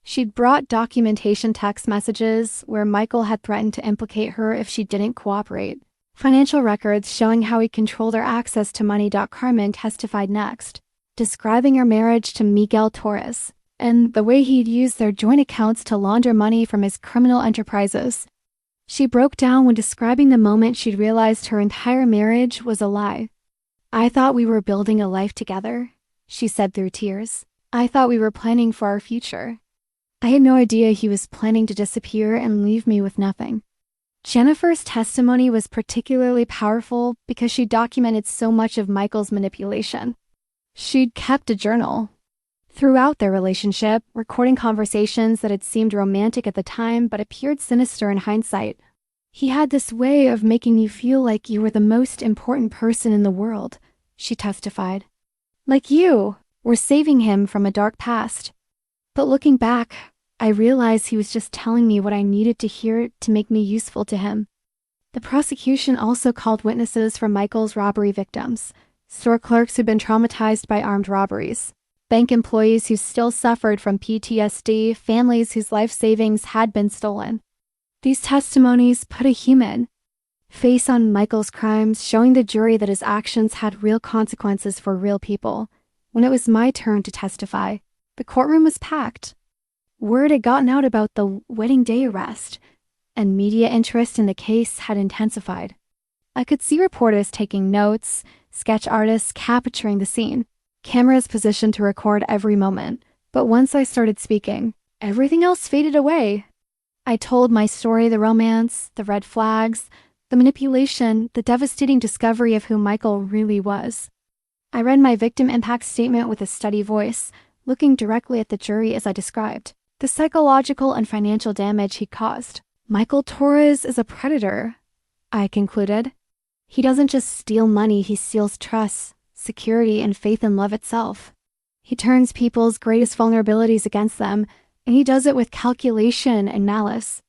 [SPEAKER 1] She'd brought documentation text messages where Michael had threatened to implicate her if she didn't cooperate. Financial records showing how he controlled her access to money. Carmen testified next, describing her marriage to Miguel Torres and the way he'd used their joint accounts to launder money from his criminal enterprises. She broke down when describing the moment she'd realized her entire marriage was a lie. "I thought we were building a life together," she said through tears. "I thought we were planning for our future. I had no idea he was planning to disappear and leave me with nothing." Jennifer's testimony was particularly powerful because she documented so much of Michael's manipulation. She'd kept a journal throughout their relationship, recording conversations that had seemed romantic at the time but appeared sinister in hindsight. "He had this way of making you feel like you were the most important person in the world," she testified. "Like you were saving him from a dark past. But looking back, I realized he was just telling me what I needed to hear to make me useful to him." The prosecution also called witnesses from Michael's robbery victims, store clerks who'd been traumatized by armed robberies, bank employees who still suffered from PTSD, families whose life savings had been stolen. These testimonies put a human face on Michael's crimes, showing the jury that his actions had real consequences for real people. When it was my turn to testify, the courtroom was packed. Word had gotten out about the wedding day arrest, and media interest in the case had intensified. I could see reporters taking notes, sketch artists capturing the scene, cameras positioned to record every moment. But once I started speaking, everything else faded away. I told my story, the romance, the red flags, the manipulation, the devastating discovery of who Michael really was. I read my victim impact statement with a steady voice, looking directly at the jury as I described the psychological and financial damage he caused. "Michael Torres is a predator," I concluded. "He doesn't just steal money, he steals trust, security, and faith in love itself. He turns people's greatest vulnerabilities against them, and he does it with calculation and malice."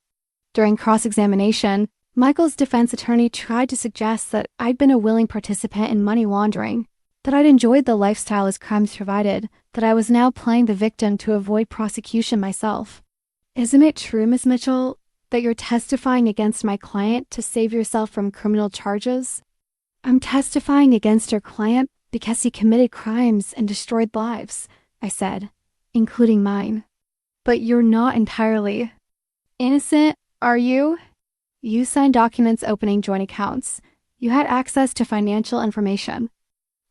[SPEAKER 1] During cross-examination, Michael's defense attorney tried to suggest that I'd been a willing participant in money laundering, that I'd enjoyed the lifestyle his crimes provided, that I was now playing the victim to avoid prosecution myself. "Isn't it true, Miss Mitchell, that you're testifying against my client to save yourself from criminal charges?" "I'm testifying against your client because he committed crimes and destroyed lives," I said, "including mine." "But you're not entirely innocent, are you? You signed documents opening joint accounts. You had access to financial information.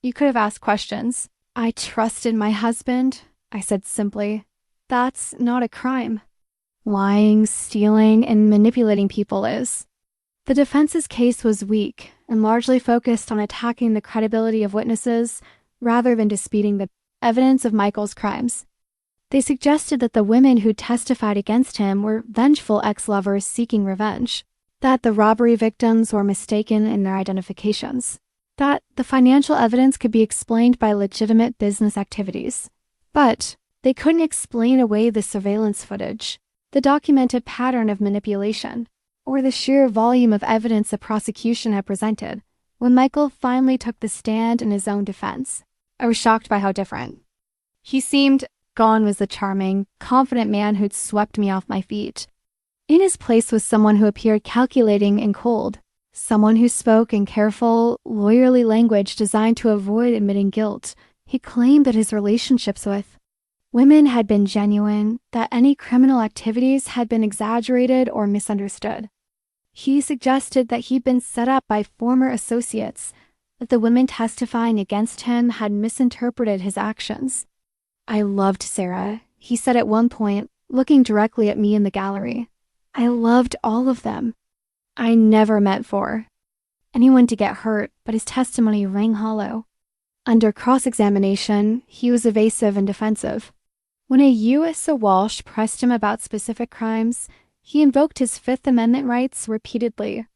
[SPEAKER 1] You could have asked questions." "I trusted my husband," I said simply. "That's not a crime. Lying, stealing, and manipulating people is." The defense's case was weak and largely focused on attacking the credibility of witnesses rather than disputing the evidence of Michael's crimes. They suggested that the women who testified against him were vengeful ex-lovers seeking revenge, that the robbery victims were mistaken in their identifications, that the financial evidence could be explained by legitimate business activities. But they couldn't explain away the surveillance footage, the documented pattern of manipulation, or the sheer volume of evidence the prosecution had presented. When Michael finally took the stand in his own defense, I was shocked by how different. He seemed gone was the charming, confident man who'd swept me off my feet. In his place was someone who appeared calculating and cold, someone who spoke in careful, lawyerly language designed to avoid admitting guilt. He claimed that his relationships with women had been genuine, that any criminal activities had been exaggerated or misunderstood. He suggested that he'd been set up by former associates, that the women testifying against him had misinterpreted his actions. I loved Sarah, he said at one point, looking directly at me in the gallery. I loved all of them. I never meant for anyone to get hurt, but his testimony rang hollow. Under cross-examination, he was evasive and defensive. When a U.S. Walsh pressed him about specific crimes, he invoked his Fifth Amendment rights repeatedly.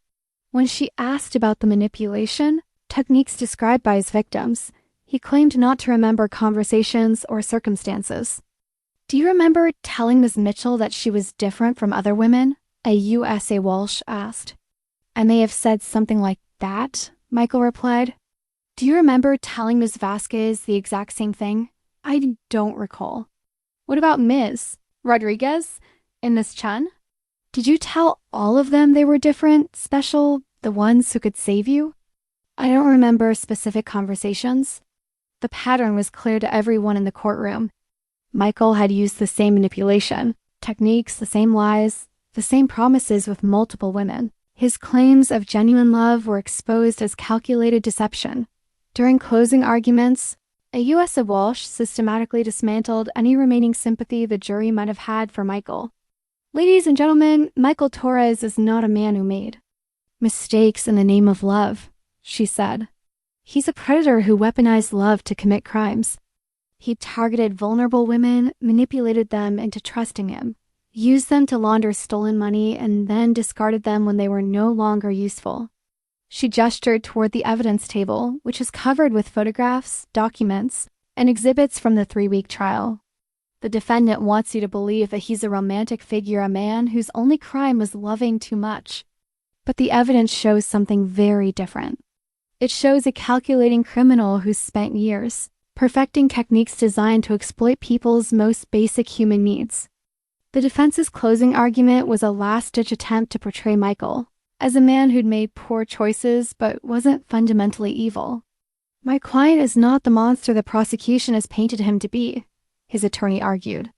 [SPEAKER 1] When she asked about the manipulation, techniques described by his victims, he claimed not to remember conversations or circumstances. Do you remember telling Ms. Mitchell that she was different from other women? A U.S.A. Walsh asked. I may have said something like that, Michael replied. Do you remember telling Ms. Vasquez the exact same thing? I don't recall. What about Ms. Rodriguez and Ms. Chen? Did you tell all of them they were different, special, the ones who could save you? I don't remember specific conversations. The pattern was clear to everyone in the courtroom. Michael had used the same manipulation, techniques, the same lies, the same promises with multiple women. His claims of genuine love were exposed as calculated deception. During closing arguments, a U.S. Walsh systematically dismantled any remaining sympathy the jury might have had for Michael. Ladies and gentlemen, Michael Torres is not a man who made mistakes in the name of love, she said. He's a predator who weaponized love to commit crimes. He targeted vulnerable women, manipulated them into trusting him, used them to launder stolen money, and then discarded them when they were no longer useful. She gestured toward the evidence table, which is covered with photographs, documents, and exhibits from the 3-week trial. The defendant wants you to believe that he's a romantic figure, a man whose only crime was loving too much. But the evidence shows something very different. It shows a calculating criminal who spent years perfecting techniques designed to exploit people's most basic human needs. The defense's closing argument was a last-ditch attempt to portray Michael as a man who'd made poor choices but wasn't fundamentally evil. My client is not the monster the prosecution has painted him to be, his attorney argued.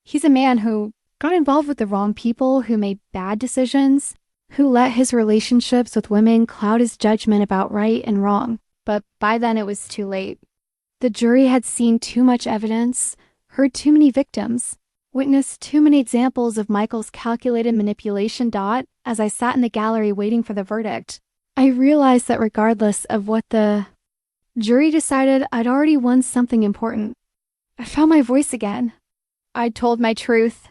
[SPEAKER 1] He's a man who got involved with the wrong people, who made bad decisions, who let his relationships with women cloud his judgment about right and wrong. But by then it was too late. The jury had seen too much evidence, heard too many victims, witnessed too many examples of Michael's calculated manipulation. As I sat in the gallery waiting for the verdict, I realized that regardless of what the jury decided, I'd already won something important. I found my voice again. I'd told my truth.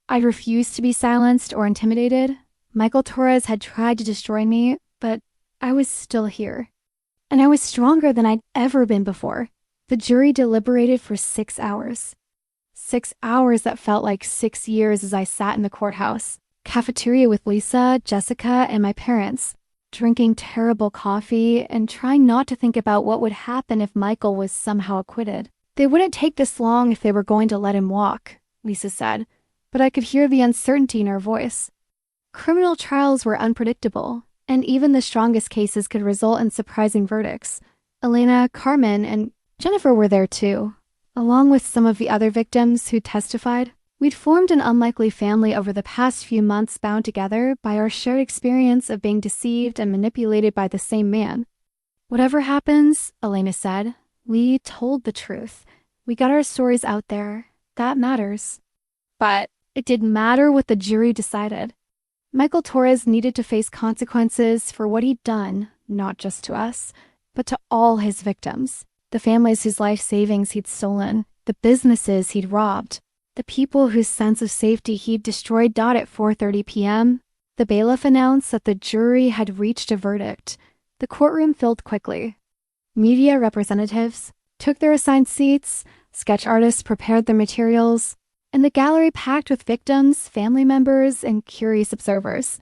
[SPEAKER 1] I'd refused to be silenced or intimidated. Michael Torres had tried to destroy me, but I was still here. And I was stronger than I'd ever been before. The jury deliberated for 6 hours. 6 hours that felt like 6 years as I sat in the courthouse, cafeteria with Lisa, Jessica, and my parents, drinking terrible coffee and trying not to think about what would happen if Michael was somehow acquitted. They wouldn't take this long if they were going to let him walk, Lisa said, but I could hear the uncertainty in her voice. Criminal trials were unpredictable, and even the strongest cases could result in surprising verdicts. Elena, Carmen, and Jennifer were there too. Along with some of the other victims who testified, we'd formed an unlikely family over the past few months, bound together by our shared experience of being deceived and manipulated by the same man. Whatever happens, Elena said, we told the truth. We got our stories out there. That matters. But it didn't matter what the jury decided. Michael Torres needed to face consequences for what he'd done, not just to us, but to all his victims, the families whose life savings he'd stolen, the businesses he'd robbed. The people whose sense of safety he'd destroyed died at 4:30 p.m. The bailiff announced that the jury had reached a verdict. The courtroom filled quickly. Media representatives took their assigned seats, sketch artists prepared their materials, and the gallery packed with victims, family members, and curious observers.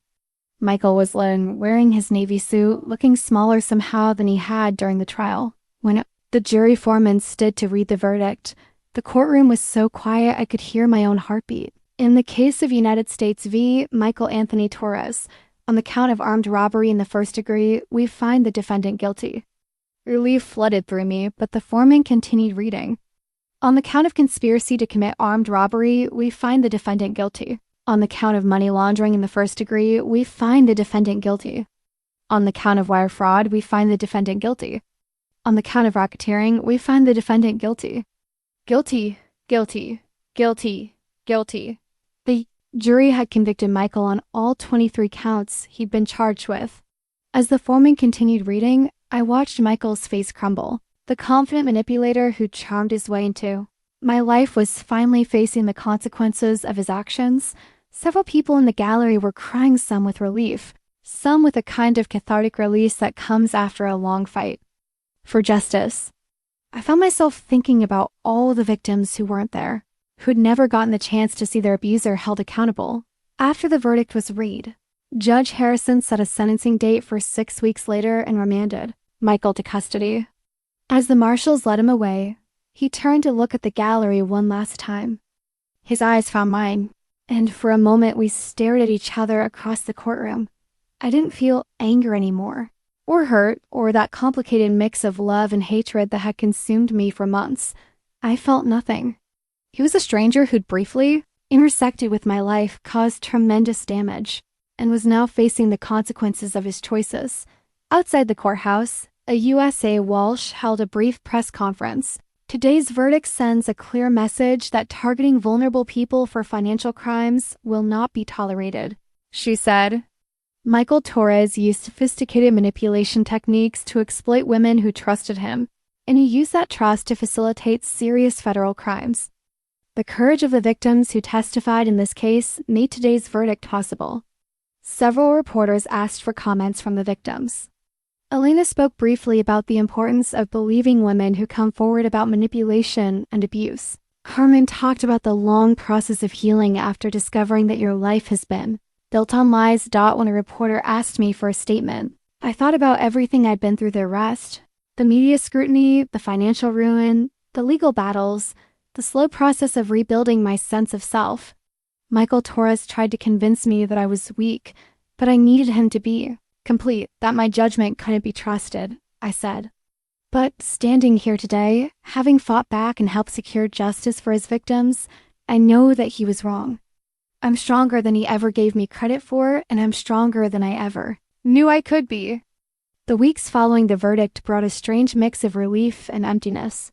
[SPEAKER 1] Michael was led wearing his navy suit, looking smaller somehow than he had during the trial. When the jury foreman stood to read the verdict, the courtroom was so quiet I could hear my own heartbeat. In the case of United States v. Michael Anthony Torres, on the count of armed robbery in the first degree, we find the defendant guilty. Relief flooded through me, but the foreman continued reading. On the count of conspiracy to commit armed robbery, we find the defendant guilty. On the count of money laundering in the first degree, we find the defendant guilty. On the count of wire fraud, we find the defendant guilty. On the count of racketeering, we find the defendant guilty. Guilty, guilty, guilty, guilty. The jury had convicted Michael on all 23 counts he'd been charged with. As the foreman continued reading, I watched Michael's face crumble. The confident manipulator who charmed his way into my life was finally facing the consequences of his actions. Several people in the gallery were crying, some with relief, some with a kind of cathartic release that comes after a long fight for justice. I found myself thinking about all the victims who weren't there, who'd never gotten the chance to see their abuser held accountable. After the verdict was read, Judge Harrison set a sentencing date for 6 weeks later and remanded Michael to custody. As the marshals led him away, he turned to look at the gallery one last time. His eyes found mine, and for a moment we stared at each other across the courtroom. I didn't feel anger anymore, or hurt, or that complicated mix of love and hatred that had consumed me for months. I felt nothing. He was a stranger who'd briefly intersected with my life, caused tremendous damage, and was now facing the consequences of his choices. Outside the courthouse, a USA Walsh held a brief press conference. Today's verdict sends a clear message that targeting vulnerable people for financial crimes will not be tolerated, she said. Michael Torres used sophisticated manipulation techniques to exploit women who trusted him, and he used that trust to facilitate serious federal crimes. The courage of the victims who testified in this case made today's verdict possible. Several reporters asked for comments from the victims. Elena spoke briefly about the importance of believing women who come forward about manipulation and abuse. Carmen talked about the long process of healing after discovering that your life has been built on lies. When a reporter asked me for a statement, I thought about everything I'd been through: the arrest, the media scrutiny, the financial ruin, the legal battles, the slow process of rebuilding my sense of self. Michael Torres tried to convince me that I was weak, but I needed him to be complete, that my judgment couldn't be trusted, I said. But standing here today, having fought back and helped secure justice for his victims, I know that he was wrong. I'm stronger than he ever gave me credit for, and I'm stronger than I ever knew I could be. The weeks following the verdict brought a strange mix of relief and emptiness.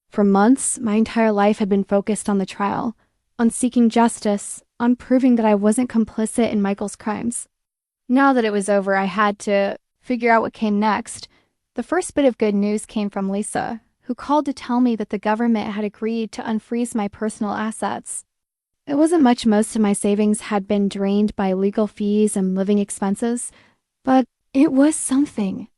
[SPEAKER 1] For months, my entire life had been focused on the trial, on seeking justice, on proving that I wasn't complicit in Michael's crimes. Now that it was over, I had to figure out what came next. The first bit of good news came from Lisa, who called to tell me that the government had agreed to unfreeze my personal assets. It wasn't much. Most of my savings had been drained by legal fees and living expenses, but it was something.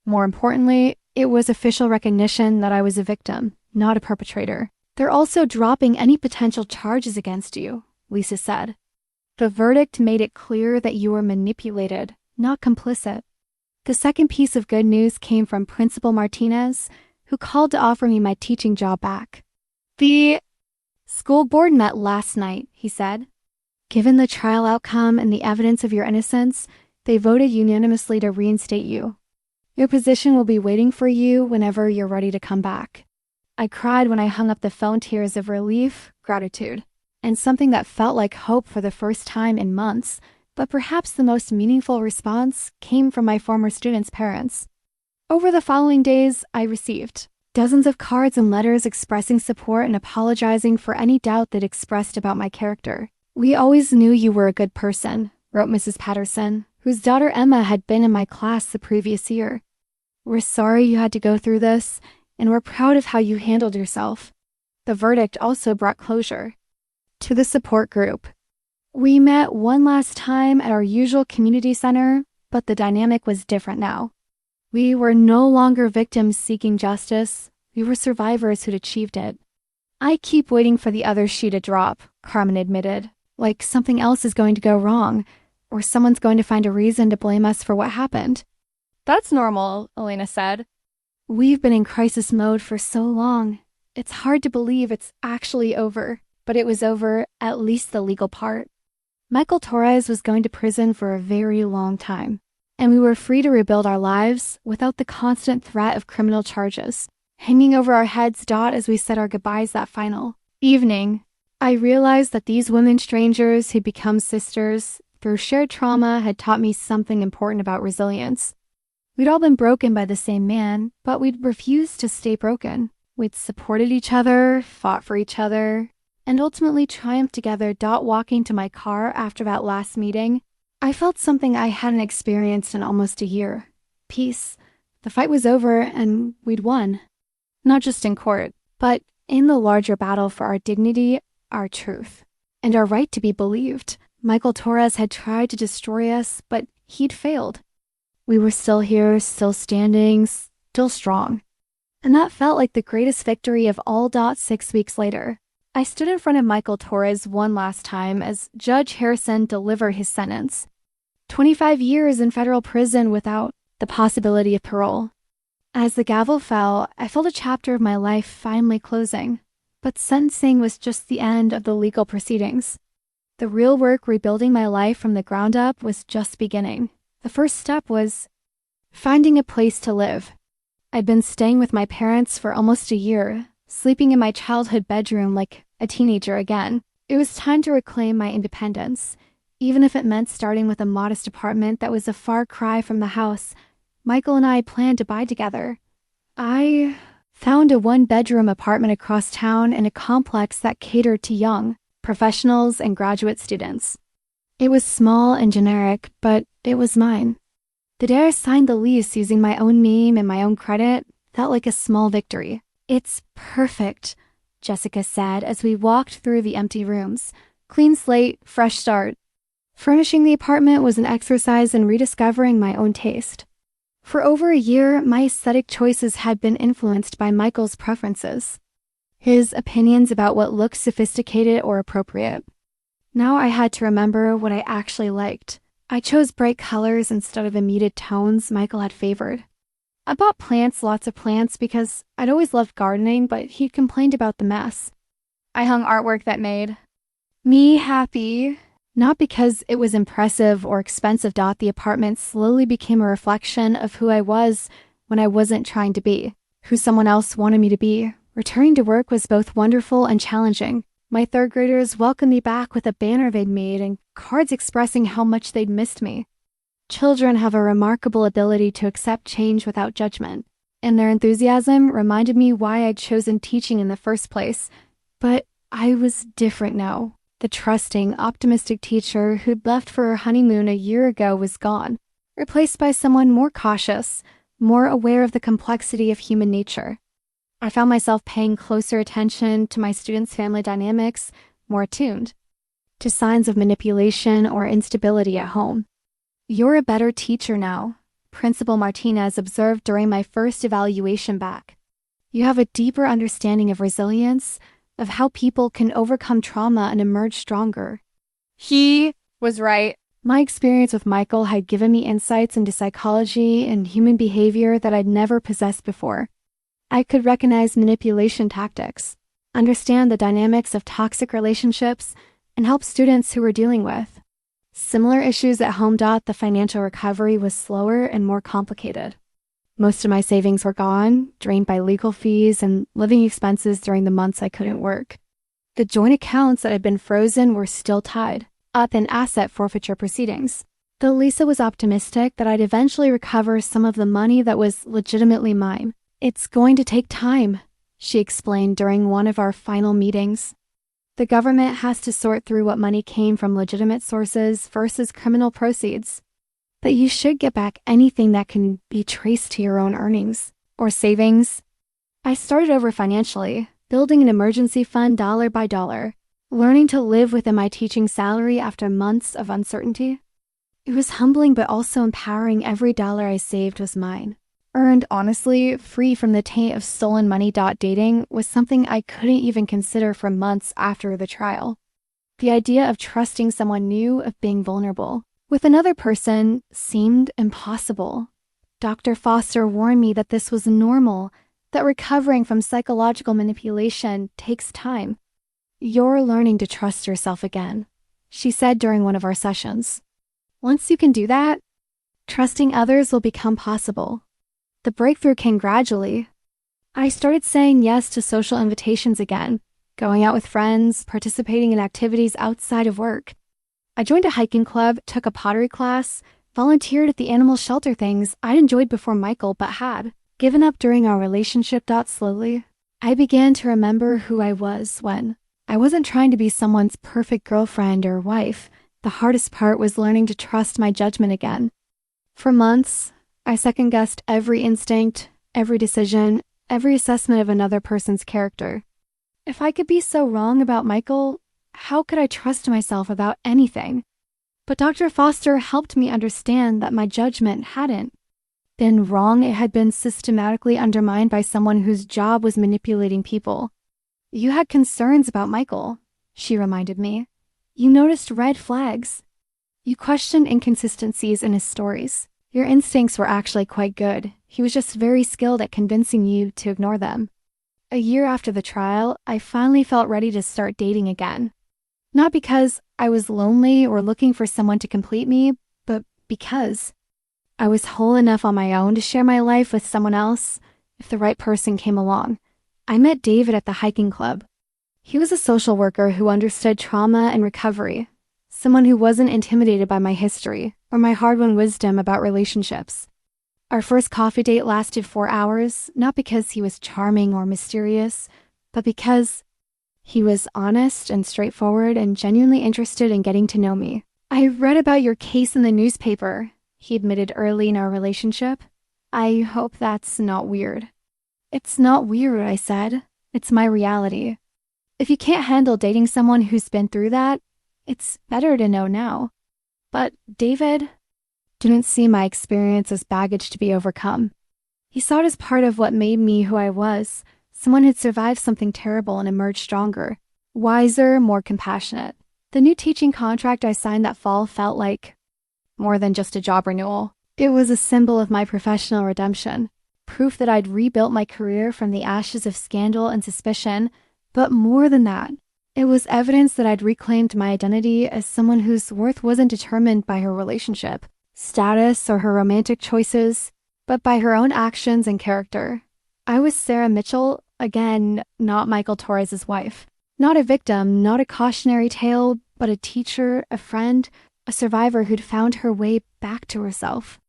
[SPEAKER 1] More importantly, it was official recognition that I was a victim, not a perpetrator. They're also dropping any potential charges against you, Lisa said. The verdict made it clear that you were manipulated, not complicit. The second piece of good news came from Principal Martinez, who called to offer me my teaching job back. The school board met last night, he said. Given the trial outcome and the evidence of your innocence, they voted unanimously to reinstate you. Your position will be waiting for you whenever you're ready to come back. I cried when I hung up the phone, tears of relief, gratitude, and something that felt like hope for the first time in months. But perhaps the most meaningful response came from my former students' parents. Over the following days, I received dozens of cards and letters expressing support and apologizing for any doubt they'd expressed about my character. We always knew you were a good person, wrote Mrs. Patterson, whose daughter Emma had been in my class the previous year. We're sorry you had to go through this, and we're proud of how you handled yourself. The verdict also brought closure. to the support group. We met one last time at our usual community center, but the dynamic was different now. We were no longer victims seeking justice. We were survivors who'd achieved it. I keep waiting for the other shoe to drop, Carmen admitted, like something else is going to go wrong, or someone's going to find a reason to blame us for what happened.
[SPEAKER 2] That's normal, Elena said.
[SPEAKER 1] We've been in crisis mode for so long. It's hard to believe it's actually over, but it was over, at least the legal part. Michael Torres was going to prison for a very long time, and we were free to rebuild our lives without the constant threat of criminal charges hanging over our heads. As we said our goodbyes that final evening, I realized that these women strangers who'd become sisters through shared trauma had taught me something important about resilience. We'd all been broken by the same man, but we'd refused to stay broken. We'd supported each other, fought for each other, and ultimately triumphed together. Walking to my car after that last meeting, I felt something I hadn't experienced in almost a year. Peace. The fight was over and we'd won. Not just in court, but in the larger battle for our dignity, our truth, and our right to be believed. Michael Torres had tried to destroy us, but he'd failed. We were still here, still standing, still strong. And that felt like the greatest victory of all. 6 weeks later, I stood in front of Michael Torres one last time as Judge Harrison delivered his sentence. 25 years in federal prison without the possibility of parole. As the gavel fell, I felt a chapter of my life finally closing. But sentencing was just the end of the legal proceedings. The real work rebuilding my life from the ground up was just beginning. The first step was finding a place to live. I'd been staying with my parents for almost a year, sleeping in my childhood bedroom like a teenager again. It was time to reclaim my independence, even if it meant starting with a modest apartment that was a far cry from the house Michael and I planned to buy together. I found a one-bedroom apartment across town in a complex that catered to young professionals and graduate students. It was small and generic, but it was mine. The day I signed the lease using my own name and my own credit felt like a small victory. "It's perfect," Jessica said as we walked through the empty rooms. "Clean slate, fresh start." Furnishing the apartment was an exercise in rediscovering my own taste. For over a year, my aesthetic choices had been influenced by Michael's preferences, his opinions about what looked sophisticated or appropriate. Now I had to remember what I actually liked. I chose bright colors instead of the muted tones Michael had favored. I bought plants, lots of plants, because I'd always loved gardening, but he complained about the mess.
[SPEAKER 2] I hung artwork that made
[SPEAKER 1] me happy. Not because it was impressive or expensive. The apartment slowly became a reflection of who I was when I wasn't trying to be, who someone else wanted me to be. Returning to work was both wonderful and challenging. My third graders welcomed me back with a banner they'd made and cards expressing how much they'd missed me. Children have a remarkable ability to accept change without judgment, and their enthusiasm reminded me why I'd chosen teaching in the first place. But I was different now. The trusting, optimistic teacher who'd left for her honeymoon a year ago was gone, replaced by someone more cautious, more aware of the complexity of human nature. I found myself paying closer attention to my students' family dynamics, more attuned to signs of manipulation or instability at home. "You're a better teacher now," Principal Martinez observed during my first evaluation back. "You have a deeper understanding of resilience, of how people can overcome trauma and emerge stronger."
[SPEAKER 2] He was right.
[SPEAKER 1] My experience with Michael had given me insights into psychology and human behavior that I'd never possessed before. I could recognize manipulation tactics, understand the dynamics of toxic relationships, and help students who were dealing with similar issues at home. The financial recovery was slower and more complicated. Most of my savings were gone, drained by legal fees and living expenses during the months I couldn't work. The joint accounts that had been frozen were still tied up in asset forfeiture proceedings. Though Lisa was optimistic that I'd eventually recover some of the money that was legitimately mine. "It's going to take time," she explained during one of our final meetings. "The government has to sort through what money came from legitimate sources versus criminal proceeds. But you should get back anything that can be traced to your own earnings or savings." I started over financially, building an emergency fund dollar by dollar. learning to live within my teaching salary after months of uncertainty. It was humbling but also empowering. Every dollar I saved was mine. Earned honestly, free from the taint of stolen money. Dating was something I couldn't even consider for months after the trial. The idea of trusting someone new, of being vulnerable with another person, seemed impossible. Dr. Foster warned me that this was normal, that recovering from psychological manipulation takes time. "You're learning to trust yourself again," she said during one of our sessions. "Once you can do that, trusting others will become possible." The breakthrough came gradually. I started saying yes to social invitations again, going out with friends, participating in activities outside of work. I joined a hiking club, took a pottery class, volunteered at the animal shelter, things I'd enjoyed before Michael but had given up during our relationship. Slowly, I began to remember who I was when I wasn't trying to be someone's perfect girlfriend or wife. The hardest part was learning to trust my judgment again. For months, I second-guessed every instinct, every decision, every assessment of another person's character. If I could be so wrong about Michael, how could I trust myself about anything? But Dr. Foster helped me understand that my judgment hadn't been wrong. It had been systematically undermined by someone whose job was manipulating people. "You had concerns about Michael," she reminded me. "You noticed red flags. You questioned inconsistencies in his stories. Your instincts were actually quite good. He was just very skilled at convincing you to ignore them." A year after the trial, I finally felt ready to start dating again. Not because I was lonely or looking for someone to complete me, but because I was whole enough on my own to share my life with someone else if the right person came along. I met David at the hiking club. He was a social worker who understood trauma and recovery, someone who wasn't intimidated by my history or my hard-won wisdom about relationships. Our first coffee date lasted 4 hours, not because he was charming or mysterious, but because he was honest and straightforward and genuinely interested in getting to know me. "I read about your case in the newspaper," he admitted early in our relationship. "I hope that's not weird." "It's not weird," I said. "It's my reality. If you can't handle dating someone who's been through that, it's better to know now." But David didn't see my experience as baggage to be overcome. He saw it as part of what made me who I was, someone who'd survived something terrible and emerged stronger, wiser, more compassionate. The new teaching contract I signed that fall felt like more than just a job renewal. It was a symbol of my professional redemption, proof that I'd rebuilt my career from the ashes of scandal and suspicion, but more than that, it was evidence that I'd reclaimed my identity as someone whose worth wasn't determined by her relationship, status, or her romantic choices, but by her own actions and character. I was Sarah Mitchell, again, not Michael Torres's wife. Not a victim, not a cautionary tale, but a teacher, a friend, a survivor who'd found her way back to herself.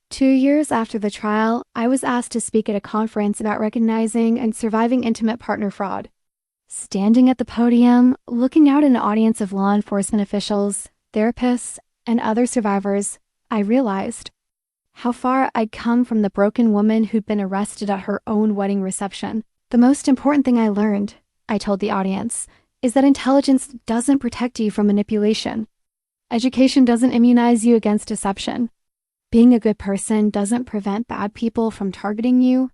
[SPEAKER 1] 2 years after the trial, I was asked to speak at a conference about recognizing and surviving intimate partner fraud. Standing at the podium, looking out at an audience of law enforcement officials, therapists, and other survivors, I realized how far I'd come from the broken woman who'd been arrested at her own wedding reception. "The most important thing I learned," I told the audience, "is that intelligence doesn't protect you from manipulation. Education doesn't immunize you against deception. Being a good person doesn't prevent bad people from targeting you."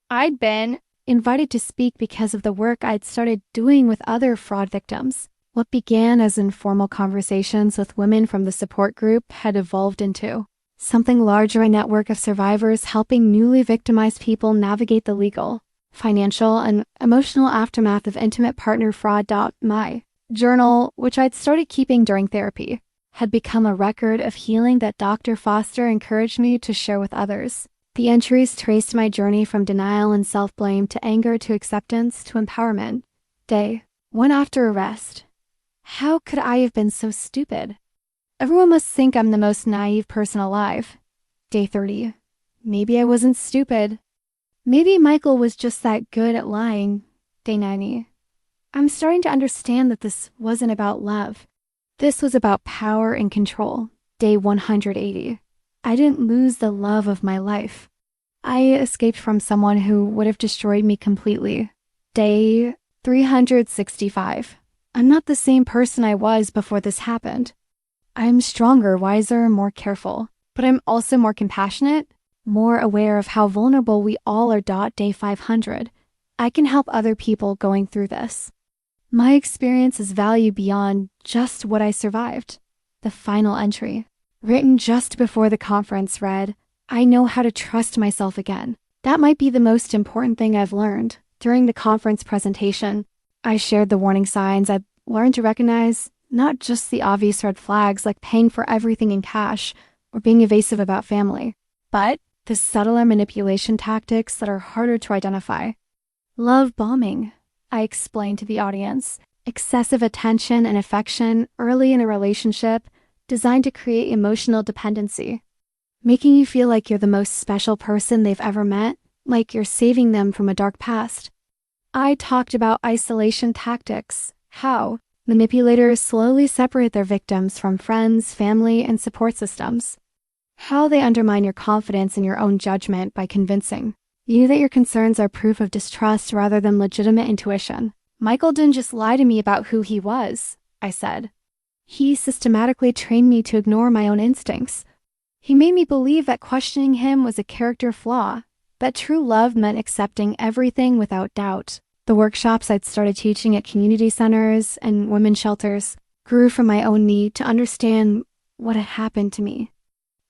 [SPEAKER 1] I'd been invited to speak because of the work I'd started doing with other fraud victims. What began as informal conversations with women from the support group had evolved into something larger, a network of survivors helping newly victimized people navigate the legal, financial, and emotional aftermath of intimate partner fraud. My journal, which I'd started keeping during therapy, had become a record of healing that Dr. Foster encouraged me to share with others. The entries traced my journey from denial and self-blame to anger to acceptance to empowerment. Day 1 after arrest. How could I have been so stupid? Everyone must think I'm the most naive person alive. Day 30. Maybe I wasn't stupid. Maybe Michael was just that good at lying. Day 90. I'm starting to understand that this wasn't about love. This was about power and control. Day 180. I didn't lose the love of my life. I escaped from someone who would have destroyed me completely. Day 365. I'm not the same person I was before this happened. I'm stronger, wiser, more careful. But I'm also more compassionate, more aware of how vulnerable we all are. Day 500. I can help other people going through this. My experience is value beyond just what I survived. The final entry, written just before the conference, read, I know how to trust myself again. That might be the most important thing I've learned. During the conference presentation, I shared the warning signs I've learned to recognize, not just the obvious red flags like paying for everything in cash or being evasive about family, but the subtler manipulation tactics that are harder to identify. Love bombing, I explained to the audience. Excessive attention and affection early in a relationship designed to create emotional dependency, making you feel like you're the most special person they've ever met, like you're saving them from a dark past. I talked about isolation tactics, how manipulators slowly separate their victims from friends, family, and support systems, how they undermine your confidence in your own judgment by convincing you that your concerns are proof of distrust rather than legitimate intuition. Michael didn't just lie to me about who he was, I said. He systematically trained me to ignore my own instincts. He made me believe that questioning him was a character flaw, that true love meant accepting everything without doubt. The workshops I'd started teaching at community centers and women's shelters grew from my own need to understand what had happened to me.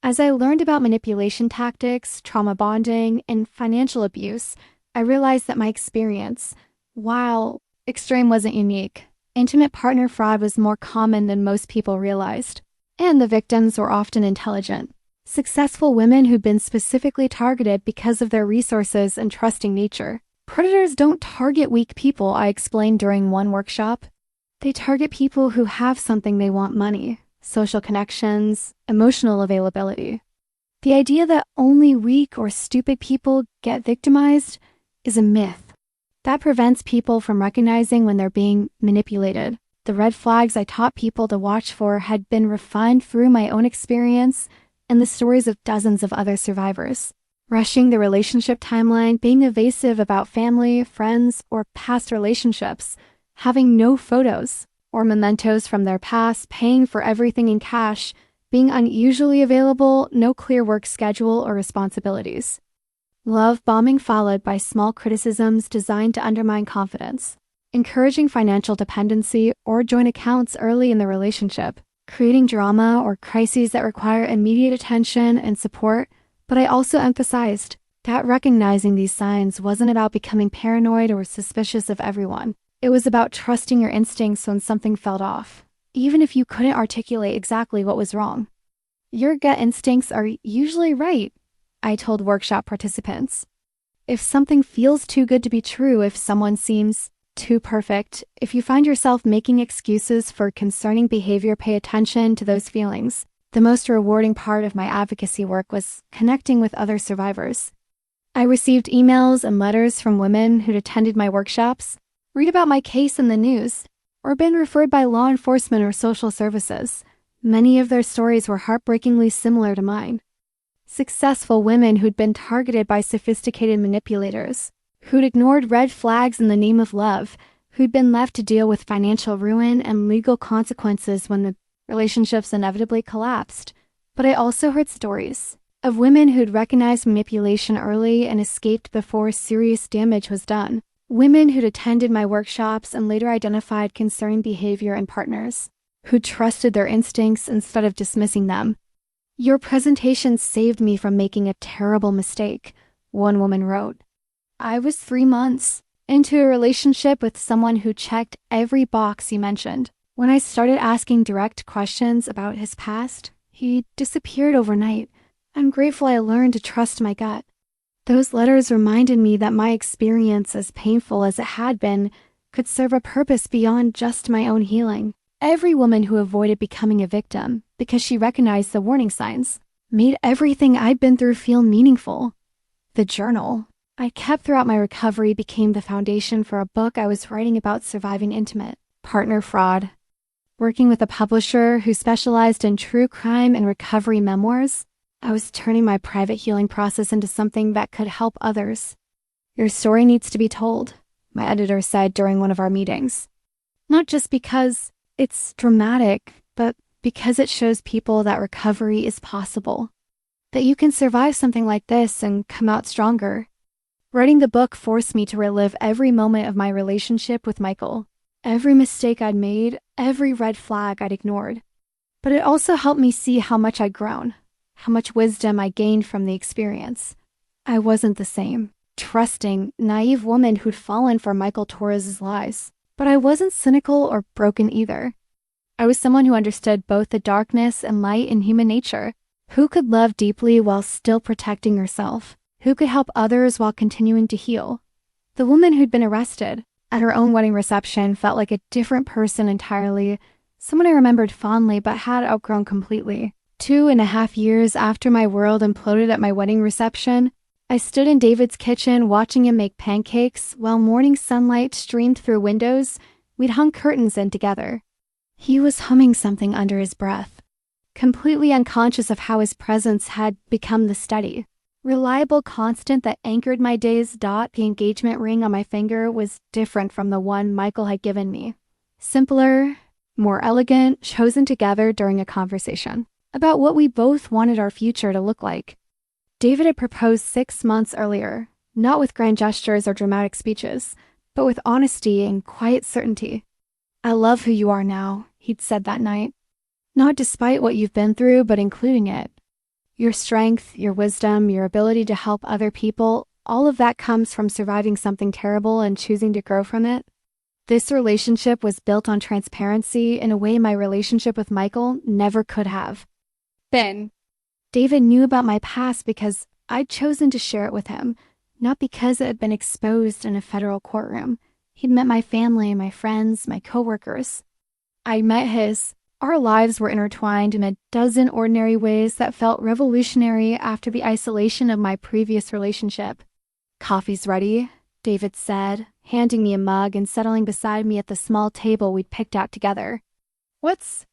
[SPEAKER 1] As I learned about manipulation tactics, trauma bonding, and financial abuse, I realized that my experience, while extreme, wasn't unique. Intimate partner fraud was more common than most people realized, and the victims were often intelligent, successful women who'd been specifically targeted because of their resources and trusting nature. Predators don't target weak people, I explained during one workshop. They target people who have something they want: money, social connections, emotional availability. The idea that only weak or stupid people get victimized is a myth. That prevents people from recognizing when they're being manipulated. The red flags I taught people to watch for had been refined through my own experience and the stories of dozens of other survivors. Rushing the relationship timeline, being evasive about family, friends, or past relationships, having no photos or mementos from their past, paying for everything in cash, being unusually available, no clear work schedule or responsibilities. Love bombing followed by small criticisms designed to undermine confidence, encouraging financial dependency or joint accounts early in the relationship, creating drama or crises that require immediate attention and support. But I also emphasized that recognizing these signs wasn't about becoming paranoid or suspicious of everyone. It was about trusting your instincts when something felt off, even if you couldn't articulate exactly what was wrong. Your gut instincts are usually right, I told workshop participants. If something feels too good to be true, if someone seems too perfect, if you find yourself making excuses for concerning behavior, pay attention to those feelings. The most rewarding part of my advocacy work was connecting with other survivors. I received emails and letters from women who'd attended my workshops, read about my case in the news, or been referred by law enforcement or social services. Many of their stories were heartbreakingly similar to mine. Successful women who'd been targeted by sophisticated manipulators, who'd ignored red flags in the name of love, who'd been left to deal with financial ruin and legal consequences when the relationships inevitably collapsed. But I also heard stories of women who'd recognized manipulation early and escaped before serious damage was done. Women who'd attended my workshops and later identified concerning behavior in partners, who trusted their instincts instead of dismissing them. Your presentation saved me from making a terrible mistake, one woman wrote. I was 3 months into a relationship with someone who checked every box you mentioned. When I started asking direct questions about his past, he disappeared overnight. I'm grateful I learned to trust my gut. Those letters reminded me that my experience, as painful as it had been, could serve a purpose beyond just my own healing. Every woman who avoided becoming a victim because she recognized the warning signs made everything I'd been through feel meaningful. The journal I kept throughout my recovery became the foundation for a book I was writing about surviving intimate partner fraud. Working with a publisher who specialized in true crime and recovery memoirs, I was turning my private healing process into something that could help others. Your story needs to be told, my editor said during one of our meetings. Not just because it's dramatic, but because it shows people that recovery is possible. That you can survive something like this and come out stronger. Writing the book forced me to relive every moment of my relationship with Michael. Every mistake I'd made, every red flag I'd ignored. But it also helped me see how much I'd grown, how much wisdom I gained from the experience. I wasn't the same, trusting, naive woman who'd fallen for Michael Torres's lies. But I wasn't cynical or broken either. I was someone who understood both the darkness and light in human nature. Who could love deeply while still protecting herself? Who could help others while continuing to heal? The woman who'd been arrested at her own wedding reception felt like a different person entirely, someone I remembered fondly but had outgrown completely. 2.5 years after my world imploded at my wedding reception, I stood in David's kitchen watching him make pancakes while morning sunlight streamed through windows we'd hung curtains in together. He was humming something under his breath, completely unconscious of how his presence had become the steady, reliable constant that anchored my days. The engagement ring on my finger was different from the one Michael had given me. Simpler, more elegant, chosen together during a conversation about what we both wanted our future to look like. David had proposed 6 months earlier, not with grand gestures or dramatic speeches, but with honesty and quiet certainty. "I love who you are now," he'd said that night. "Not despite what you've been through, but including it. Your strength, your wisdom, your ability to help other people, all of that comes from surviving something terrible and choosing to grow from it." This relationship was built on transparency in a way my relationship with Michael never could have.
[SPEAKER 2] Ben.
[SPEAKER 1] David knew about my past because I'd chosen to share it with him, not because it had been exposed in a federal courtroom. He'd met my family, my friends, my coworkers. I met his. Our lives were intertwined in a dozen ordinary ways that felt revolutionary after the isolation of my previous relationship. "Coffee's ready," David said, handing me a mug and settling beside me at the small table we'd picked out together.
[SPEAKER 2] What's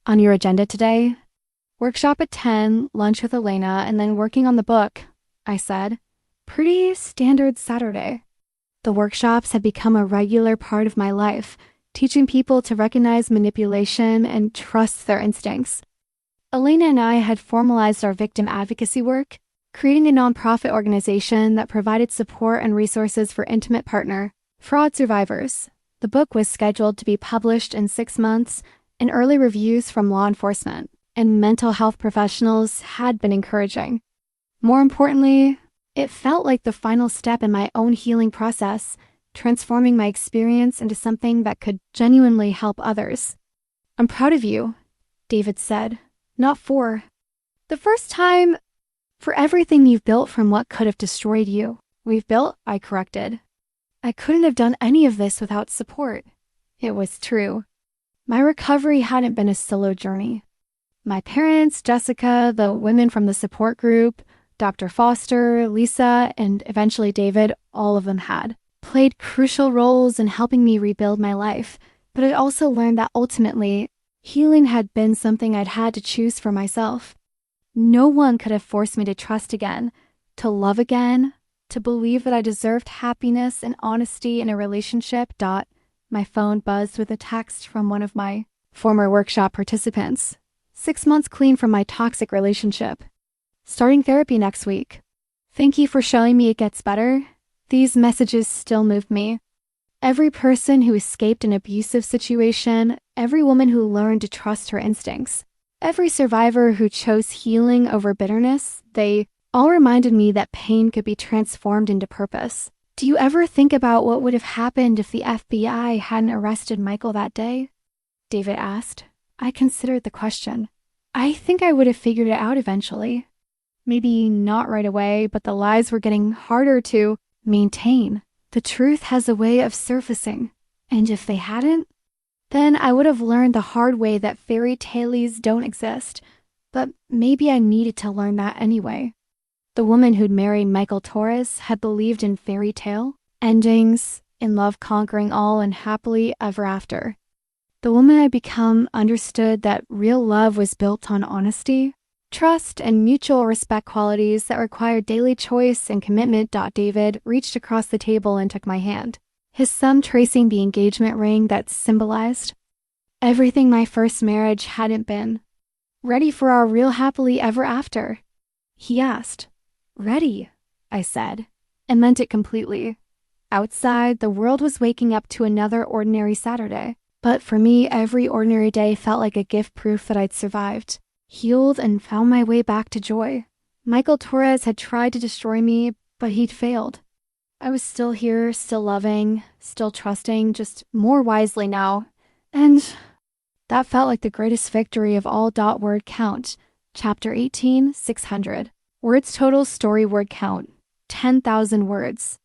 [SPEAKER 1] on your agenda today? "Workshop at 10, lunch with Elena, and then working on the book," I said. Pretty standard Saturday. The workshops had become a regular part of my life, teaching people to recognize manipulation and trust their instincts. Elena and I had formalized our victim advocacy work, creating a nonprofit organization that provided support and resources for intimate partner, fraud survivors. The book was scheduled to be published in 6 months, and early reviews from law enforcement and mental health professionals had been encouraging. More importantly, it felt like the final step in my own healing process, transforming my experience into something that could genuinely help others. "I'm proud of you," David said. "Not for the first time, for everything you've built from what could have destroyed you." "We've built," I corrected. "I couldn't have done any of this without support." It was true. My recovery hadn't been a solo journey. My parents, Jessica, the women from the support group, Dr. Foster, Lisa, and eventually David, all of them had played crucial roles in helping me rebuild my life. But I also learned that ultimately, healing had been something I'd had to choose for myself. No one could have forced me to trust again, to love again, to believe that I deserved happiness and honesty in a relationship. My phone buzzed with a text from one of my former workshop participants. 6 months clean from my toxic relationship. Starting therapy next week. Thank you for showing me it gets better. These messages still move me. Every person who escaped an abusive situation, every woman who learned to trust her instincts, every survivor who chose healing over bitterness, they all reminded me that pain could be transformed into purpose. "Do you ever think about what would have happened if the FBI hadn't arrested Michael that day?" David asked. I considered the question. I think I would have figured it out eventually. Maybe not right away, but the lies were getting harder to maintain. The truth has a way of surfacing. And if they hadn't, then I would have learned the hard way that fairy tales don't exist. But maybe I needed to learn that anyway. The woman who'd married Michael Torres had believed in fairy tale endings, in love conquering all and happily ever after. The woman I'd become understood that real love was built on honesty, trust, and mutual respect, qualities that required daily choice and commitment. David reached across the table and took my hand. his thumb tracing the engagement ring that symbolized everything my first marriage hadn't been. Ready for our real happily ever after? He asked. Ready, I said, and meant it completely. Outside, the world was waking up to another ordinary Saturday. But for me, every ordinary day felt like a gift proof that I'd survived, healed, and found my way back to joy. Michael Torres had tried to destroy me, but he'd failed. I was still here, still loving, still trusting, just more wisely now. And that felt like the greatest victory of all. Word count. Chapter 18, 600. Words total story word count. 10,000 words.